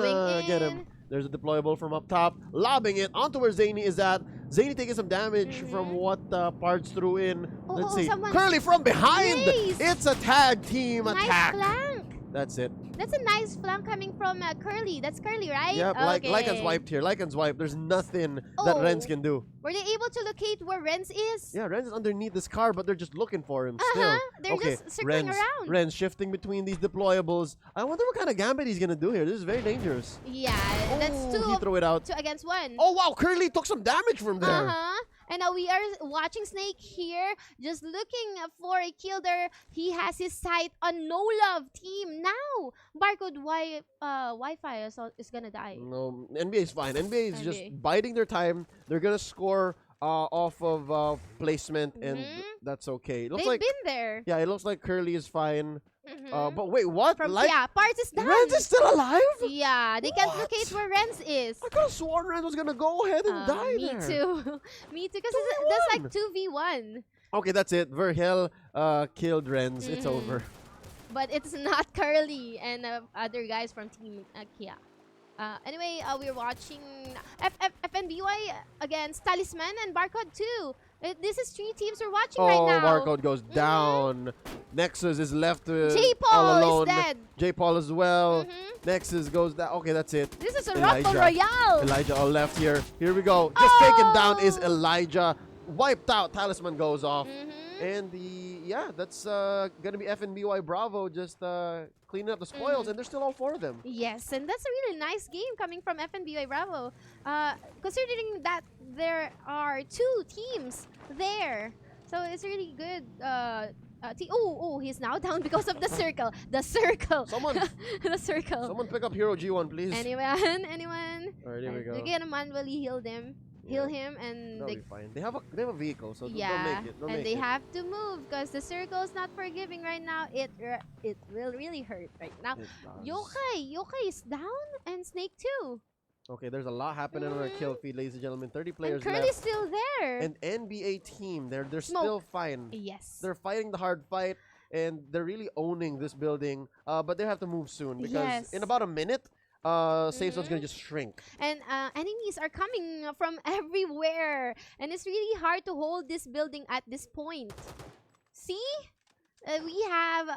get him. There's a deployable from up top, lobbing it onto where Zany is at. Zany taking some damage from what Pards threw in. Let's see. Curly from behind. Nice. It's a tag team attack. Flank. That's it. That's a nice flank coming from Curly. That's Curly, right? Yep, Lycan's wiped here. Lycan's wiped. There's nothing that Renz can do. Were they able to locate where Renz is? Yeah, Renz is underneath this car, but they're just looking for him still. They're just circling around. Renz shifting between these deployables. I wonder what kind of gambit he's going to do here. This is very dangerous. Yeah, that's 2 he threw it out. 2 against 1. Oh, wow. Curly took some damage from there. And now we are watching Snake here, just looking for a kill there. He has his sight on No Love team. Now, Barcode Wi-Fi is gonna die. No, NBA is fine. NBA is just NBA. biding their time. They're gonna score off of placement, and that's okay. It looks They've like been there. yeah, it looks like Curly is fine. But wait, what? From Like, Parts is done. Renz is still alive? Yeah, they can't locate where Renz is. I could have sworn Renz was gonna go ahead and die Me there. too. Me too, because that's like 2v1. Okay, that's it. Verhel killed Renz. It's over. But it's not Curly and other guys from Team Kia. Anyway, we're watching FNBY against Talisman and Barcode too. This is 3 teams we're watching right now. Barcode goes down. Nexus is left J-Paul all alone. is dead. J-Paul as well. Nexus goes down. Okay, that's it. This is a Rumble Royale. Elijah all left here. Here we go. Just taken down is Elijah. Wiped out. Talisman goes off. And that's gonna be FNBY Bravo just cleaning up the spoils, and they're still all 4 of them. Yes, and that's a really nice game coming from FNBY Bravo. Considering that there are 2 teams there, so it's really good. He's now down because of the circle. The circle. Someone, the circle. Someone pick up Hero G1, please. Anyone? Alright, here we go. We're gonna manually heal him. Heal him, and That'll be fine. They have a vehicle, so yeah, they'll make it. and they have to move because the circle is not forgiving right now. It will really hurt right now. Yokai is down, and Snake too. Okay, there's a lot happening on our kill feed, ladies and gentlemen. 30 players and Curly's still there. And NBA team, they're still fine. Yes. They're fighting the hard fight, and they're really owning this building. But they have to move soon because in about a minute, safe zone's gonna just shrink. And enemies are coming from everywhere, and it's really hard to hold this building at this point. See? We have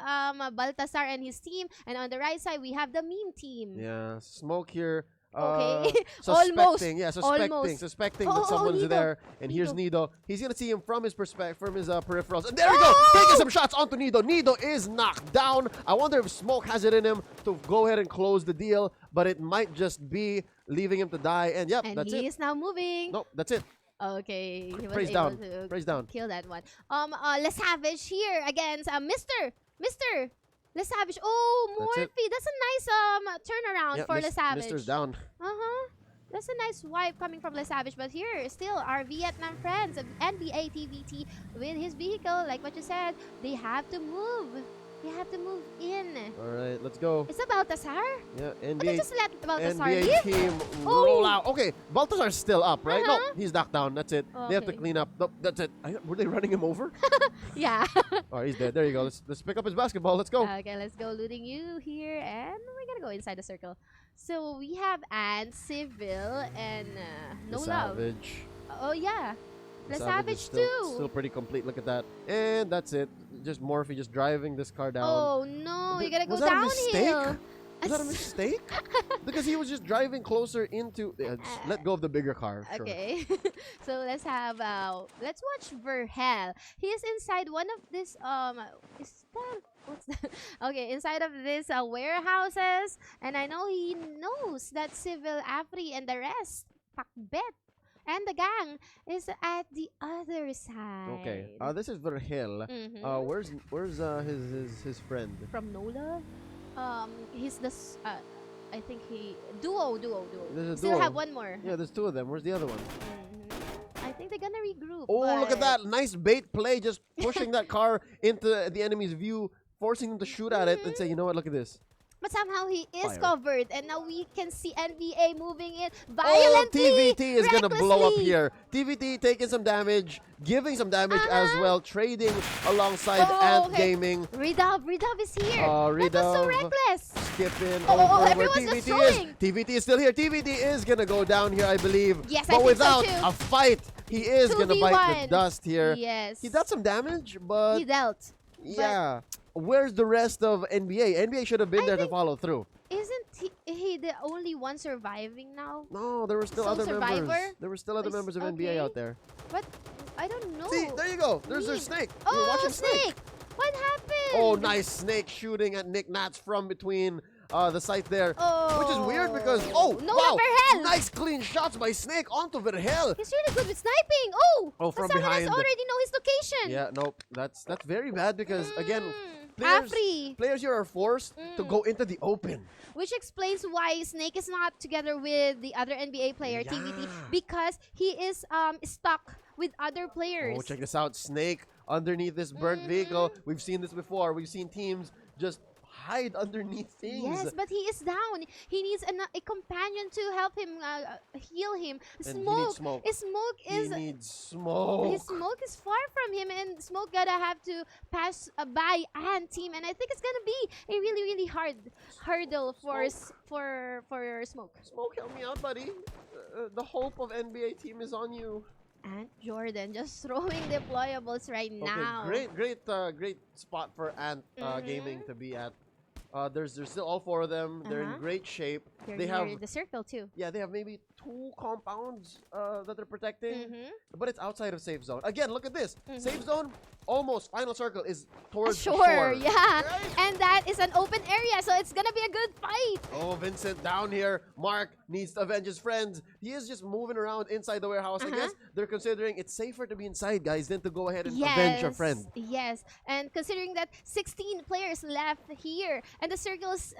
Baltasar and his team, and on the right side we have the meme team. Yeah, Smoke here. Okay, suspecting almost. that someone's there. And here's Nido. He's gonna see him from his peripherals. And there we go, taking some shots onto Nido. Nido is knocked down. I wonder if Smoke has it in him to go ahead and close the deal, but it might just be leaving him to die. And yep, that's it. He is now moving. Nope, that's it. Okay, he was Praise able down. to Praise down. kill that one. Le Savage here against Mr. Le Savage. Oh, Morphe. That's a nice turnaround for Le Savage. Mr's down. That's a nice wipe coming from Le Savage. But here, still, our Vietnam friends of NBA TVT with his vehicle. Like what you said, they have to move. They have to move in. All right, let's go. It's a Baltasar. Yeah, But they just let Baltasar NBA leave. team roll out. Okay, Baltasar's still up, right? No, he's knocked down. That's it. They have to clean up. Nope, that's it. Were they running him over? Yeah. All right, he's dead. There you go. Let's pick up his basketball. Let's go. Okay, let's go looting you here, and we're gonna go inside the circle. So we have Ant, Civil, and No Love. Savage. Oh yeah, Le is Savage too. Still pretty complete. Look at that. And that's it. Just Morphe just driving this car down. Oh no, you gotta go Was that a downhill. mistake? Was that a mistake? Because he was just driving closer into. Just let go of the bigger car. Sure. Okay, so let's have let's watch Verhel. He is inside one of this is that what's that? Okay, inside of this warehouses, and I know he knows that Civil, Afri, and the rest, Pakbet, and the gang is at the other side. Okay. This is Verhel. Where's his friend? From Nola? He's the I think he duo. There's a Still duo. have one more. Yeah, there's 2 of them. Where's the other one? I think they're gonna regroup. Oh, look at but- that. Nice bait play. Just pushing that car into the enemy's view, forcing them to shoot at it and say, you know what, look at this. But somehow he is Fire. covered, and now we can see NBA moving in Oh, violently. TVT is going to blow up recklessly. here. TVT taking some damage, giving some damage as well, trading alongside Ant Gaming. Redub is here. That was so reckless. Skipping Oh, over where everyone's just TVT is. throwing. TVT is still here. TVT is going to go down here, I believe. Yes, I but think so without too. a fight, he is going to bite the 2v1. dust here. Yes. He got some damage, but He dealt. yeah. Where's the rest of NBA? NBA should have been there to follow through. Isn't he the only one surviving now? No, there were still Sole other survivor? members. There were still other members of NBA out there. But I don't know. See, there you go. There's their Mean. Snake. Oh, You're watching Snake. What happened? Oh, nice Snake shooting at Nick Nats from between the site there. Oh. Which is weird because, oh, No, wow, Verhel. nice clean shots by Snake onto Verhel. He's really good with sniping. Oh, From Lasavinas behind. already know his location. Yeah, nope. That's very bad because, again, Afri. players here are forced to go into the open. Which explains why Snake is not together with the other NBA player, TVT, because he is stuck with other players. Oh, check this out. Snake underneath this burnt vehicle. We've seen this before. We've seen teams just hide underneath things. Yes, but he is down. He needs a companion to help him heal him. And he needs smoke. His smoke is. He needs smoke. His smoke is far from him, and Smoke gotta have to pass by Ant team, and I think it's gonna be a really hard hurdle for Smoke. Smoke, help me out, buddy. The hope of NBA team is on you. Ant Jordan just throwing deployables right now. Okay, great spot for Ant Gaming to be at. There's still all four of them. They're in great shape. They have the circle too. Yeah, they have maybe 2 compounds that they're protecting, but it's outside of safe zone. Again, look at this. Safe zone, almost final circle is towards shore. Yeah, right? And that is an open area, so it's gonna be a good fight. Oh, Vincent down here. Mark needs to avenge his friends. He is just moving around inside the warehouse. I guess they're considering it's safer to be inside, guys, than to go ahead and avenge a friend. Yes, and considering that 16 players left here, and the circle's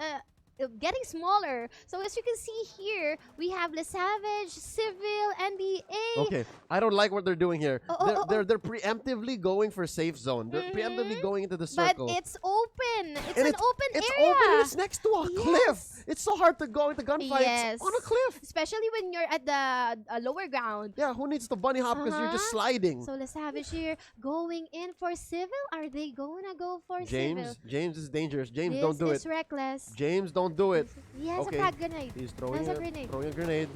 getting smaller. So as you can see here, we have Le Savage, Civil, NBA. Okay, I don't like what they're doing here. They're preemptively going for safe zone. They're preemptively going into the circle. But it's open. It's And an open it's area. open and it's next to a cliff. It's so hard to go into gunfights on a cliff. Especially when you're at the lower ground. Yeah, who needs to bunny hop because you're just sliding? So Le Savage here going in for Civil. Are they gonna go for Civil? James is dangerous. James, This don't do is it. reckless. James, don't do it. He has a frag grenade. He's throwing Has a grenade. a grenade.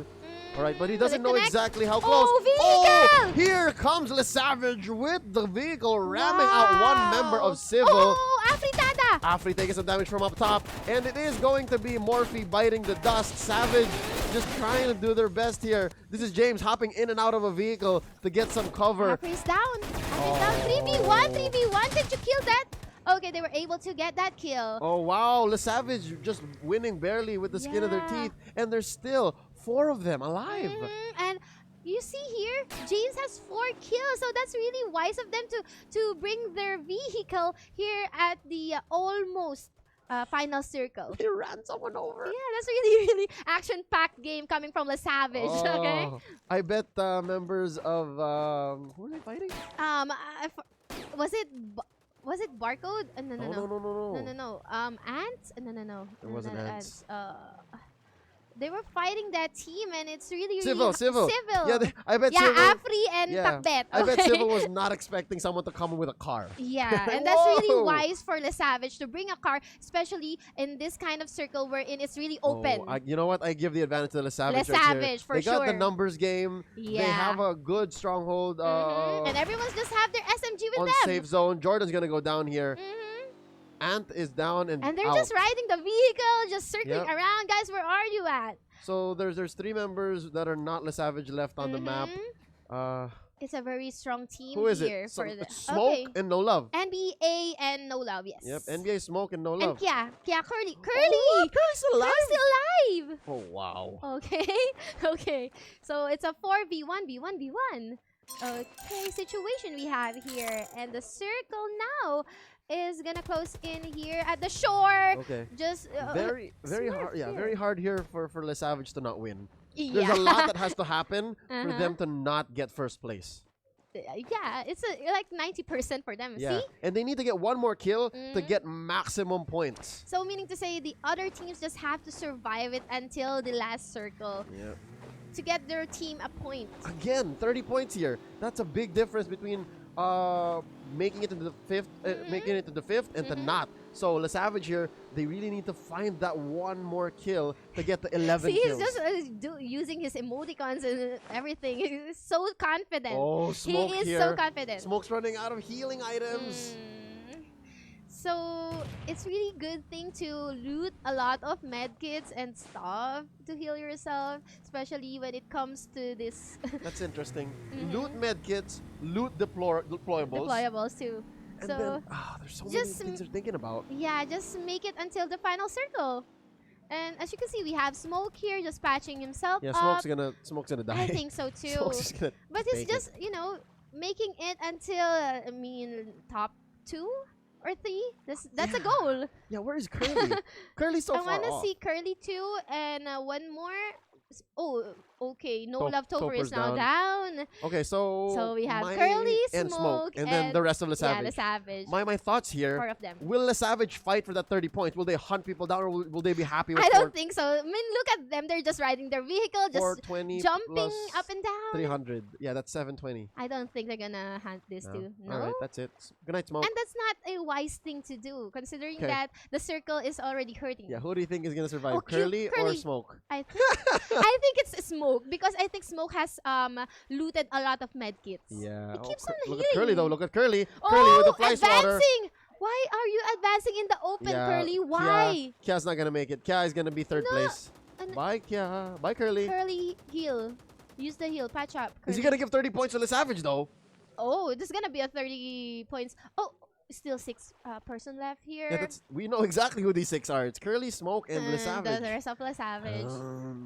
All right, but he Will doesn't it know connect? exactly how close. Oh, vehicle! Here comes Le Savage with the vehicle ramming out one member of Civil. Oh, Afritada! Afri taking some damage from up top, and it is going to be Morphe biting the dust. Savage just trying to do their best here. This is James hopping in and out of a vehicle to get some cover. Afri's down. Afri's down. 3v1, 3v1. Did you kill that? Okay, they were able to get that kill. Oh, wow. Le Savage just winning barely with the skin of their teeth, and there's still 4 of them alive. And you see here, James has 4 kills, so that's really wise of them to bring their vehicle here at the almost final circle. He ran someone over. Yeah, that's really action-packed game coming from Le Savage. Okay. I bet members of who are they fighting? Was it Barcode? No. Ants? No. It wasn't Ants. They were fighting that team, and it's really Civil. Yeah, I bet yeah, Civil. Afri and Takbet. I bet okay? Civil was not expecting someone to come with a car. Yeah, and that's really wise for Le Savage to bring a car, especially in this kind of circle wherein it's really open. You know what? I give the advantage to Le Savage. Le Savage, for They got the sure. numbers game. Yeah. They have a good stronghold. And everyone's just have their SMG with on them. safe zone. Jordan's gonna go down here. Ant is down and they're out. just riding the vehicle, just circling Yep. around. Guys, where are you at? So there's 3 members that are not Le Savage left on the map. It's a very strong team Who is here it? for the Smoke and No Love. NBA and No Love, yes. Yep, NBA Smoke and No Love. And Kia Curly. Curly's still alive. Curly's still alive. Oh, wow. Okay. Okay. So it's a 4v1, v1, v1. Okay, situation we have here. And the circle now is gonna close in here at the shore. Okay. Just very hard. Yeah, here. very hard here for Le Savage to not win. Yeah. There's a lot that has to happen for them to not get first place. Yeah, it's like 90% for them. Yeah, See? and they need to get one more kill to get maximum points. So meaning to say the other teams just have to survive it until the last circle to get their team a point. Again, 30 points here. That's a big difference between making it into the fifth, and to not. So Le Savage here, they really need to find that one more kill to get the 11 See, kills. he's just using his emoticons and everything. He's so confident. Oh, Smoke he is here. so confident. Smoke's running out of healing items. So it's really good thing to loot a lot of medkits and stuff to heal yourself, especially when it comes to this. That's interesting. Loot medkits, loot deployables. Deployables too. And so then, there's so many things they're thinking about. Yeah, just make it until the final circle. And as you can see, we have Smoke here just patching himself Yeah, up. Smoke's gonna die. I think so too. Smoke's just gonna But he's take just, making it until, top 2 or 3. That's a goal. Yeah, where is Curly? Curly's so I far want to off. see Curly too, and one more. Oh, okay. No Love Topher Topher's is now down. Okay, so we have Mine Curly, and Smoke, and then the rest of the Yeah, Savage. the Savage. My thoughts here. 4 of them. Will the Savage fight for that 30 points? Will they hunt people down, or will they be happy with I don't think so. I mean, look at them. They're just riding their vehicle, just 420 jumping plus up and down. 300? Yeah, that's 720. I don't think they're gonna hunt this too. No. All right, that's it. Good night, Smoke. And that's not a wise thing to do, considering 'Kay. that the circle is already hurting. Yeah, who do you think is gonna survive, Oh, Curly or Curly. Smoke? I think it's Smoke, because I think Smoke has looted a lot of medkits. Yeah. It keeps on Look healing. at Curly though. Look at Curly. Curly with the fly swatter. Advancing! Why are you advancing in the open, Curly? Why? Kia's not gonna make it. Kia is gonna be third place. An- Bye, Kia. Bye, Curly. Curly, heal. Use the heal. Patch up. Is he Curly. gonna give 30 points to the Savage though? Oh, this is gonna be a 30 points. Oh, still 6 person left here. Yeah, we know exactly who these 6 are. It's Curly, Smoke, and Le The Savage. rest of Le Savage.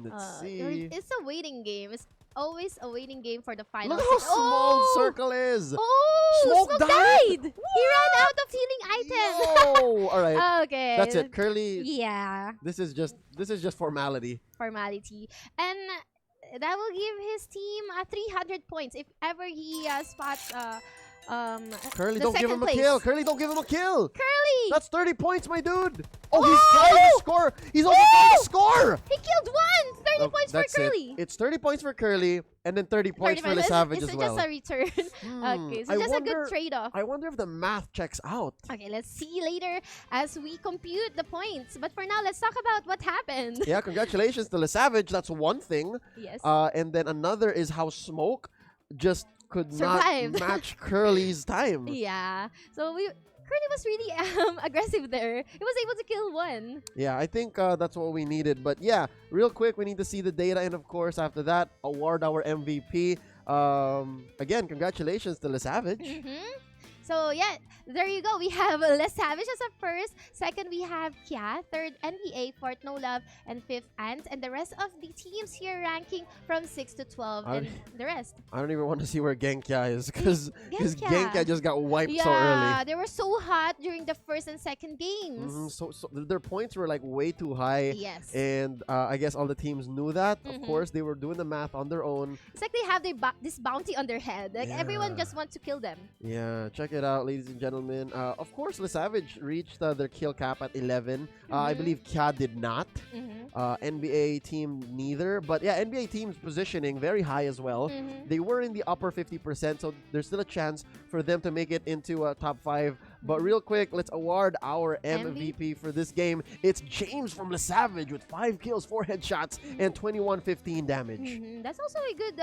Let's see. It's a waiting game. It's always a waiting game for the final. Look how 6. small Oh! the circle is. Oh, Smoke Smoke died? died. He ran out of healing items. Oh, all right. Okay. That's it. Curly. Yeah. This is just formality. Formality. And that will give his team 300 points if ever he spots Curly, the don't give second him a place. kill. Curly, don't give him a kill. Curly! That's 30 points, my dude. Oh, he's trying to score. He's also trying to score. He killed one! 30 points for That's Curly. It's 30 points for Curly, and then 30 points for Le Savage as well. It's just a return. Okay, so I just a wonder- good trade-off. I wonder if the math checks out. Okay, let's see later as we compute the points. But for now, let's talk about what happened. Yeah, congratulations to Le Savage. That's one thing. Yes. And then another is how Smoke just could Survived. not match Curly's time. Yeah. So Curly was really aggressive there. He was able to kill one. Yeah, I think that's what we needed. But yeah, real quick, we need to see the data. And of course, after that, award our MVP. Again, congratulations to Le Savage. So yeah, there you go. We have Le Savage as a first. Second, we have Kia. Third, NBA. Fourth, No Love. And fifth, Ant. And the rest of the teams here ranking from 6 to 12. And the rest. I don't even want to see where Genkia is because Genkia. Genkia just got wiped so Yeah, early. they were so hot during the first and second games. So their points were like way too high. Yes. And I guess all the teams knew that. Of course, they were doing the math on their own. It's like they have this bounty on their head. Like everyone just wants to kill them. Yeah, check it out, ladies and gentlemen. Of course, Le Savage reached their kill cap at 11. I believe Kia did not. NBA team neither. But yeah, NBA team's positioning very high as well. They were in the upper 50%, so there's still a chance for them to make it into top 5. But real quick, let's award our MVP for this game. It's James from Le Savage with 5 kills, 4 headshots, and 2115 damage. That's also a good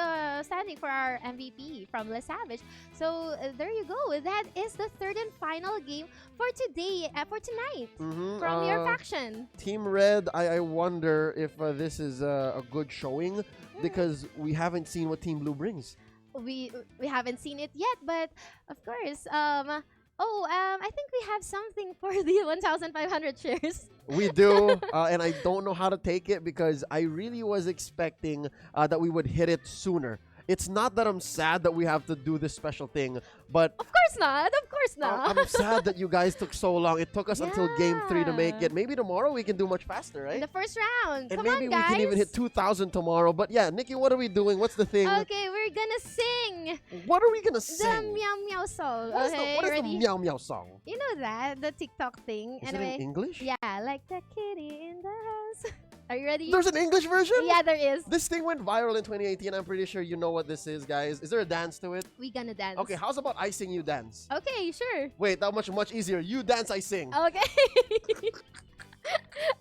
standing for our MVP from Le Savage. So there you go. That is the third and final game for today, for tonight, from your faction. Team Red, I wonder if this is a good showing because we haven't seen what Team Blue brings. We haven't seen it yet, but of course, I think we have something for the 1,500 shares. We do, and I don't know how to take it because I really was expecting that we would hit it sooner. It's not that I'm sad that we have to do this special thing, but Of course not. Of course not. I'm sad that you guys took so long. It took us until game 3 to make it. Maybe tomorrow we can do much faster, right? In the first round. And Come maybe on, we guys. can even hit 2,000 tomorrow. But yeah, Nikki, what are we doing? What's the thing? Okay, we're gonna sing. What are we gonna The sing? meow meow song. What is Okay, the ready? meow meow song? You know that, the TikTok thing. Is it Anyway. in English? Yeah, like the kitty in the house. Are you ready? There's an English version? Yeah, there is. This thing went viral in 2018. I'm pretty sure you know what this is, guys. Is there a dance to it? We gonna dance. Okay, how's about I sing, you dance? Okay, sure. Wait, that much easier. You dance, I sing. Okay.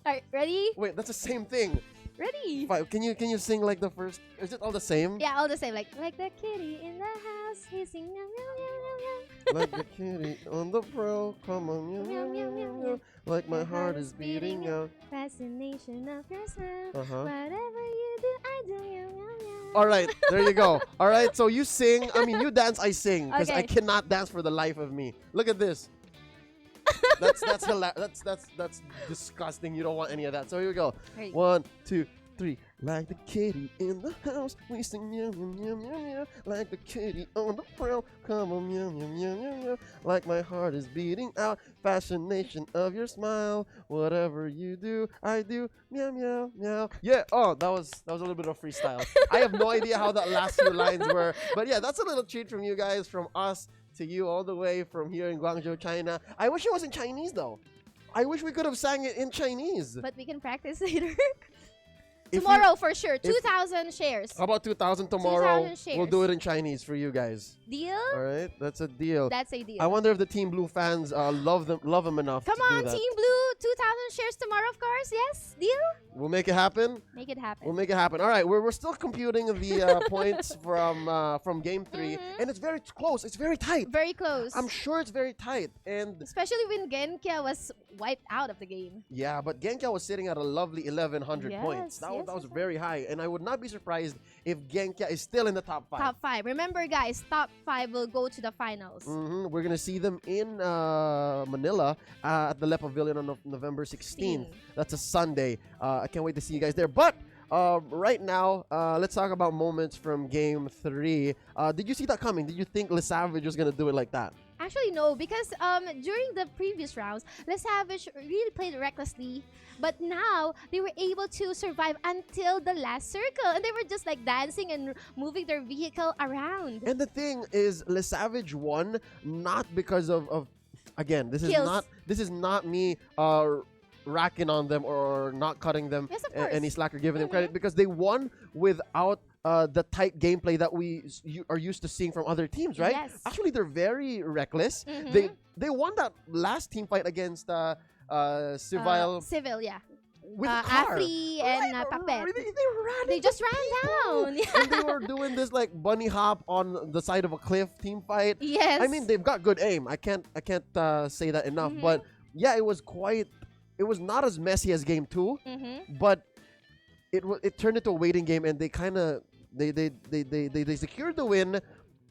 Alright, ready? Wait, that's the same thing. Ready? Fine, can you sing like the first? Is it all the same? Yeah, all the same. Like the kitty in the house, he sing meow meow meow meow meow. Like the kitty on the pro, come on, meow, meow, meow, meow, meow. Like my heart is beating out. Fascination of your smile. Uh-huh. Whatever you do, I do meow meow meow. All right, there you go. All right, so you sing. I mean, you dance, I sing. Because I Okay. cannot dance for the life of me. Look at this. That's disgusting. You don't want any of that. So here we go. Right. 1, 2, 3. Like the kitty in the house, we sing meow meow meow meow meow. Like the kitty on the prowl, come on meow meow meow meow meow. Like my heart is beating out, fascination of your smile. Whatever you do, I do meow meow meow. Yeah. Oh, that was a little bit of freestyle. I have no idea how that last few lines were, but yeah, that's a little treat from you guys, from us to you, all the way from here in Guangzhou, China. I wish it was in Chinese though. I wish we could have sang it in Chinese. But we can practice later. If Tomorrow for sure. 2,000 shares. How about 2,000 tomorrow? 2,000 shares. We'll do it in Chinese for you guys. Deal? All right, that's a deal. That's a deal. I wonder if the Team Blue fans love them enough. Come to on, do that. Team Blue. 2,000 shares tomorrow, of course. Yes? Deal? We'll make it happen. Make it happen. We'll make it happen. All right, we're still computing the points from Game 3, and it's very close. It's very tight. Very close. I'm sure it's very tight, and especially when Genkia was wiped out of the game. yeah, but Genkia was sitting at a lovely 1,100 points. That was very high, and I would not be surprised if Genkia is still in the top 5. Top 5. Remember, guys, top 5 will go to the finals. We're gonna see them in Manila at the Pavillon on November 16th. That's a Sunday. I can't wait to see you guys there. But right now, let's talk about moments from Game 3. Did you see that coming? Did you think Le Savage was gonna do it like that? Actually, no, because during the previous rounds, Le Savage really played recklessly. But now, they were able to survive until the last circle. And they were just like dancing and moving their vehicle around. And the thing is, Le Savage won not because of again, this is not me racking on them or not cutting them any slack or giving them credit, because they won without the tight gameplay that we are used to seeing from other teams, right? Yes. Actually, they're very reckless. They won that last team fight against Civil. Civil, yeah. With a car. Afri and Pakbet. They just ran down. And they were doing this like bunny hop on the side of a cliff team fight. Yes. I mean, they've got good aim. I can't say that enough. But yeah, it was not as messy as Game 2, but it turned into a waiting game, and they kind of they secured the win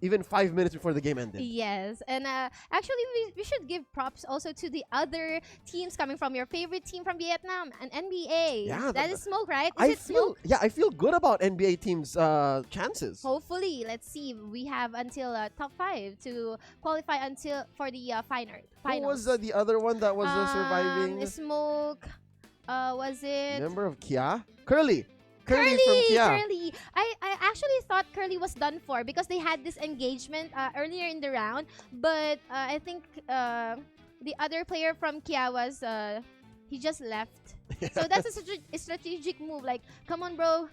even 5 minutes before the game ended. Yes, and actually we should give props also to the other teams coming from your favorite team from Vietnam, an NBA. Yeah, that is Smoke, right? I feel good about NBA teams' chances. Hopefully, let's see. We have until top 5 to qualify for the finals. Who was the other one that was surviving? Smoke. Was it? Member of Kia? Curly from Kia. Curly. I actually thought Curly was done for because they had this engagement earlier in the round, but I think the other player from Kia was he just left. So that's a strategic move. Like, come on, bro,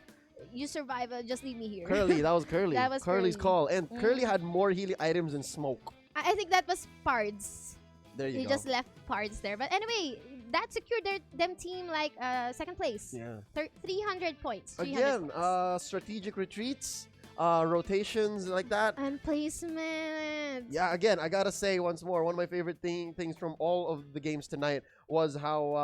you survive. Just leave me here. Curly, that was Curly. That was Curly's Curly. call, and Curly had more healing items than Smoke. I think that was Pards. There you go. They just left Pards there. But anyway, that secured them team like second place. Yeah. 300 points. 300 Again, points. strategic retreats, rotations like that. And placement. Yeah, again, I gotta say once more, one of my favorite things from all of the games tonight was how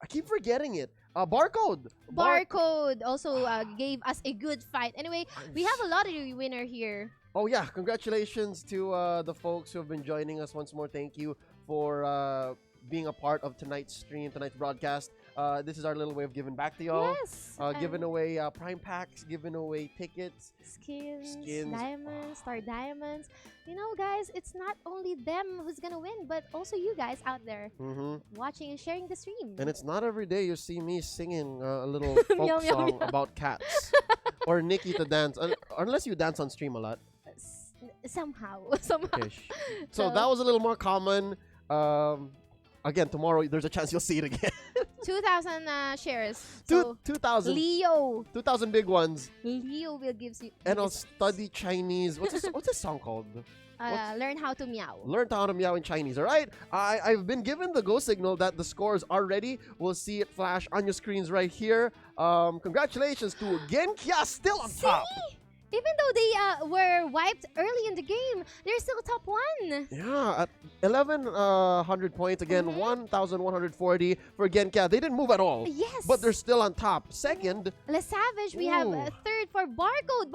I keep forgetting it. Barcode. Barcode also gave us a good fight. Anyway, we have a lottery winner here. Oh yeah, congratulations to the folks who have been joining us once more. Thank you for being a part of tonight's stream, tonight's broadcast. This is our little way of giving back to y'all. Yes. Giving away Prime Packs, giving away tickets. Skins, diamonds, star diamonds. You know, guys, it's not only them who's gonna win, but also you guys out there watching and sharing the stream. And it's not every day you see me singing a little folk song about cats. Or Nikki to dance, unless you dance on stream a lot. Somehow. Okay. So that was a little more common. Again, tomorrow there's a chance you'll see it again. 2,000 shares. 2,000. Leo. 2,000 big ones. Leo will give you. And I'll study Chinese. What's this song called? Learn how to meow. Learn how to meow in Chinese. All right. I've been given the go signal that the scores are ready. We'll see it flash on your screens right here. Congratulations to Genkia, still on top. Even though they were wiped early in the game, they're still top 1. Yeah, at 1,100 points. Again, 1,140 for Genka. They didn't move at all. Yes. But they're still on top. Second, Le Savage, we have Ooh. third for Barcode,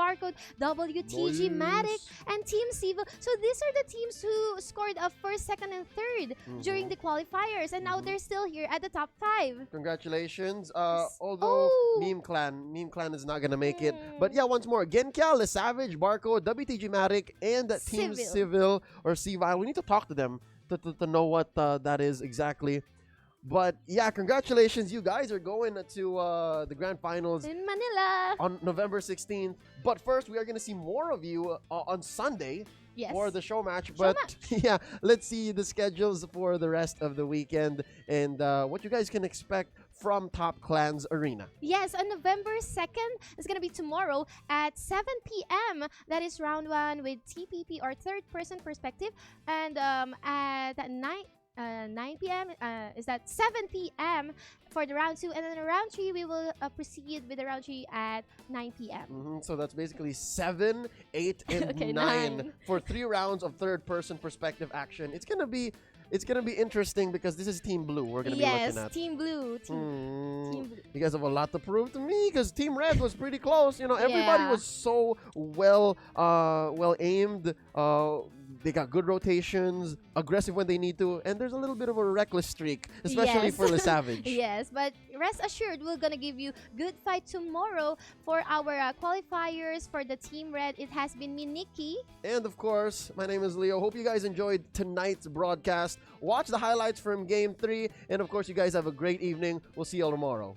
WTG Matic, and Team Civil. So these are the teams who scored a first, second, and third during the qualifiers. And now they're still here at the top 5. Congratulations. Although Meme Clan is not gonna make it. But yeah, once more, Genka, Le Savage, Barcode, WTG Matic, and Team Civil or Civil. We need to talk to them to know what that is exactly. But yeah, congratulations. You guys are going to the grand finals in Manila on November 16th. But first, we are going to see more of you on Sunday for the show match. But yeah, let's see the schedules for the rest of the weekend and what you guys can expect from Top Clans Arena. Yes, on November 2nd, it's going to be tomorrow at 7 p.m. That is round 1 with TPP or third person perspective. And at 9 p.m. Is that 7 p.m. for the round 2, and then round 3 we will proceed with the round 3 at 9 p.m. So that's basically 7, 8, and 9 for 3 rounds of third-person perspective action. It's gonna be interesting because this is Team Blue. We're gonna be looking at Team Blue. Team Blue. You guys have a lot to prove to me because Team Red was pretty close. You know, everybody was so well aimed. They got good rotations, aggressive when they need to, and there's a little bit of a reckless streak, especially for Le Savage. Yes, but rest assured, we're gonna give you good fight tomorrow for our qualifiers for the Team Red. It has been me, Nikki. And of course, my name is Leo. Hope you guys enjoyed tonight's broadcast. Watch the highlights from Game 3, and of course, you guys have a great evening. We'll see you all tomorrow.